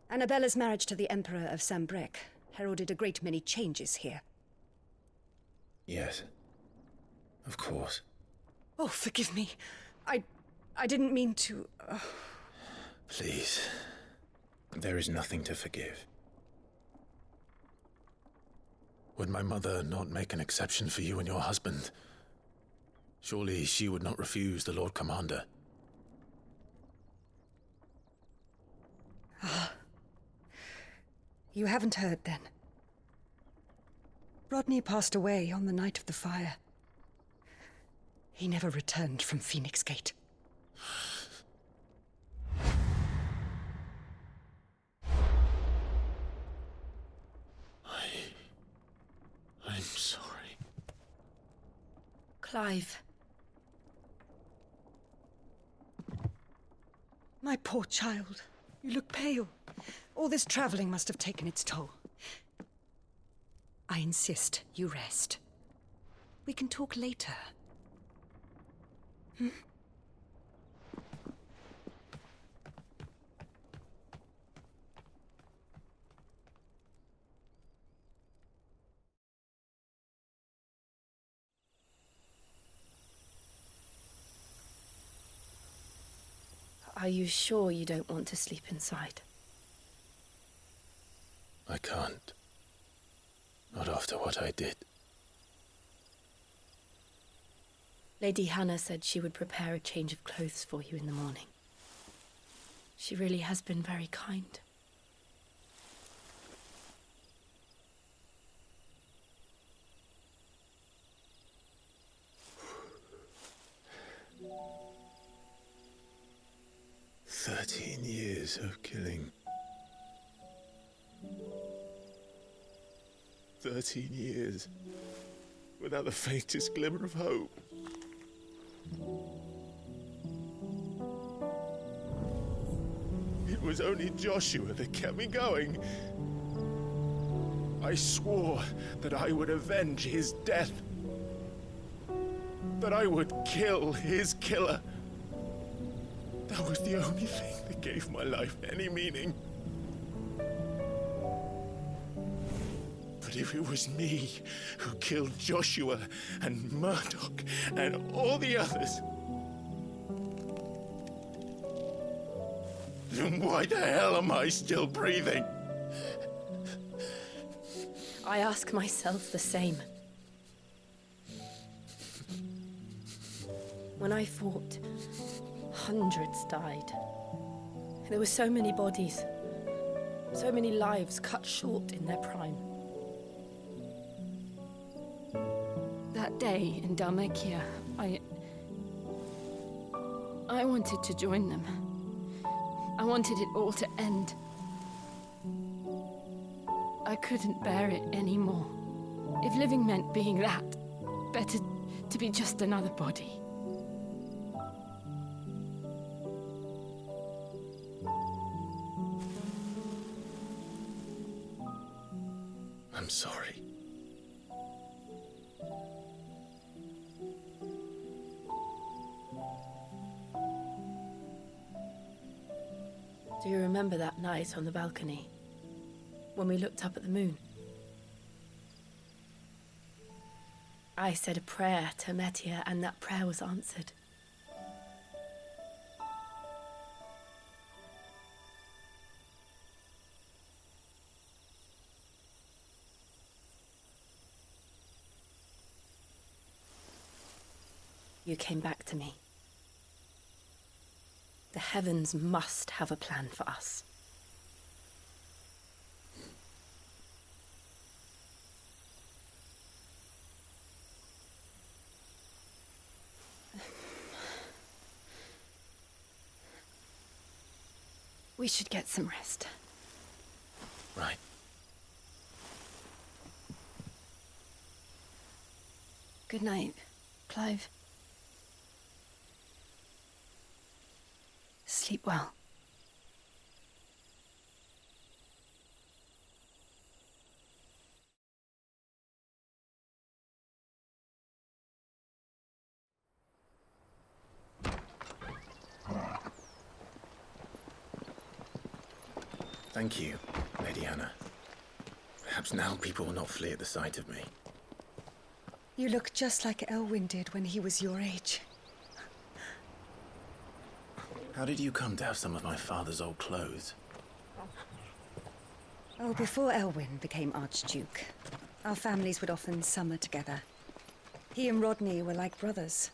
[SPEAKER 20] Annabella's marriage to the Emperor of Sambrec heralded a great many changes here.
[SPEAKER 1] Yes. Of course.
[SPEAKER 20] Oh, forgive me. I didn't mean to...
[SPEAKER 1] Please. There is nothing to forgive. Would my mother not make an exception for you and your husband? Surely she would not refuse the Lord Commander.
[SPEAKER 20] You haven't heard, then. Rodney passed away on the night of the fire. He never returned from Phoenix Gate.
[SPEAKER 1] I'm sorry.
[SPEAKER 3] Clive.
[SPEAKER 20] My poor child. You look pale. All this traveling must have taken its toll. I insist you rest. We can talk later. Hmm?
[SPEAKER 3] Are you sure you don't want to sleep inside?
[SPEAKER 1] I can't. Not after what I did.
[SPEAKER 3] Lady Hannah said she would prepare a change of clothes for you in the morning. She really has been very kind.
[SPEAKER 1] Years of killing. 13 years without the faintest glimmer of hope. It was only Joshua that kept me going.
[SPEAKER 11] I swore that I would avenge his death. That I would kill his killer. That was the only thing that gave my life any meaning. But if it was me who killed Joshua and Murdoch and all the others, then why the hell am I still breathing?
[SPEAKER 3] I ask myself the same. When I fought, hundreds died. There were so many bodies, so many lives cut short in their prime. That day in Dalmekia, I wanted to join them. I wanted it all to end. I couldn't bear it anymore. If living meant being that, better to be just another body.
[SPEAKER 1] I'm sorry.
[SPEAKER 3] Do you remember that night on the balcony? When we looked up at the moon? I said a prayer to Metia, and that prayer was answered. You came back to me. The heavens must have a plan for us. We should get some rest.
[SPEAKER 1] Right.
[SPEAKER 3] Good night, Clive. Sleep well.
[SPEAKER 1] Thank you, Lady Hannah. Perhaps now people will not flee at the sight of me.
[SPEAKER 20] You look just like Elwyn did when he was your age.
[SPEAKER 1] How did you come to have some of my father's old clothes?
[SPEAKER 20] Oh, before Elwyn became Archduke, our families would often summer together. He and Rodney were like brothers.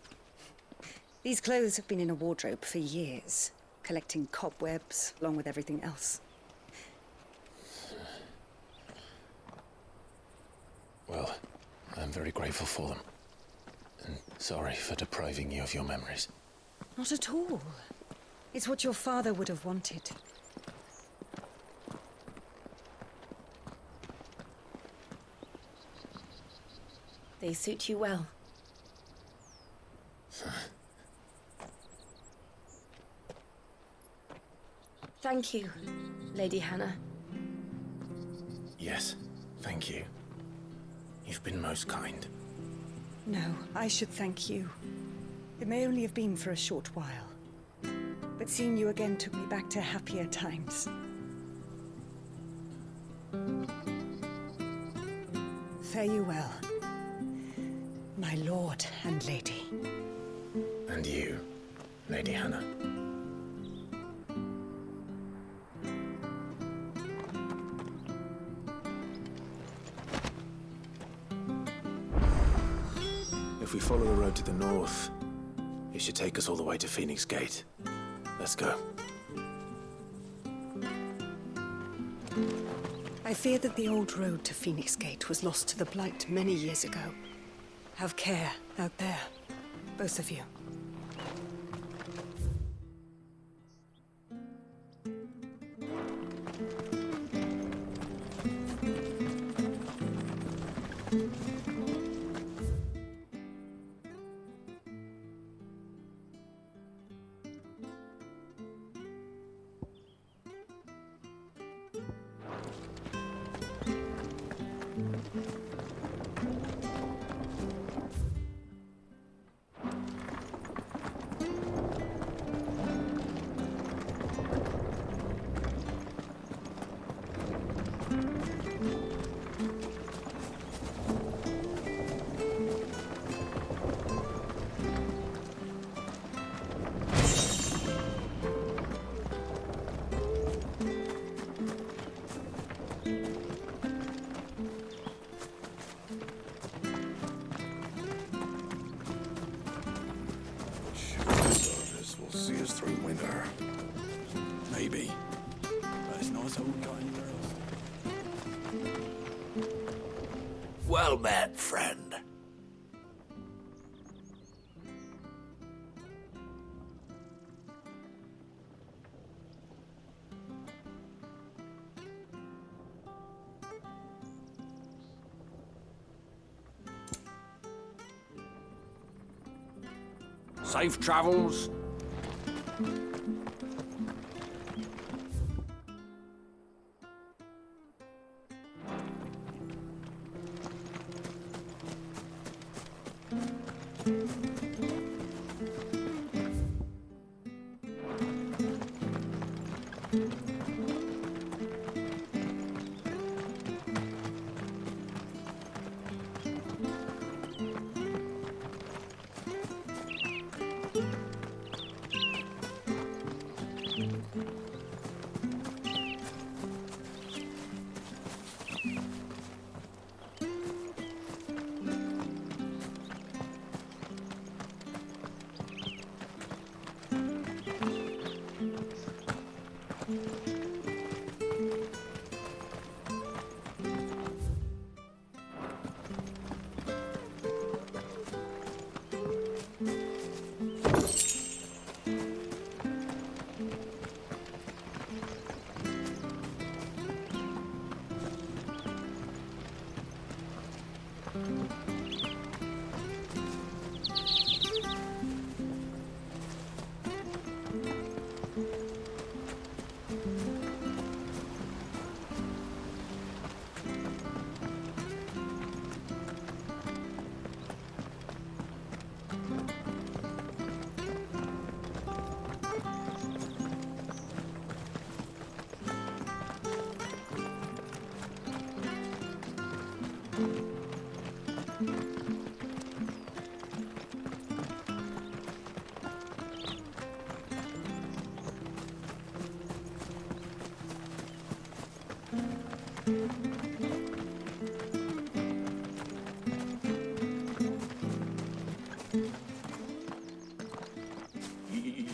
[SPEAKER 20] These clothes have been in a wardrobe for years, collecting cobwebs along with everything else.
[SPEAKER 1] Well, I'm very grateful for them. And sorry for depriving you of your memories.
[SPEAKER 20] Not at all. It's what your father would have wanted.
[SPEAKER 3] They suit you well. Thank you, Lady Hannah.
[SPEAKER 1] Yes, thank you. You've been most kind.
[SPEAKER 20] No, I should thank you. It may only have been for a short while, but seeing you again took me back to happier times. Fare you well, my lord and lady.
[SPEAKER 1] And you, Lady Hannah. If we follow the road to the north, it should take us all the way to Phoenix Gate. Let's go.
[SPEAKER 20] I fear that the old road to Phoenix Gate was lost to the Blight many years ago. Have care out there, both of you.
[SPEAKER 16] Service will see us through winter. Maybe. But it's not so we got anywhere else.
[SPEAKER 4] Well met, friend.
[SPEAKER 16] Safe travels.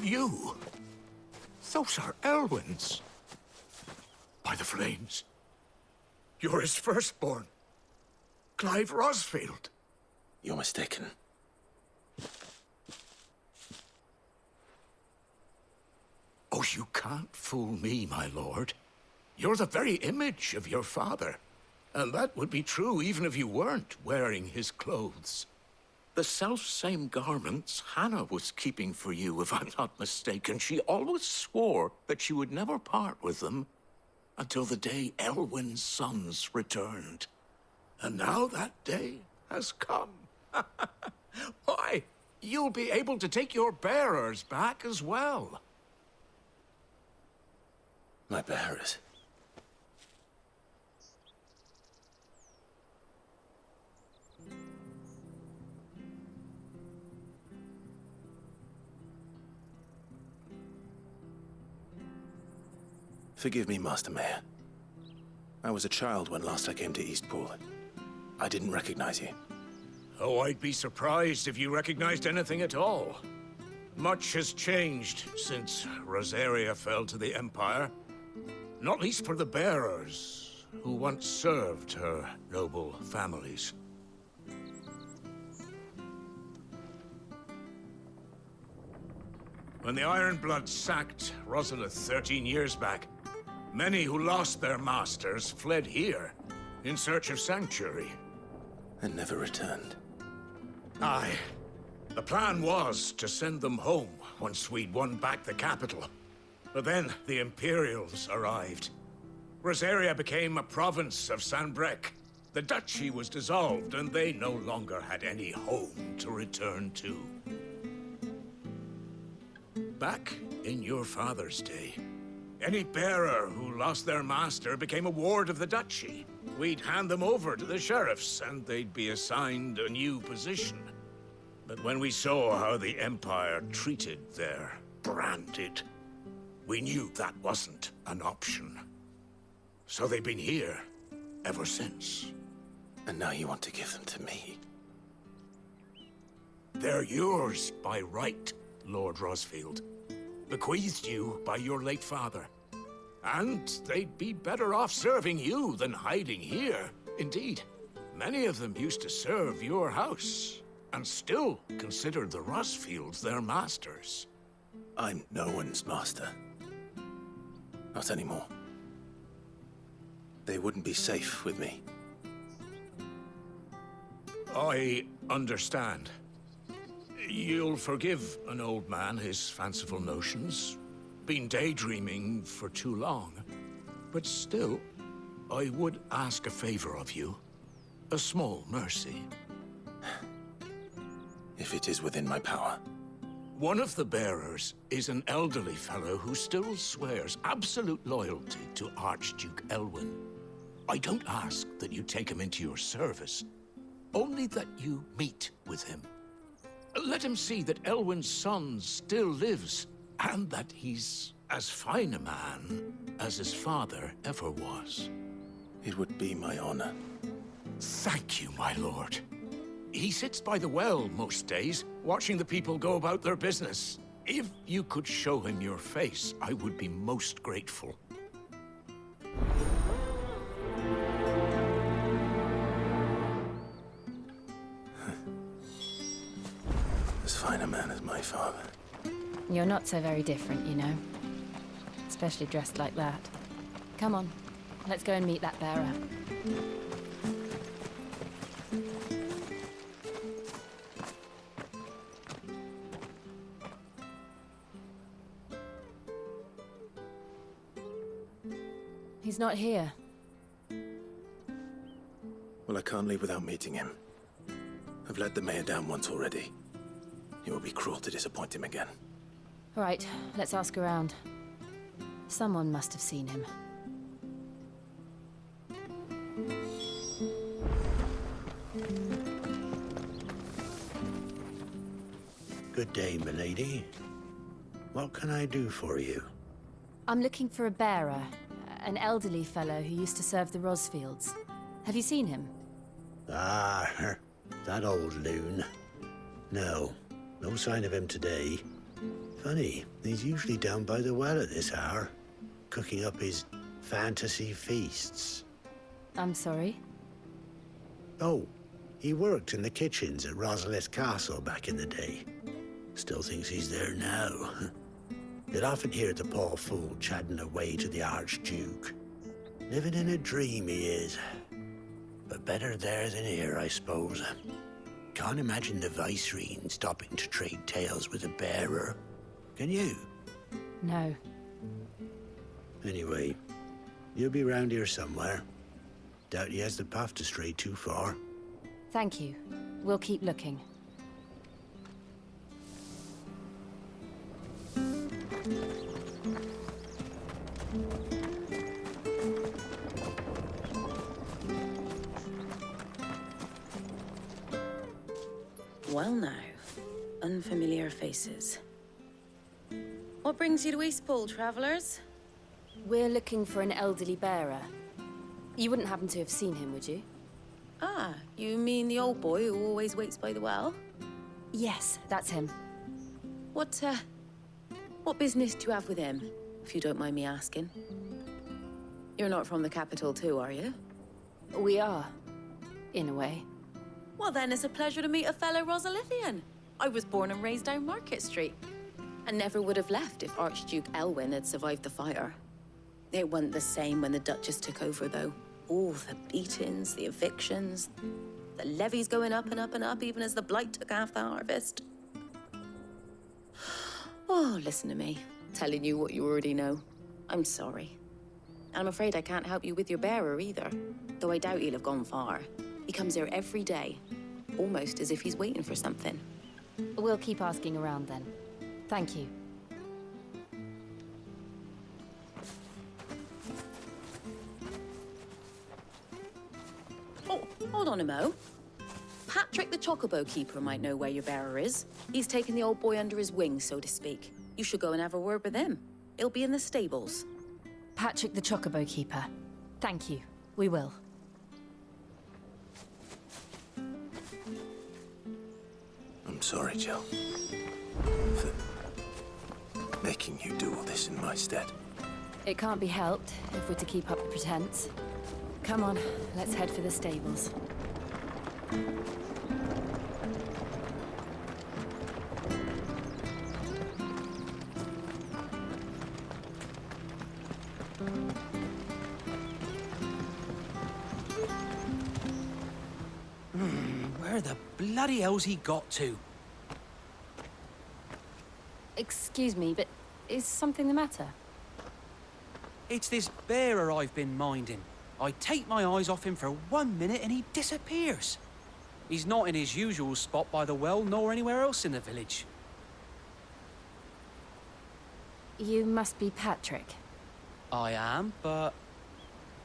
[SPEAKER 4] You? Those are Elwyn's. By the flames. You're his firstborn. Clive Rosfield.
[SPEAKER 1] You're mistaken.
[SPEAKER 4] Oh, you can't fool me, my lord. You're the very image of your father. And that would be true even if you weren't wearing his clothes. The self-same garments Hannah was keeping for you, if I'm not mistaken. She always swore that she would never part with them until the day Elwyn's sons returned. And now that day has come. Why, you'll be able to take your bearers back as well.
[SPEAKER 1] My bearers? Forgive me, Master Mayor. I was a child when last I came to Eastpool. I didn't recognize you.
[SPEAKER 4] Oh, I'd be surprised if you recognized anything at all. Much has changed since Rosaria fell to the Empire. Not least for the bearers, who once served her noble families. When the Ironbloods sacked Rosalith 13 years back, many who lost their masters fled here in search of sanctuary.
[SPEAKER 1] And never returned.
[SPEAKER 4] Aye. The plan was to send them home once we'd won back the capital. But then the Imperials arrived. Rosaria became a province of Sanbreque. The duchy was dissolved, and they no longer had any home to return to. Back in your father's day, any bearer who lost their master became a ward of the duchy. We'd hand them over to the sheriffs, and they'd be assigned a new position. But when we saw how the Empire treated their branded, we knew that wasn't an option. So they've been here ever since.
[SPEAKER 1] And now you want to give them to me?
[SPEAKER 4] They're yours by right, Lord Rosfield. Bequeathed you by your late father. And they'd be better off serving you than hiding here. Indeed, many of them used to serve your house, and still considered the Rosfields their masters.
[SPEAKER 1] I'm no one's master. Not anymore. They wouldn't be safe with me.
[SPEAKER 4] I understand. You'll forgive an old man his fanciful notions. Been daydreaming for too long. But still, I would ask a favor of you. A small mercy.
[SPEAKER 1] If it is within my power.
[SPEAKER 4] One of the bearers is an elderly fellow who still swears absolute loyalty to Archduke Elwyn. I don't ask that you take him into your service, only that you meet with him. Let him see that Elwyn's son still lives, and that he's as fine a man as his father ever was.
[SPEAKER 1] It would be my honor.
[SPEAKER 4] Thank you, my lord. He sits by the well most days, watching the people go about their business. If you could show him your face, I would be most grateful.
[SPEAKER 1] As fine a man as my father.
[SPEAKER 3] You're not so very different, you know. Especially dressed like that. Come on, let's go and meet that bearer. He's not here.
[SPEAKER 1] Well, I can't leave without meeting him. I've let the mayor down once already. It would be cruel to disappoint him again.
[SPEAKER 3] All right, let's ask around. Someone must have seen him.
[SPEAKER 12] Good day, milady. What can I do for you?
[SPEAKER 3] I'm looking for a bearer, an elderly fellow who used to serve the Rosfields. Have you seen him?
[SPEAKER 12] Ah, that old loon. No sign of him today. Funny, he's usually down by the well at this hour, cooking up his fantasy feasts.
[SPEAKER 3] I'm sorry?
[SPEAKER 12] Oh, he worked in the kitchens at Rosalith Castle back in the day. Still thinks he's there now. You'd often hear the poor fool chatting away to the Archduke. Living in a dream he is. But better there than here, I suppose. Can't imagine the Vicereine stopping to trade tales with a bearer. Can you?
[SPEAKER 3] No.
[SPEAKER 12] Anyway, you'll be round here somewhere. Doubt he has the path to stray too far.
[SPEAKER 3] Thank you. We'll keep looking.
[SPEAKER 21] Well now, unfamiliar faces. What brings you to Eastpool, travellers?
[SPEAKER 3] We're looking for an elderly bearer. You wouldn't happen to have seen him, would you?
[SPEAKER 21] Ah, you mean the old boy who always waits by the well?
[SPEAKER 3] Yes, that's him.
[SPEAKER 21] What business do you have with him, if you don't mind me asking? You're not from the capital too, are you?
[SPEAKER 3] We are, in a way.
[SPEAKER 21] Well then, it's a pleasure to meet a fellow Rosalithian. I was born and raised down Market Street, and never would have left if Archduke Elwyn had survived the fire. It wasn't the same when the Duchess took over, though. All the beatings, the evictions, the levies going up and up and up, even as the blight took half the harvest. Oh, listen to me, telling you what you already know. I'm sorry. And I'm afraid I can't help you with your bearer either, though I doubt he'll have gone far. He comes here every day, almost as if he's waiting for something.
[SPEAKER 3] We'll keep asking around then. Thank you.
[SPEAKER 21] Oh, hold on a mo. Patrick the Chocobo Keeper might know where your bearer is. He's taken the old boy under his wing, so to speak. You should go and have a word with him. He'll be in the stables.
[SPEAKER 3] Patrick the Chocobo Keeper. Thank you. We will.
[SPEAKER 1] I'm sorry, Jill. For making you do all this in my stead.
[SPEAKER 3] It can't be helped if we're to keep up the pretense. Come on, let's head for the stables.
[SPEAKER 23] Where the bloody hell's he got to?
[SPEAKER 3] Excuse me, but is something the matter?
[SPEAKER 23] It's this bearer I've been minding. I take my eyes off him for 1 minute and he disappears. He's not in his usual spot by the well, nor anywhere else in the village.
[SPEAKER 3] You must be Patrick.
[SPEAKER 23] I am, but...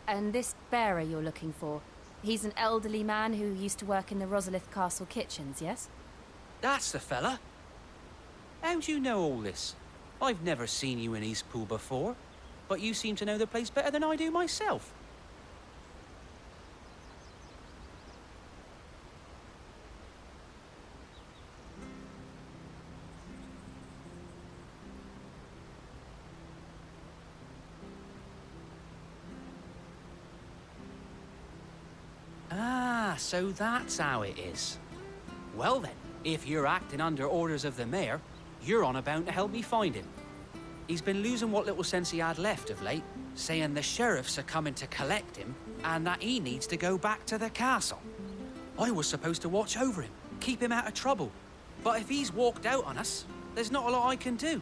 [SPEAKER 3] And this bearer you're looking for, he's an elderly man who used to work in the Rosalith Castle kitchens, yes?
[SPEAKER 23] That's the fella. How do you know all this? I've never seen you in Eastpool before, but you seem to know the place better than I do myself. Ah, so that's how it is. Well then, if you're acting under orders of the mayor, you're on about to help me find him. He's been losing what little sense he had left of late, saying the sheriffs are coming to collect him and that he needs to go back to the castle. I was supposed to watch over him, keep him out of trouble. But if he's walked out on us, there's not a lot I can do.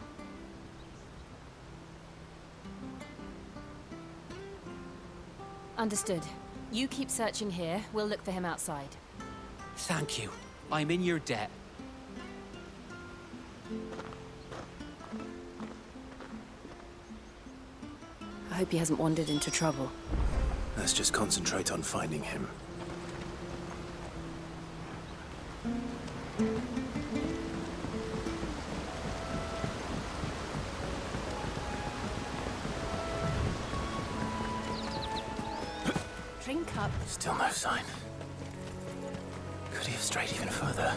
[SPEAKER 3] Understood. You keep searching here, we'll look for him outside.
[SPEAKER 23] Thank you. I'm in your debt.
[SPEAKER 3] I hope he hasn't wandered into trouble.
[SPEAKER 1] Let's just concentrate on finding him.
[SPEAKER 3] Drink up.
[SPEAKER 1] Still no sign. Could he have strayed even further?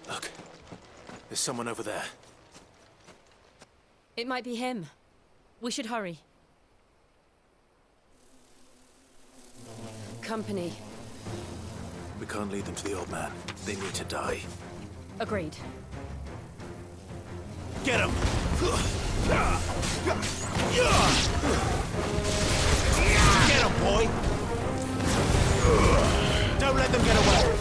[SPEAKER 1] Look, there's someone over there.
[SPEAKER 3] It might be him. We should hurry. Company.
[SPEAKER 1] We can't lead them to the old man. They need to die.
[SPEAKER 3] Agreed.
[SPEAKER 1] Get him!
[SPEAKER 23] Get him, boy! Don't let them get away!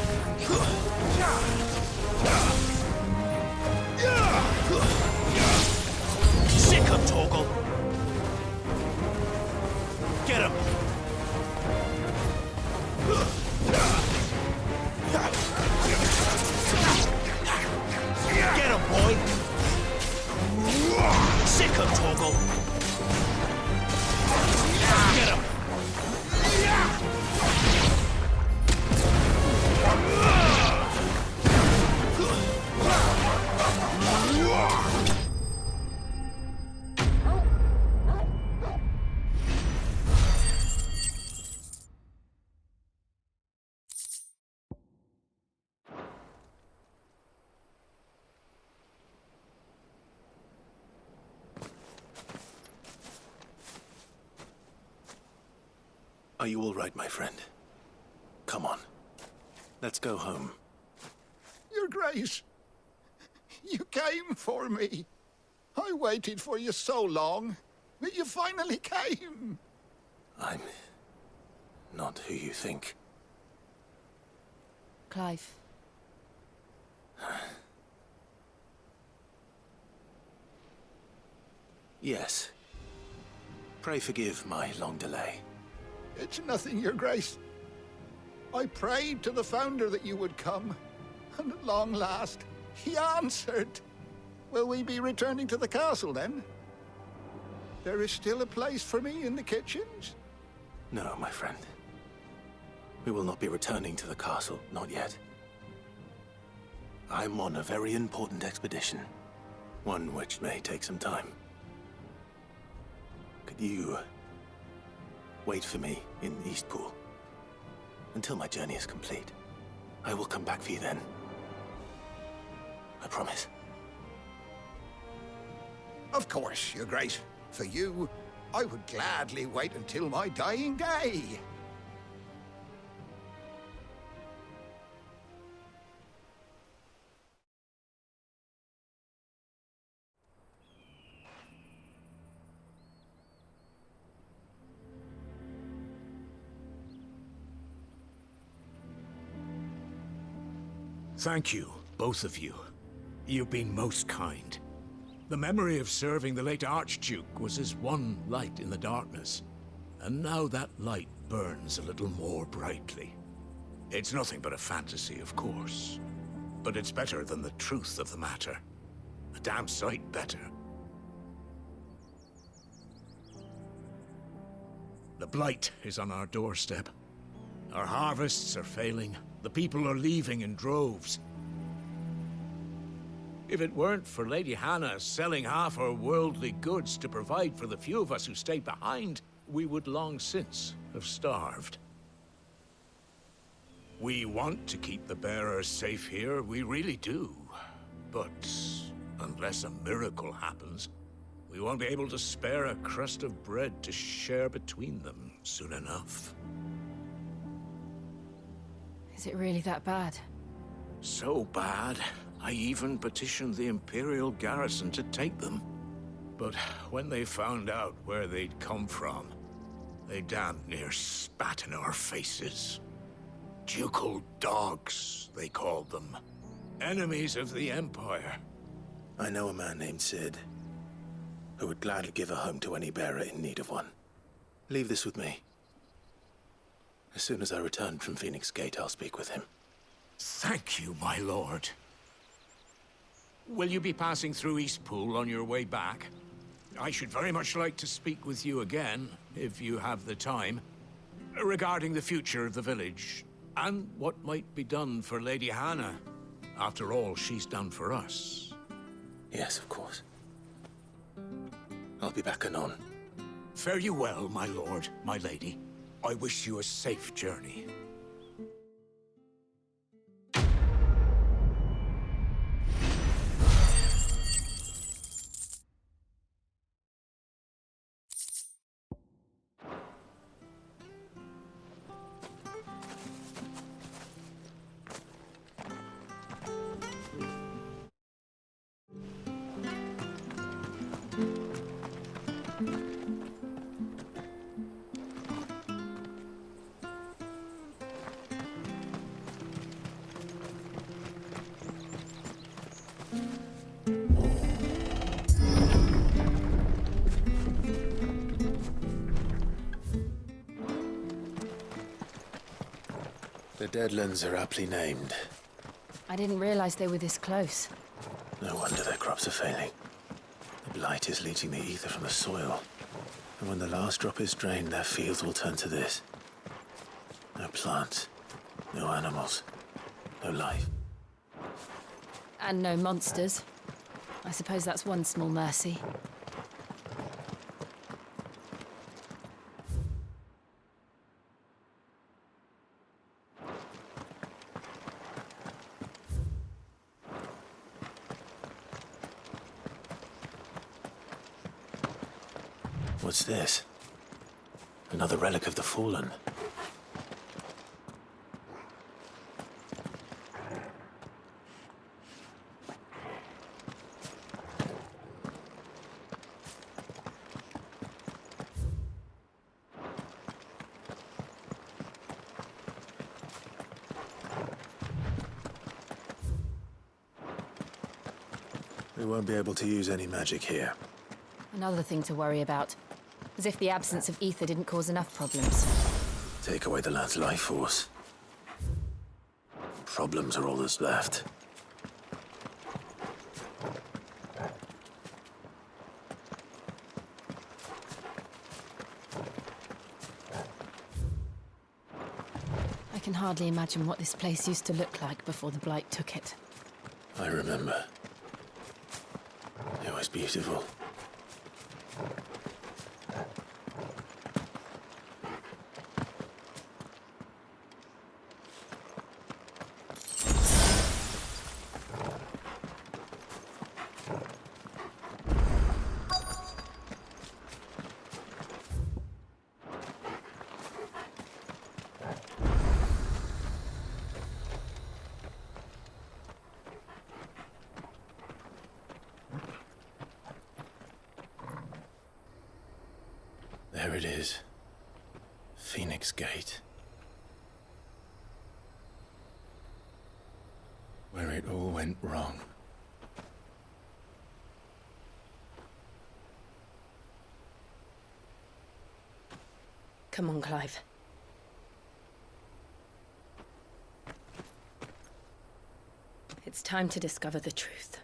[SPEAKER 23] Sick of Torgal! Get him! Get him, boy! Sick of Torgal! Get him!
[SPEAKER 1] Are you all right, my friend? Come on. Let's go home.
[SPEAKER 6] Your Grace, You came for me. I waited for you so long, but you finally came.
[SPEAKER 1] I'm not who you think.
[SPEAKER 3] Clive.
[SPEAKER 1] Yes. Pray forgive my long delay.
[SPEAKER 6] It's nothing, Your Grace. I prayed to the Founder that you would come, and at long last, he answered. Will we be returning to the castle, then? There is still a place for me in the kitchens?
[SPEAKER 1] No, my friend. We will not be returning to the castle, not yet. I'm on a very important expedition, one which may take some time. Could you wait for me in Eastpool until my journey is complete? I will come back for you then. I promise.
[SPEAKER 6] Of course, Your Grace. For you, I would gladly wait until my dying day.
[SPEAKER 4] Thank you, both of you. You've been most kind. The memory of serving the late Archduke was as one light in the darkness, and now that light burns a little more brightly. It's nothing but a fantasy, of course, but it's better than the truth of the matter. A damn sight better. The blight is on our doorstep. Our harvests are failing. The people are leaving in droves. If it weren't for Lady Hannah selling half her worldly goods to provide for the few of us who stayed behind, we would long since have starved. We want to keep the bearers safe here, we really do. But unless a miracle happens, we won't be able to spare a crust of bread to share between them soon enough.
[SPEAKER 3] Is it really that bad?
[SPEAKER 4] So bad, I even petitioned the Imperial garrison to take them. But when they found out where they'd come from, they damn near spat in our faces. Ducal dogs, they called them. Enemies of the Empire.
[SPEAKER 1] I know a man named Sid, who would gladly give a home to any bearer in need of one. Leave this with me. As soon as I return from Phoenix Gate, I'll speak with him.
[SPEAKER 4] Thank you, my lord. Will you be passing through Eastpool on your way back? I should very much like to speak with you again, if you have the time, regarding the future of the village, and what might be done for Lady Hannah, after all she's done for us.
[SPEAKER 1] Yes, of course. I'll be back anon.
[SPEAKER 4] Fare you well, my lord, my lady. I wish you a safe journey.
[SPEAKER 1] The Deadlands are aptly named.
[SPEAKER 3] I didn't realize they were this close.
[SPEAKER 1] No wonder their crops are failing. The blight is leaching the ether from the soil. And when the last drop is drained, their fields will turn to this. No plants, no animals, no life.
[SPEAKER 3] And no monsters. I suppose that's one small mercy.
[SPEAKER 1] What's this? Another relic of the Fallen. We won't be able to use any magic here.
[SPEAKER 3] Another thing to worry about. As if the absence of ether didn't cause enough problems.
[SPEAKER 1] Take away the lad's life force. Problems are all that's left.
[SPEAKER 3] I can hardly imagine what this place used to look like before the Blight took it.
[SPEAKER 1] I remember. It was beautiful. There it is. Phoenix Gate. Where it all went wrong.
[SPEAKER 3] Come on, Clive. It's time to discover the truth.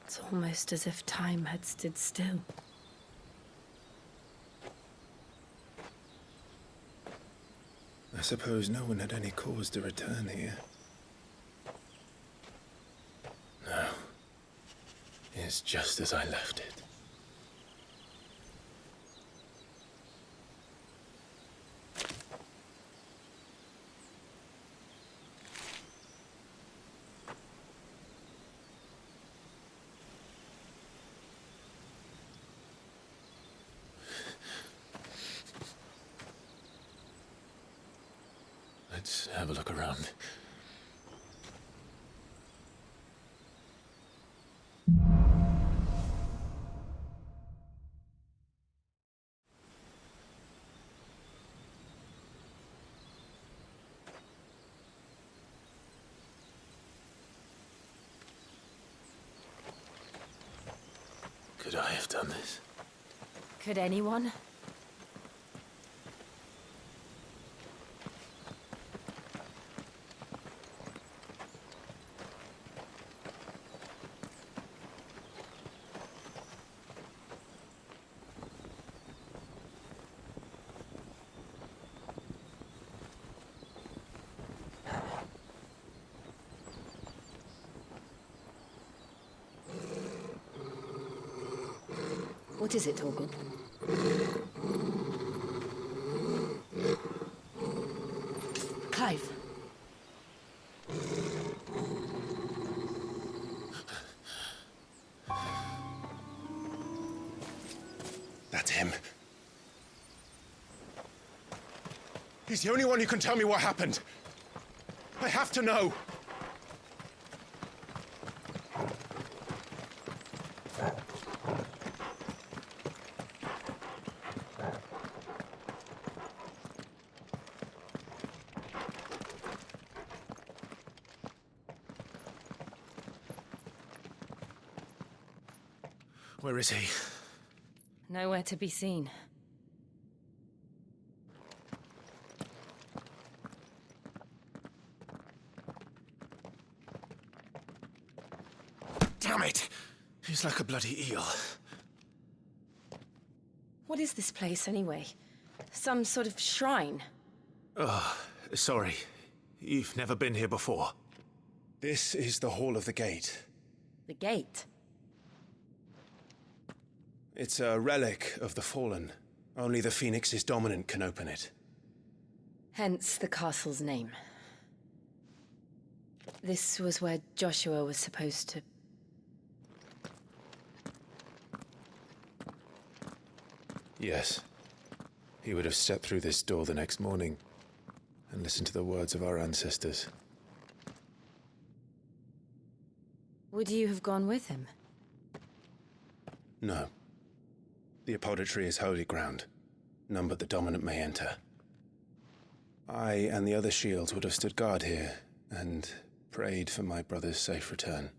[SPEAKER 3] It's almost as if time had stood still.
[SPEAKER 1] I suppose no one had any cause to return here. No. It's just as I left it. Let's have a look around. Could I have done this?
[SPEAKER 3] Could anyone?
[SPEAKER 9] What is it, Torgal?
[SPEAKER 3] Clive.
[SPEAKER 11] That's him. He's the only one who can tell me what happened. I have to know.
[SPEAKER 1] Where is he?
[SPEAKER 3] Nowhere to be seen.
[SPEAKER 1] Damn it! He's like a bloody eel.
[SPEAKER 3] What is this place, anyway? Some sort of shrine?
[SPEAKER 1] Oh, sorry. You've never been here before. This is the Hall of the Gate.
[SPEAKER 3] The gate?
[SPEAKER 1] It's a relic of the Fallen. Only the Phoenix's dominant can open it.
[SPEAKER 3] Hence the castle's name. This was where Joshua was supposed to...
[SPEAKER 1] Yes. He would have stepped through this door the next morning and listened to the words of our ancestors.
[SPEAKER 3] Would you have gone with him?
[SPEAKER 1] No. The apodatory is holy ground. None but the dominant may enter. I and the other shields would have stood guard here and prayed for my brother's safe return.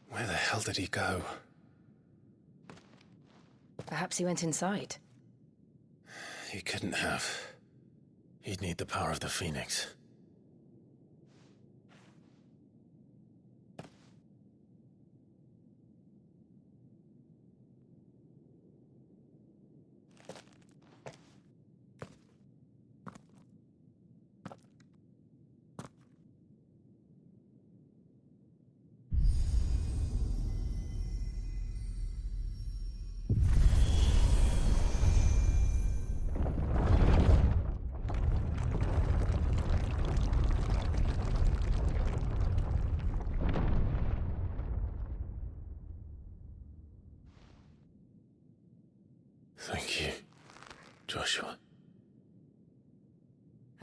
[SPEAKER 1] Where the hell did he go?
[SPEAKER 3] Perhaps he went inside.
[SPEAKER 1] He couldn't have. He'd need the power of the Phoenix. Thank you, Joshua.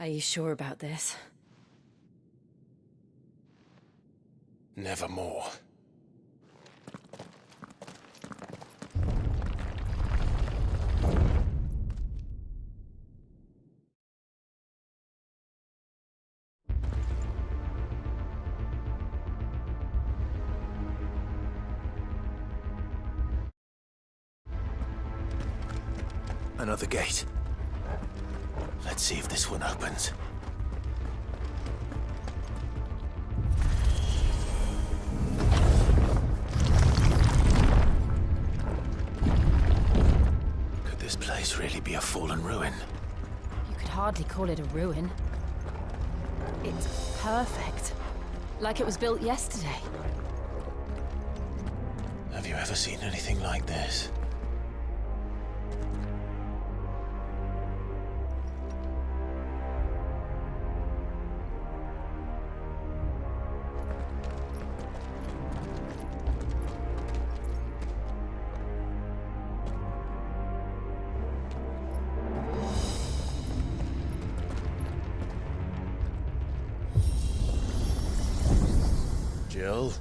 [SPEAKER 3] Are you sure about this?
[SPEAKER 1] Nevermore. Another gate. Let's see if this one opens. Could this place really be a fallen ruin?
[SPEAKER 3] You could hardly call it a ruin. It's perfect. Like it was built yesterday.
[SPEAKER 1] Have you ever seen anything like this? Jill?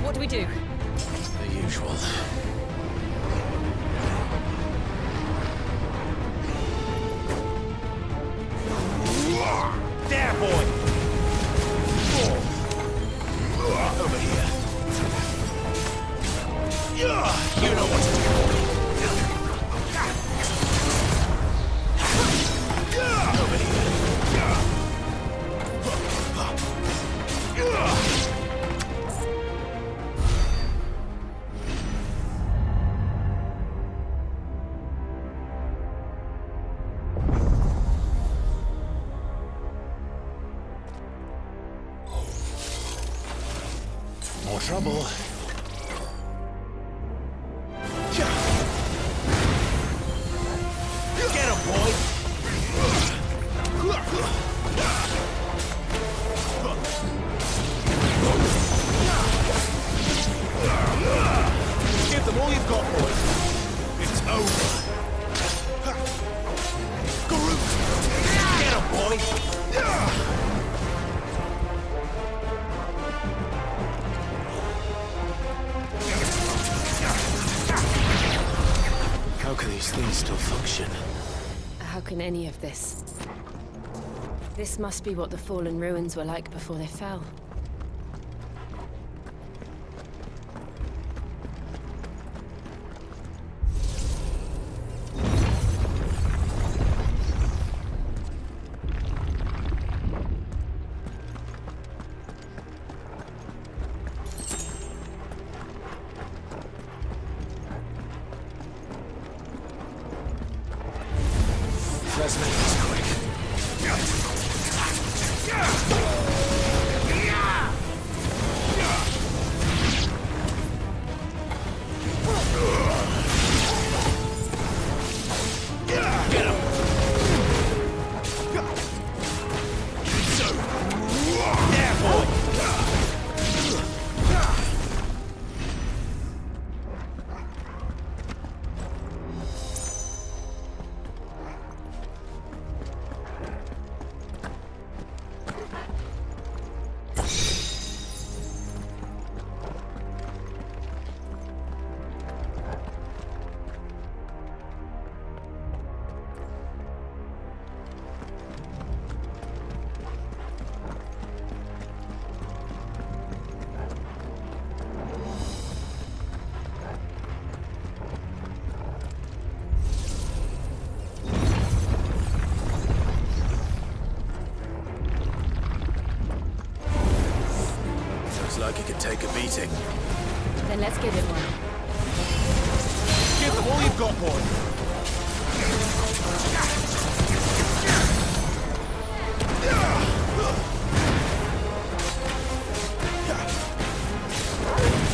[SPEAKER 3] What do we do?
[SPEAKER 1] The usual.
[SPEAKER 2] There, boy!
[SPEAKER 1] Over here.
[SPEAKER 2] You know what to do.
[SPEAKER 1] Over here. More trouble.
[SPEAKER 2] Get him, boy! Give them all you've got, boys. It's over. Groot! Get him, boy!
[SPEAKER 3] in any of this. This must be what the fallen ruins were like before they fell.
[SPEAKER 1] Let's make this quick. Like it could take a beating.
[SPEAKER 3] Then let's give it one.
[SPEAKER 11] Give them all you've got, boy.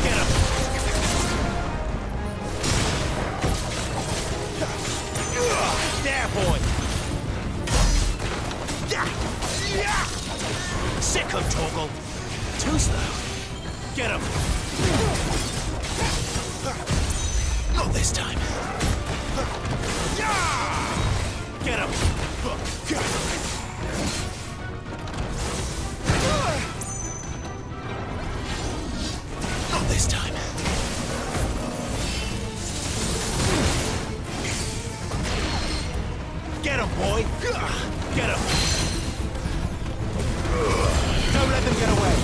[SPEAKER 11] Get him. There, boy. Sick of Torgal. Too slow. Get him!
[SPEAKER 1] Not this time.
[SPEAKER 11] Get him!
[SPEAKER 1] Not this time.
[SPEAKER 11] Get him, boy! Get him! Don't let them get away!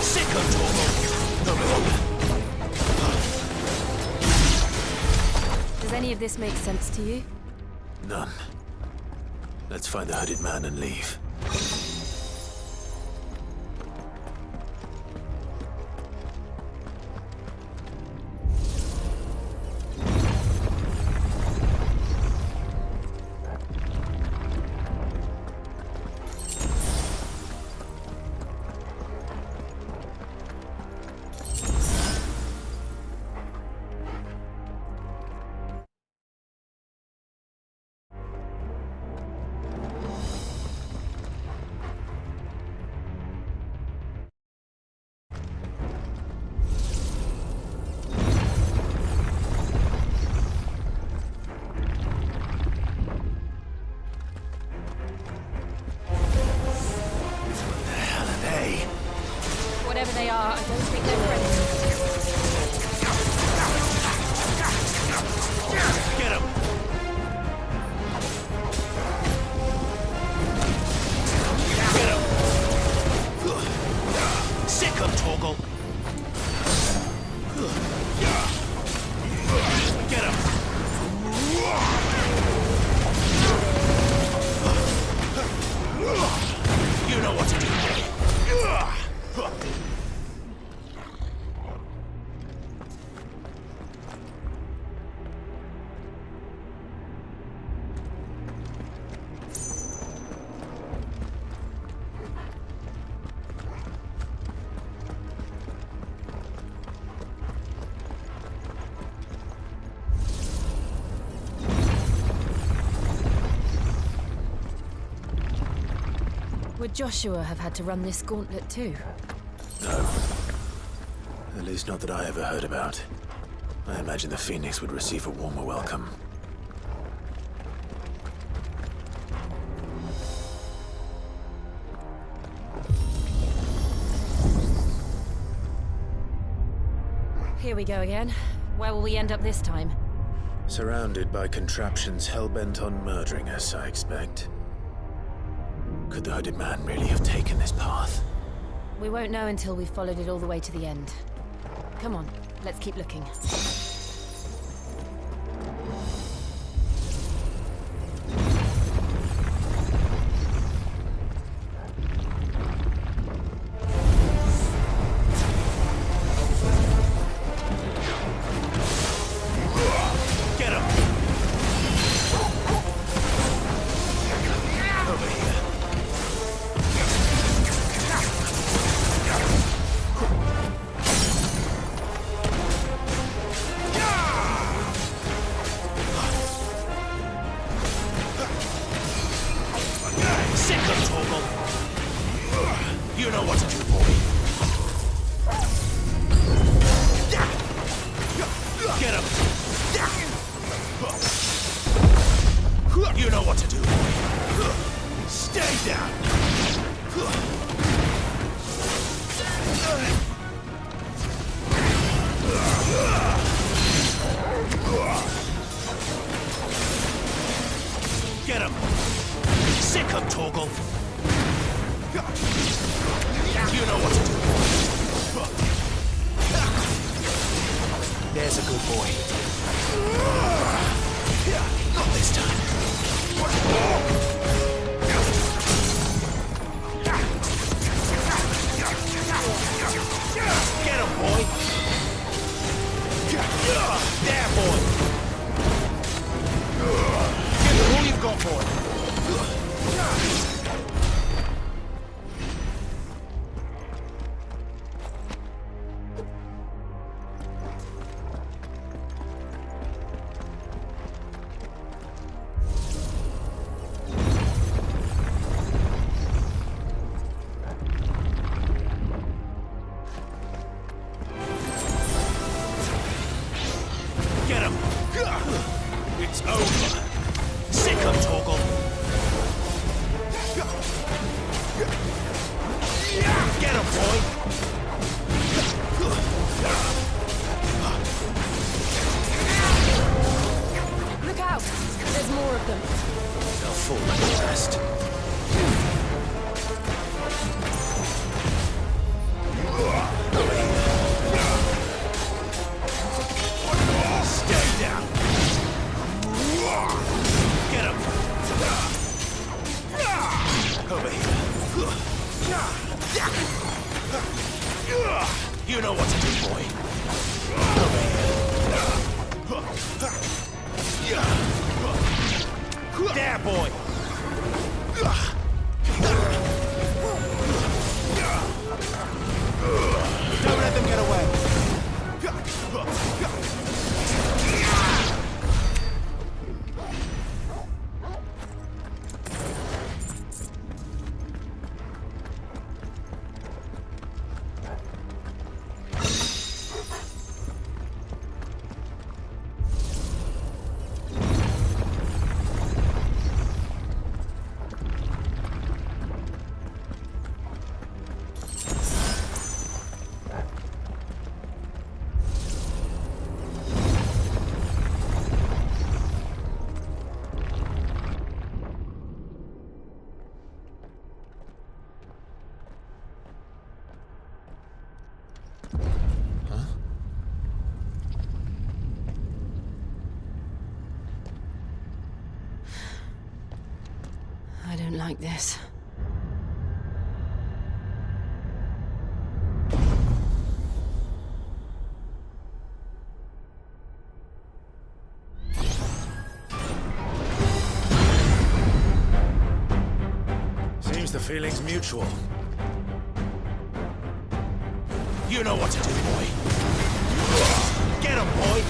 [SPEAKER 1] Sick of Torgal. No longer.
[SPEAKER 3] Does any of this make sense to you?
[SPEAKER 1] None. Let's find the hooded man and leave.
[SPEAKER 3] Whatever they are, I don't think they're friends.
[SPEAKER 11] Get him! Get him! Sick of Torgal! Get him! You know what to do.
[SPEAKER 3] Would Joshua have had to run this gauntlet too?
[SPEAKER 1] No. At least not that I ever heard about. I imagine the Phoenix would receive a warmer welcome.
[SPEAKER 3] Here we go again. Where will we end up this time?
[SPEAKER 1] Surrounded by contraptions hell-bent on murdering us, I expect. Could the hooded man really have taken this path?
[SPEAKER 3] We won't know until we've followed it all the way to the end. Come on, let's keep looking.
[SPEAKER 16] You know what to do, boy. Get him! You know what to do, boy. Stay down! Get him! Sick him, Torgal! You know what to do. There's a good boy. Not this time. Get him, boy. There, boy. Give him all you've got, boy. It's over. Sick him, Torgal. Get him, boy.
[SPEAKER 3] Look out! There's more of them.
[SPEAKER 1] They'll fall like the rest.
[SPEAKER 16] Stay down. Get him. Over here. You know what to do, boy. Over here. There, boy. Don't let them get away.
[SPEAKER 3] I don't like this.
[SPEAKER 1] Seems the feeling's mutual.
[SPEAKER 16] You know what to do, boy. Get him, boy.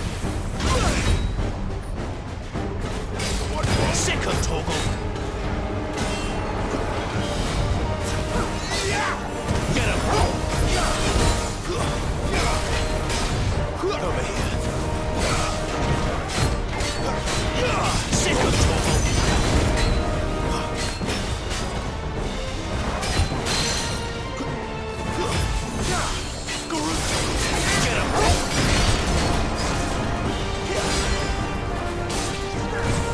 [SPEAKER 16] Sick him, Torgal. Get him. Over here. Sick him, Torgal. Get him.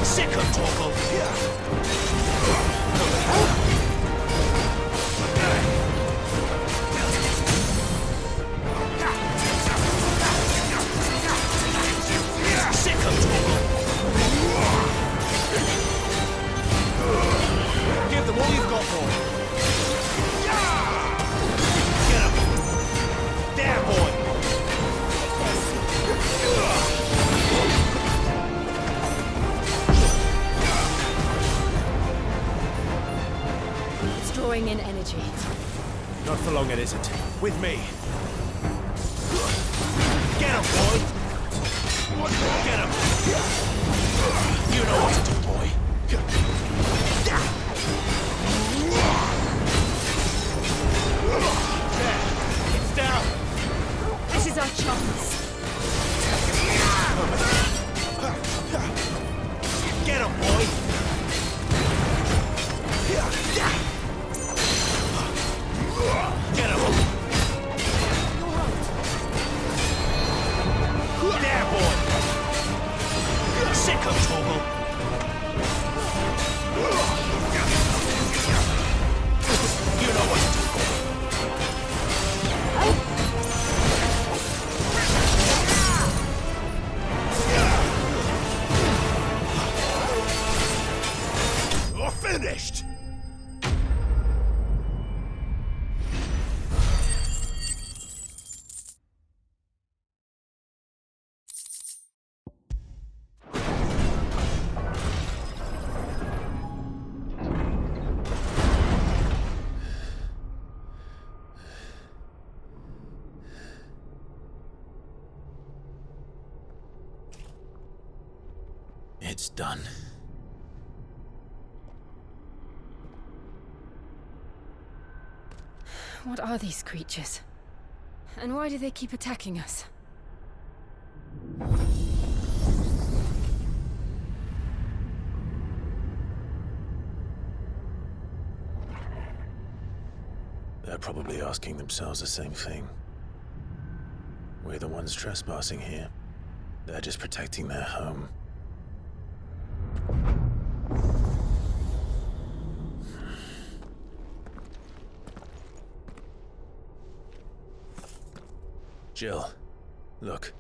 [SPEAKER 2] Sick of Torgal! Sick of Torgal! Give them all you've got, boy! Get him! There, boy!
[SPEAKER 3] It's drawing in energy.
[SPEAKER 2] Not for long, it isn't. With me. Get him, boy! Get him! You know what to do, boy. There. It's down.
[SPEAKER 3] This is our chance.
[SPEAKER 2] Get him, boy! Get him! There, boy! Sick of Torgal! You know what to do. You're finished!
[SPEAKER 1] It's done.
[SPEAKER 3] What are these creatures? And why do they keep attacking us?
[SPEAKER 1] They're probably asking themselves the same thing. We're the ones trespassing here. They're just protecting their home. Jill, look.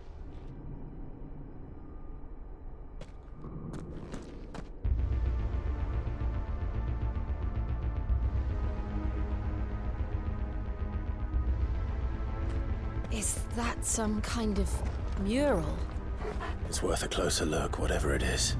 [SPEAKER 3] Is that some kind of mural?
[SPEAKER 1] It's worth a closer look, whatever it is.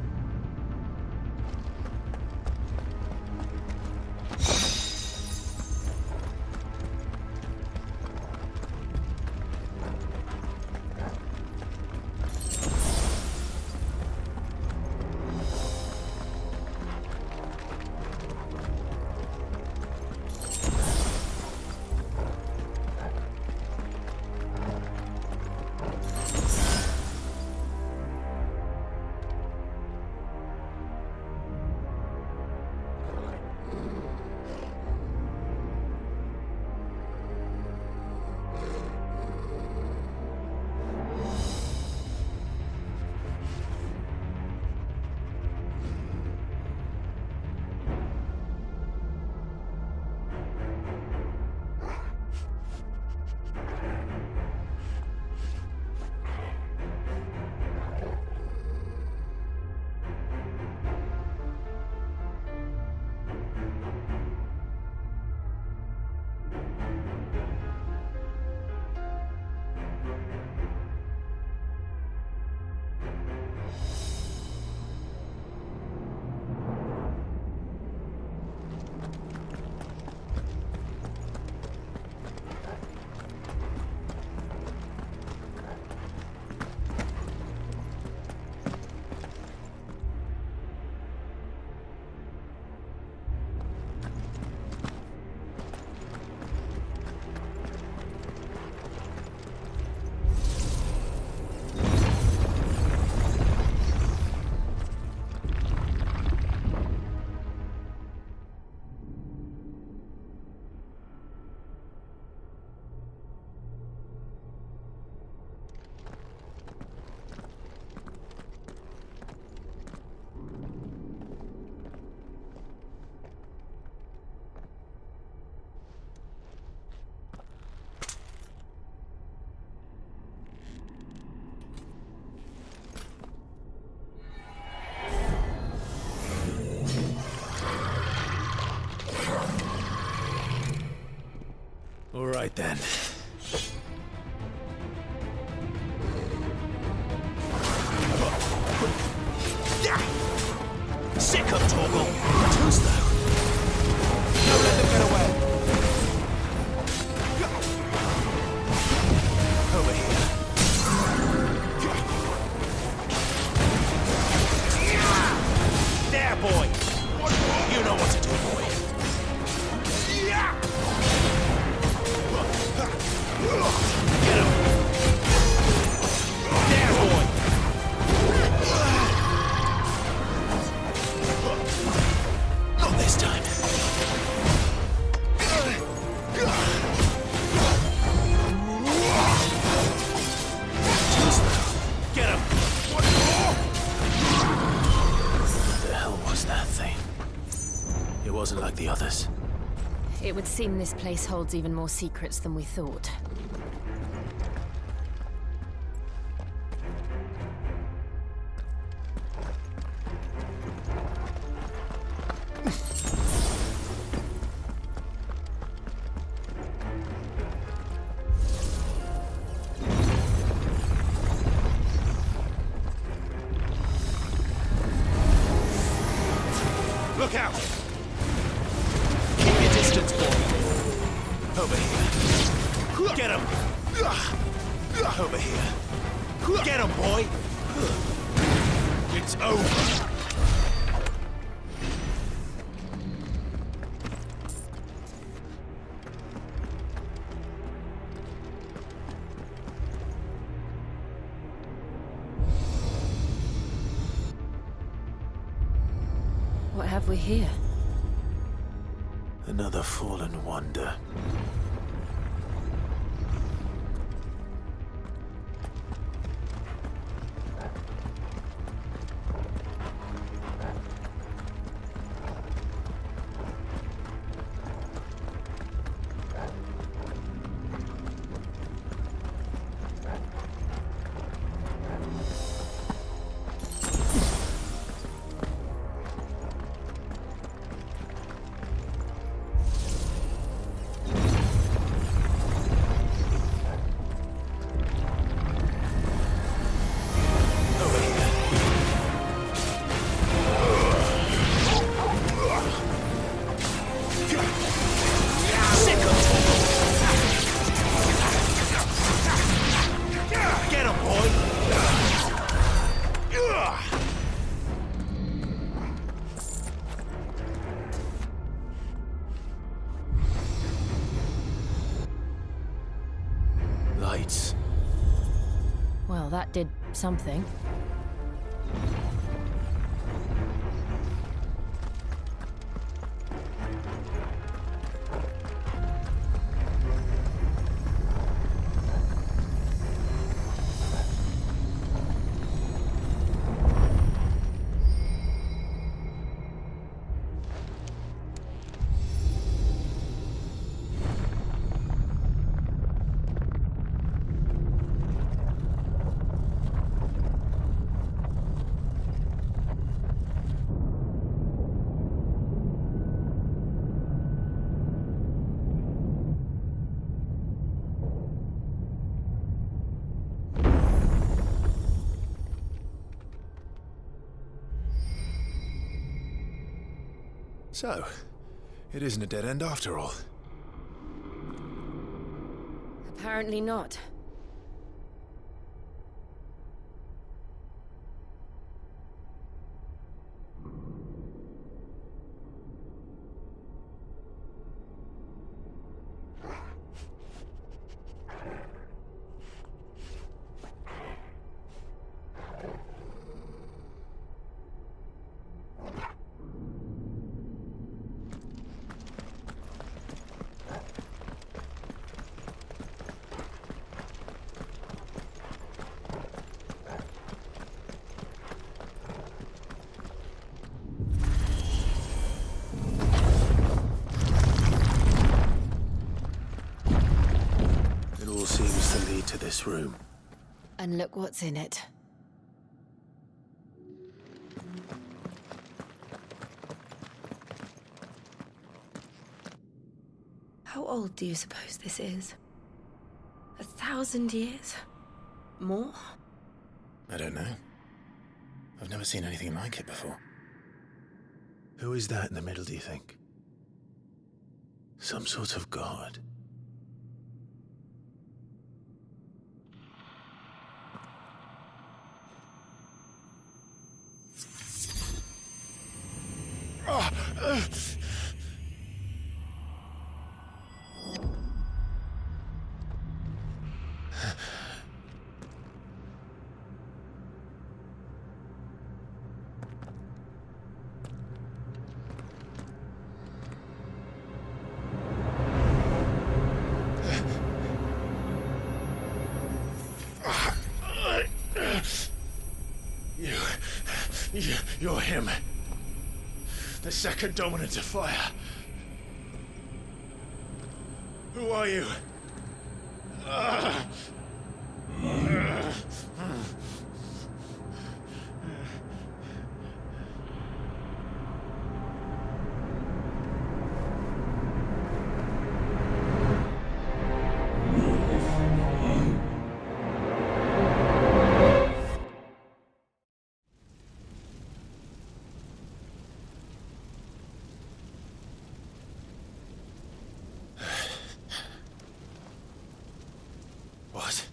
[SPEAKER 1] right then.
[SPEAKER 16] Sick of Torgal! Too slow! Don't let them get away! Over here. There, boy! You know what to do, boy! Get him! There, boy! Not this time. Get him!
[SPEAKER 1] What the hell was that thing? It wasn't like the others.
[SPEAKER 3] It would seem this place holds even more secrets than we thought.
[SPEAKER 16] Look out! Keep your distance, boy. Over here. Get him! Over here. Get him, boy! It's over.
[SPEAKER 3] What have we here?
[SPEAKER 1] Another fallen wonder. Lights.
[SPEAKER 3] Well, that did something.
[SPEAKER 7] So, it isn't a dead end after all.
[SPEAKER 3] Apparently not.
[SPEAKER 1] Seems to lead to this room.
[SPEAKER 3] And look what's in it. How old do you suppose this is? 1,000 years? More?
[SPEAKER 1] I don't know. I've never seen anything like it before. Who is that in the middle, do you think? Some sort of god?
[SPEAKER 7] You're him. The second dominant of fire. Who are you?
[SPEAKER 1] What?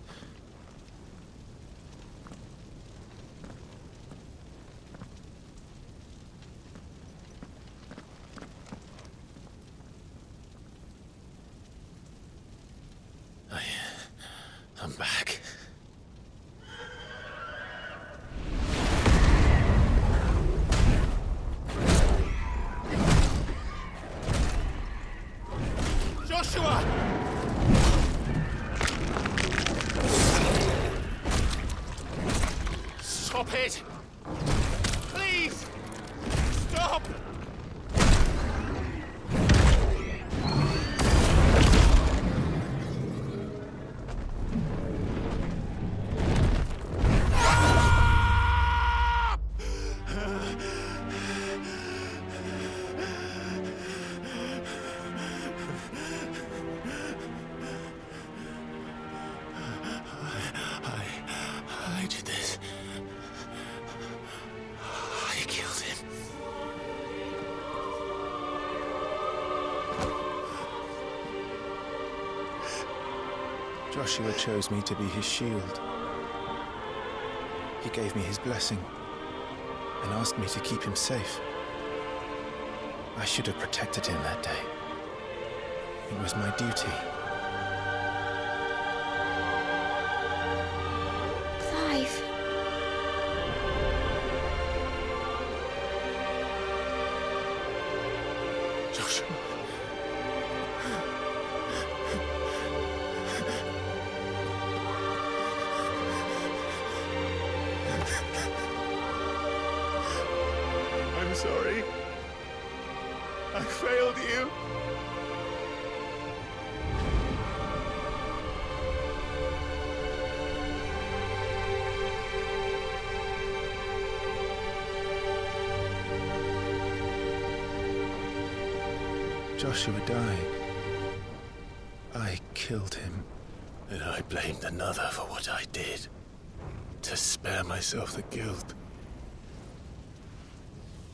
[SPEAKER 1] I'm back.
[SPEAKER 16] Joshua! Stop it! Please! Stop!
[SPEAKER 1] I did this. I killed him. Joshua chose me to be his shield. He gave me his blessing and asked me to keep him safe. I should have protected him that day. It was my duty.
[SPEAKER 3] Clive.
[SPEAKER 1] Joshua.
[SPEAKER 11] I'm sorry. I failed you.
[SPEAKER 1] Joshua died. I killed him. And I blamed another for what I did. To spare myself the guilt.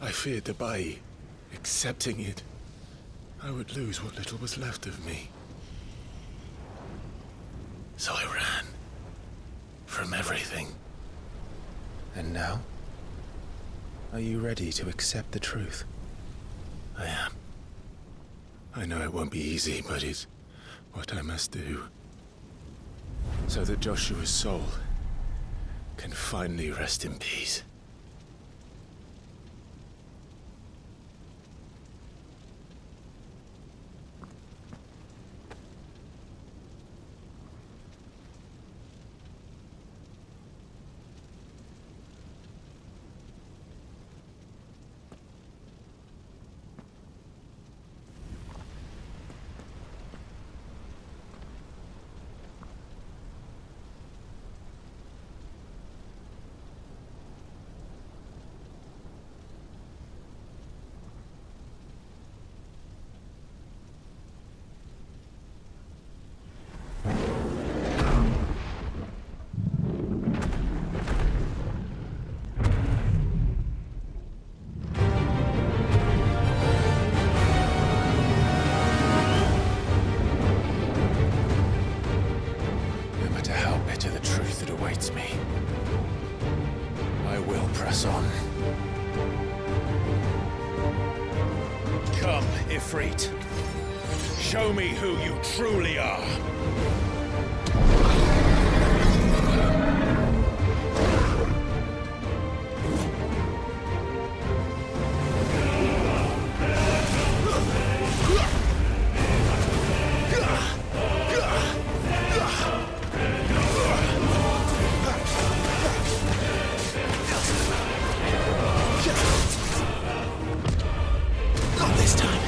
[SPEAKER 1] I feared that by accepting it, I would lose what little was left of me. So I ran. From everything. And now? Are you ready to accept the truth? I am. I know it won't be easy, but it's what I must do. So that Joshua's soul can finally rest in peace.
[SPEAKER 11] Ifrit. Show me who you truly are.
[SPEAKER 1] Not this time.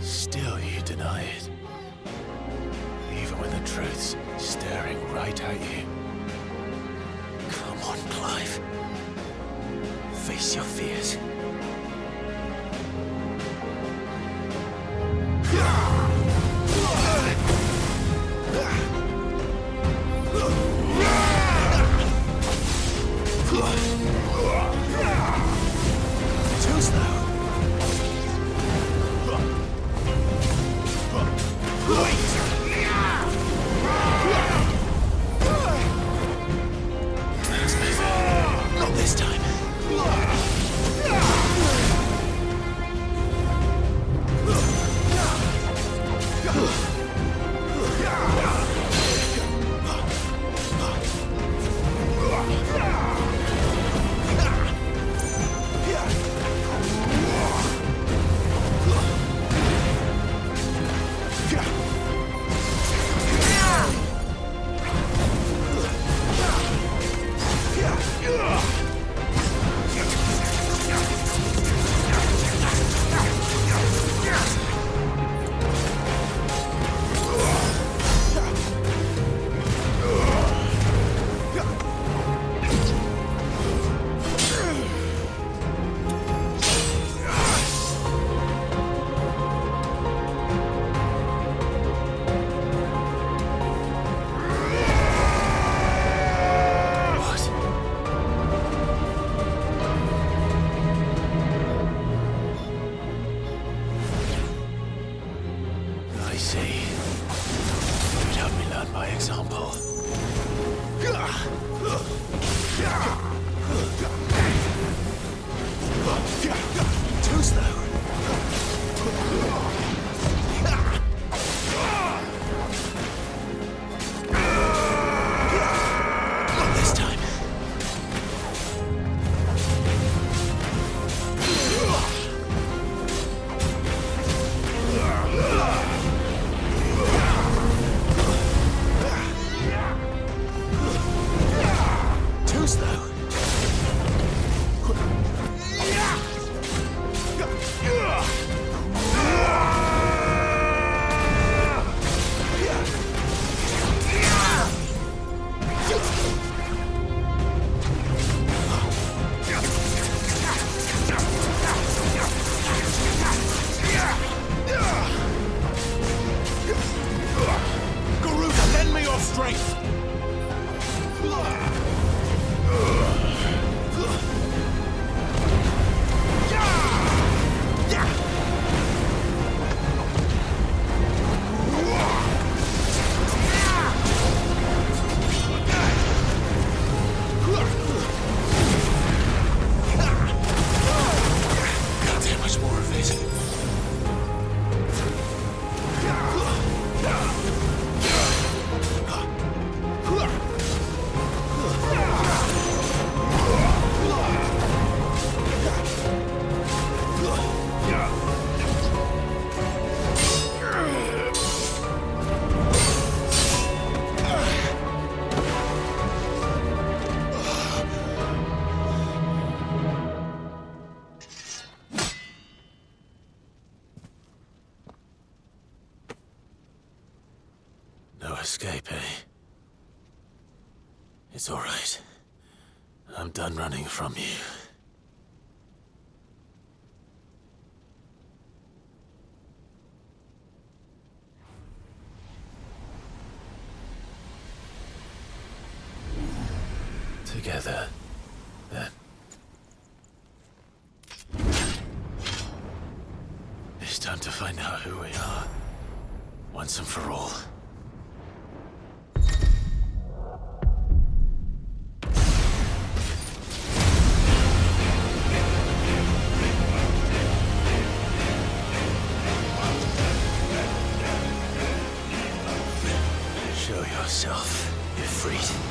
[SPEAKER 1] Still you deny it. Even when the truth's staring right at you. Come on, Clive. Face your fears. Too slow. Not this time. escape, eh? It's all right. I'm done running from you. Together, then. It's time to find out who we are, once and for all. Show yourself, Ifrit.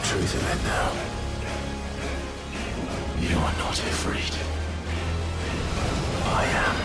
[SPEAKER 1] Truth of it now. You are not afraid. I am.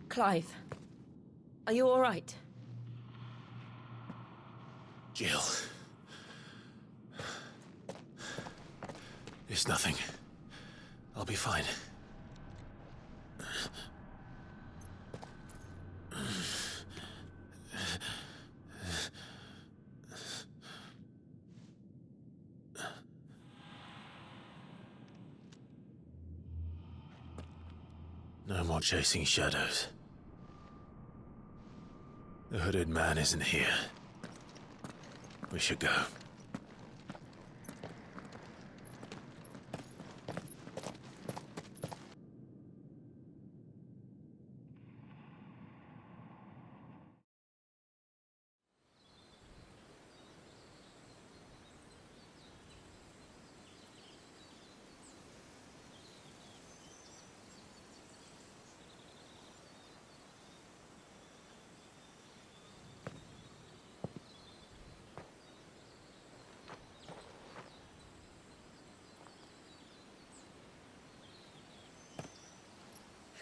[SPEAKER 3] Clive, are you all right?
[SPEAKER 1] Jill. It's nothing. I'll be fine. No more chasing shadows. The hooded man isn't here. We should go.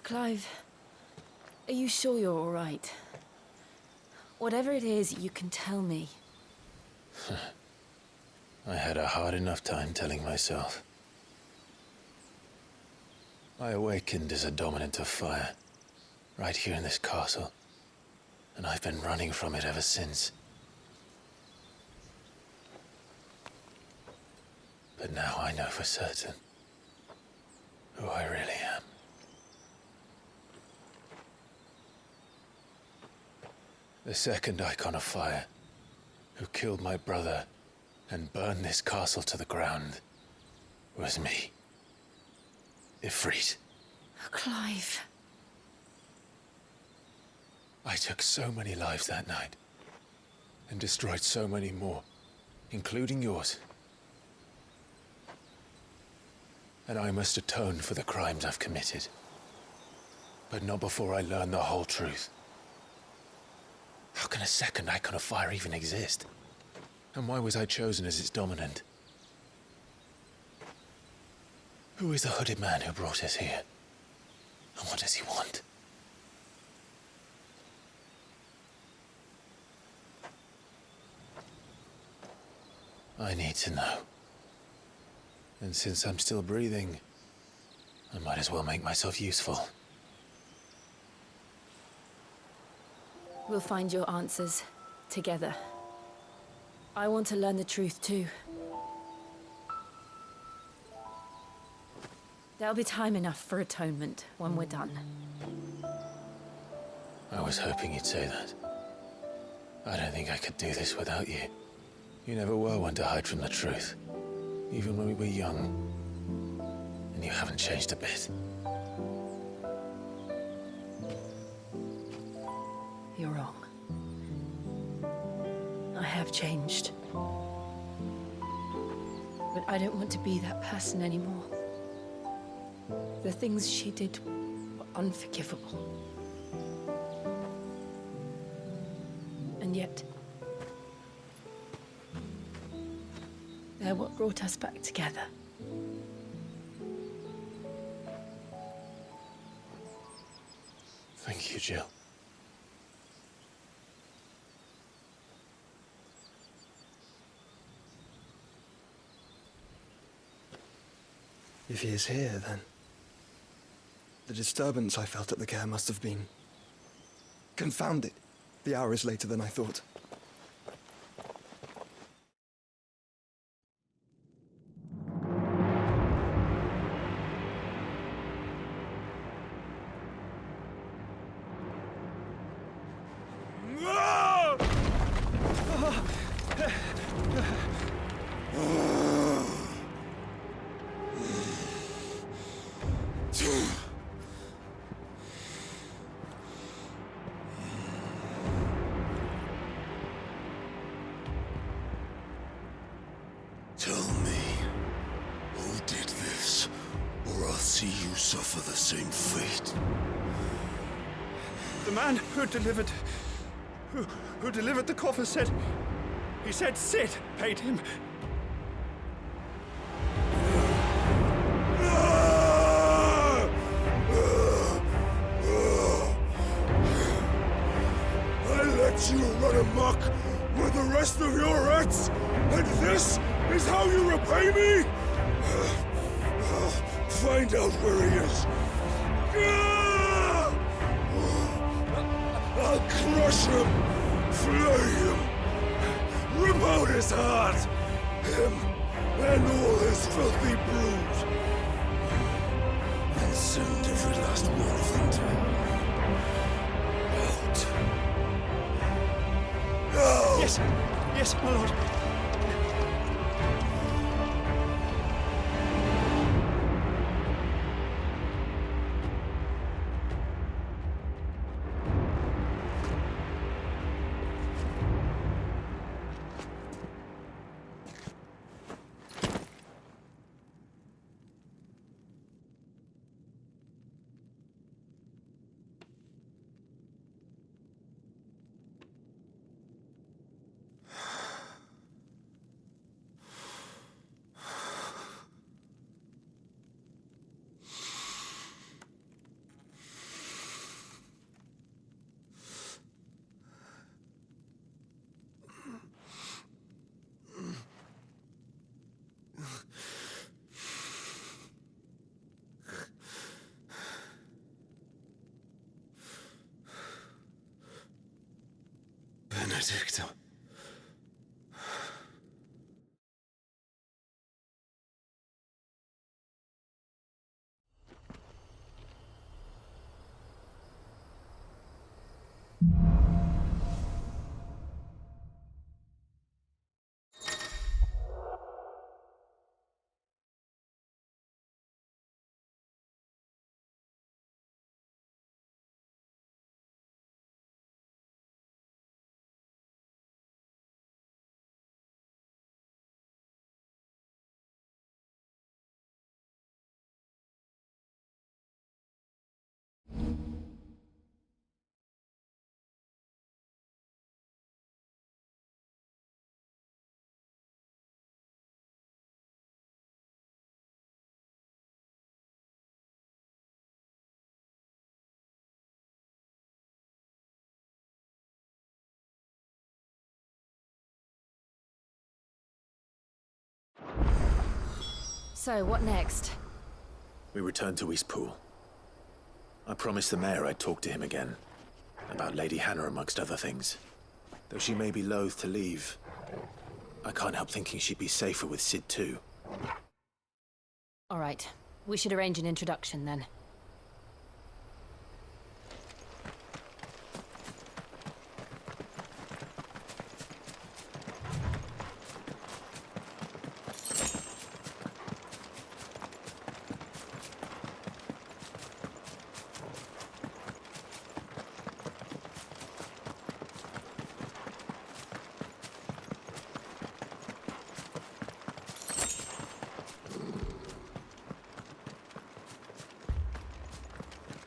[SPEAKER 3] Clive, are you sure you're all right? Whatever it is, you can tell me.
[SPEAKER 1] I had a hard enough time telling myself. I awakened as a dominant of fire, right here in this castle, and I've been running from it ever since. But now I know for certain who I really am. The second icon of fire, who killed my brother and burned this castle to the ground, was me. Ifrit.
[SPEAKER 3] Clive.
[SPEAKER 1] I took so many lives that night, and destroyed so many more, including yours. And I must atone for the crimes I've committed. But not before I learn the whole truth. How can a second icon of fire even exist? And why was I chosen as its dominant? Who is the hooded man who brought us here? And what does he want? I need to know. And since I'm still breathing, I might as well make myself useful.
[SPEAKER 3] We'll find your answers together. I want to learn the truth too. There'll be time enough for atonement when we're done.
[SPEAKER 1] I was hoping you'd say that. I don't think I could do this without you. You never were one to hide from the truth, even when we were young. And you haven't changed a bit.
[SPEAKER 3] You're wrong. I have changed. But I don't want to be that person anymore. The things she did were unforgivable. And yet, they're what brought us back together.
[SPEAKER 1] Thank you, Jill.
[SPEAKER 13] If he is here, then the disturbance I felt at the care must have been... Confounded. The hour is later than I thought.
[SPEAKER 4] Tell me, who did this, or I'll see you suffer the same fate.
[SPEAKER 11] The man who delivered the coffer said... He said Sid paid him.
[SPEAKER 4] I let you run amok with the rest of your rats, and this is how you repay me? Find out where he is. I'll crush him, flay him, rip out his heart, him and all his filthy brood, and send every last one of them to out. Now!
[SPEAKER 11] Yes, yes, my lord.
[SPEAKER 1] Benedicto.
[SPEAKER 3] So, what next?
[SPEAKER 1] We return to Eastpool. I promised the mayor I'd talk to him again. About Lady Hannah, amongst other things. Though she may be loath to leave, I can't help thinking she'd be safer with Sid too.
[SPEAKER 3] All right. We should arrange an introduction then.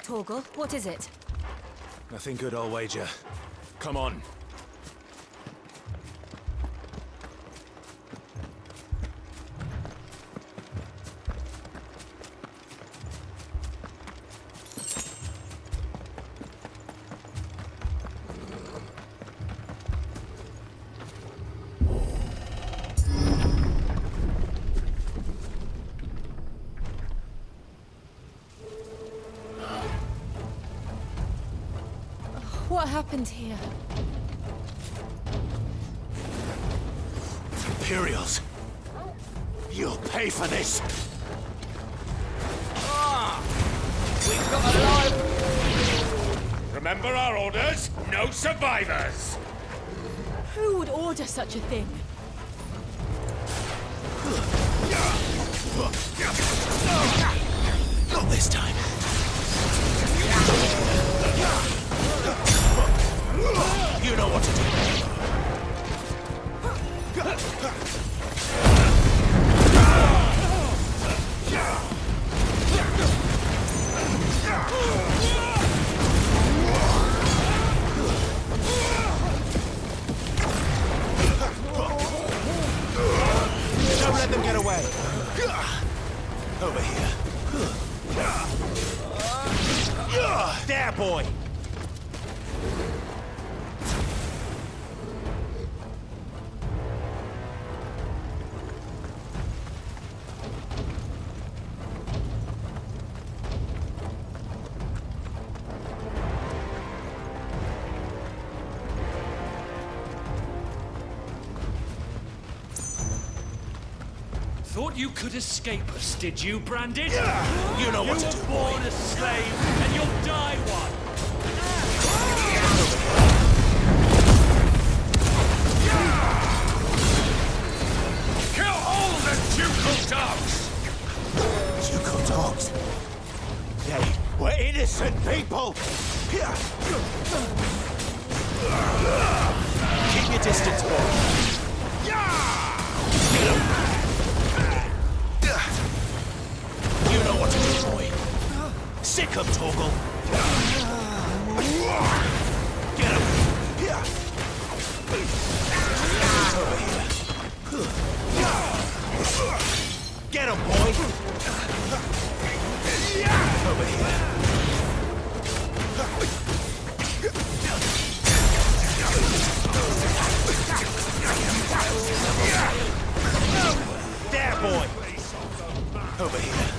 [SPEAKER 3] Torgal, what is it?
[SPEAKER 18] Nothing good, I'll wager. Come on.
[SPEAKER 3] What happened here?
[SPEAKER 18] Imperials! You'll pay for this!
[SPEAKER 19] We've got a live... Remember our orders? No survivors!
[SPEAKER 3] Who would order such a thing?
[SPEAKER 18] Not this time. You know what to do. Don't let them get away. Over here. There, boy.
[SPEAKER 19] Thought you could escape us, did you, Branded?
[SPEAKER 18] You know what to do,
[SPEAKER 19] You were born a slave, and you'll die one. Kill all the ducal dogs!
[SPEAKER 18] Ducal dogs? They were innocent people! Keep your distance, boy. You know what to do, boy. Sick him, Torgal. Get him. Over here. Get him, boy. Over here. There, boy. Over here.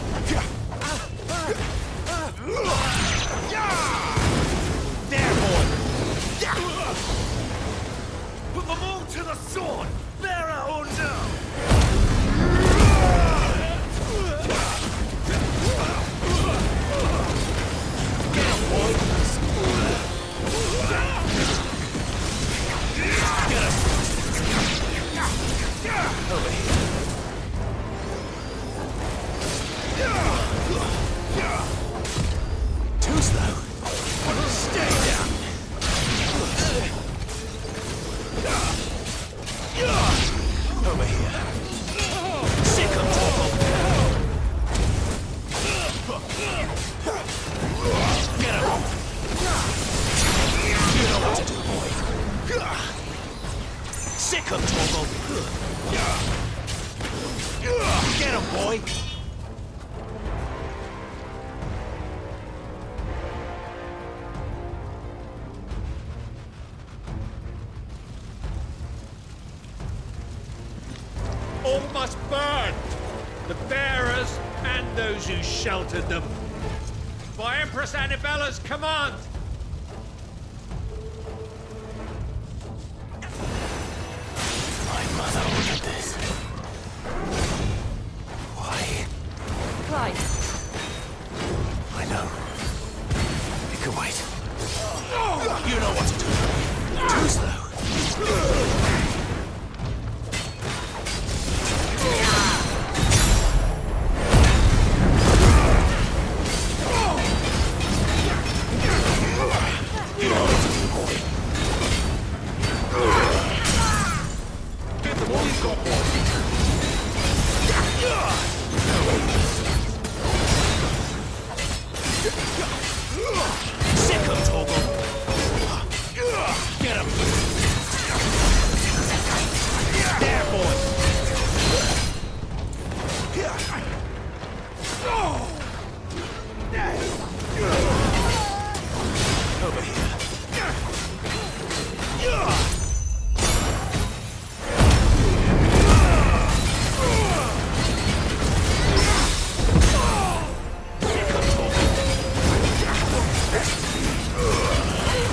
[SPEAKER 18] boy.
[SPEAKER 8] All must burn! The bearers and those who sheltered them. By Empress Annabella's command!
[SPEAKER 1] My mother ordered this. Why?
[SPEAKER 3] Clyde.
[SPEAKER 1] I know. It can wait.
[SPEAKER 18] You know what to do. Too slow.
[SPEAKER 8] Get them all you've got, boy.
[SPEAKER 18] Sick him, Torgal. Get him.
[SPEAKER 8] There, boy.
[SPEAKER 18] Over here.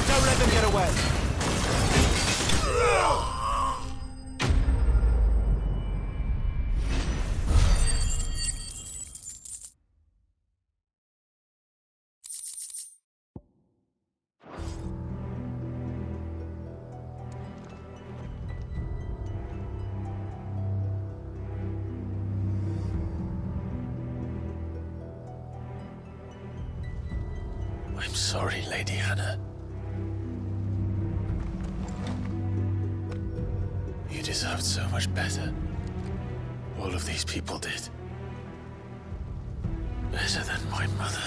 [SPEAKER 8] Don't let them get away.
[SPEAKER 1] I'm sorry, Lady Hannah. You deserved so much better. All of these people did. Better than my mother.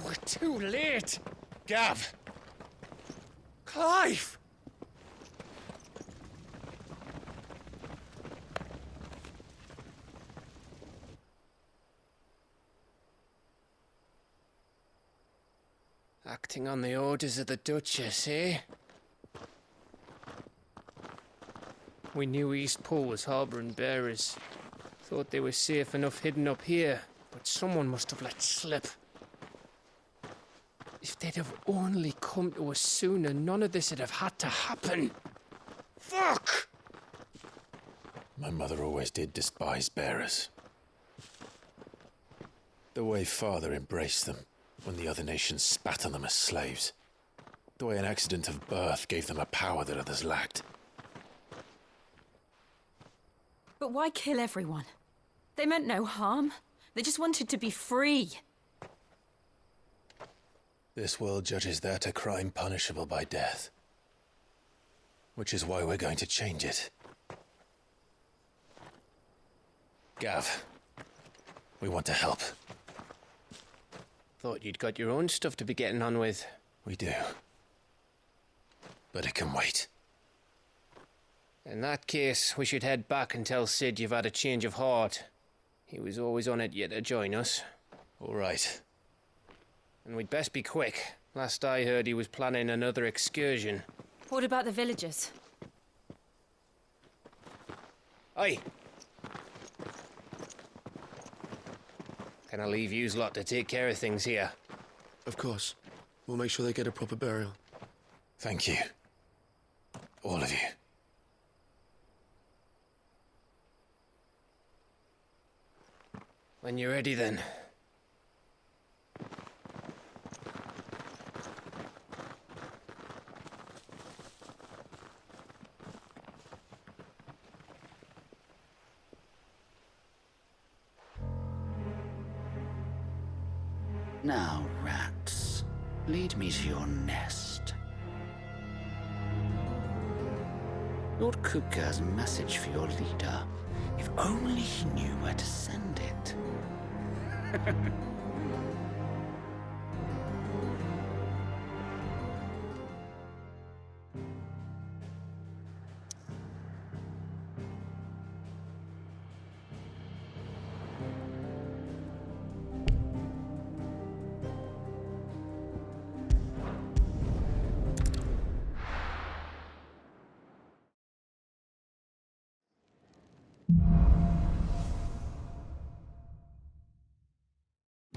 [SPEAKER 2] We're too late. Gav. Clive.
[SPEAKER 17] Acting on the orders of the Duchess, eh? We knew Eastpool was harbouring bearers. Thought they were safe enough hidden up here, but someone must have let slip. If they'd have only come to us sooner, none of this would have had to happen. Fuck!
[SPEAKER 1] My mother always did despise bearers. The way Father embraced them when the other nations spat on them as slaves. The way an accident of birth gave them a power that others lacked.
[SPEAKER 3] But why kill everyone? They meant no harm. They just wanted to be free.
[SPEAKER 1] This world judges that a crime punishable by death. Which is why we're going to change it. Gav, we want to help.
[SPEAKER 17] Thought you'd got your own stuff to be getting on with.
[SPEAKER 1] We do. But it can wait.
[SPEAKER 17] In that case, we should head back and tell Sid you've had a change of heart. He was always on it yet to join us.
[SPEAKER 1] All right.
[SPEAKER 17] And we'd best be quick. Last I heard, he was planning another excursion.
[SPEAKER 3] What about the villagers?
[SPEAKER 17] Aye. Can I leave yous lot to take care of things here?
[SPEAKER 13] Of course. We'll make sure they get a proper burial.
[SPEAKER 1] Thank you. All of you.
[SPEAKER 17] When you're ready, then.
[SPEAKER 14] Now, rats, lead me to your nest. Lord Kupka has a message for your leader. If only he knew where to send it.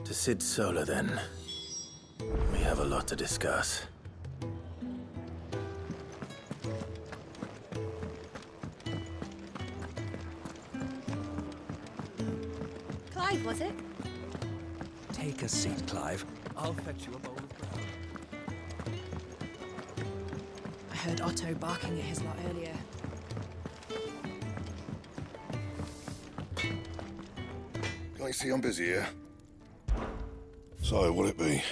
[SPEAKER 1] To Sid Solar, then. We have a lot to discuss.
[SPEAKER 15] Clive, was it?
[SPEAKER 18] Take a seat, Clive. I'll fetch you a bowl of brown.
[SPEAKER 5] I heard Otto barking at his lot earlier.
[SPEAKER 10] I see I'm busy here. So, what'll it be?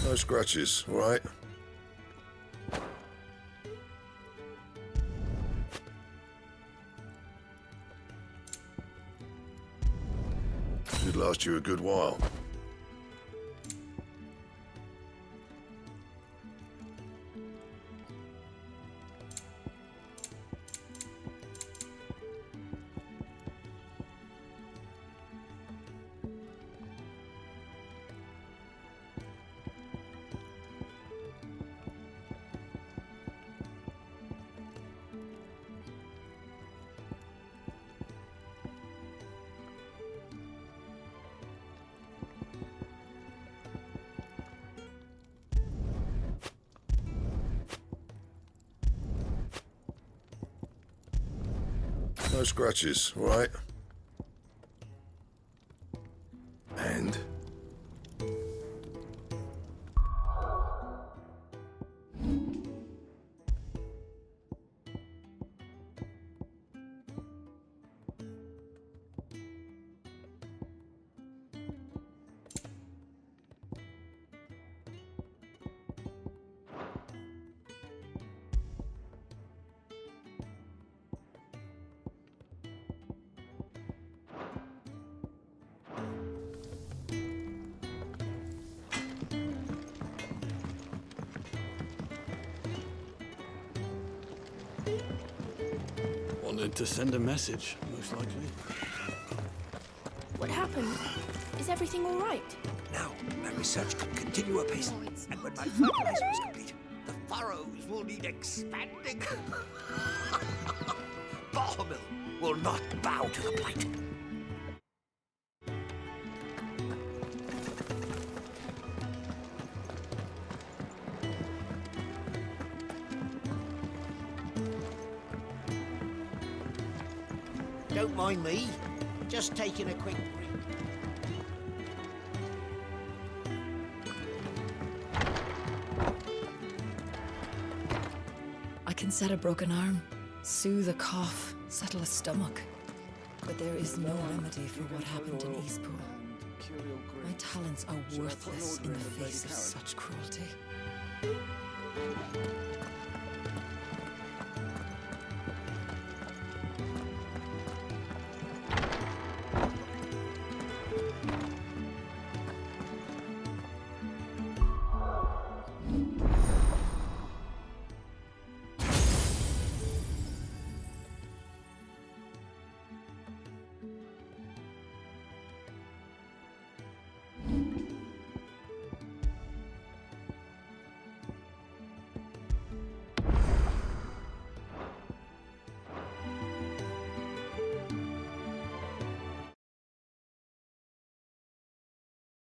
[SPEAKER 10] No scratches, all right? Should last you a good while. No scratches, all right? And?
[SPEAKER 22] Wanted to send a message, most likely.
[SPEAKER 5] What happened? Is everything all right?
[SPEAKER 18] Now, my research can continue apace, and when my fertilizer is complete, the furrows will need expanding. Bahamut will not bow to the blight.
[SPEAKER 24] Don't mind me. Just taking a quick break.
[SPEAKER 5] I can set a broken arm, soothe a cough, settle a stomach. But there is no remedy for what happened in Eastpool. My talents are worthless in the face of such cruelty.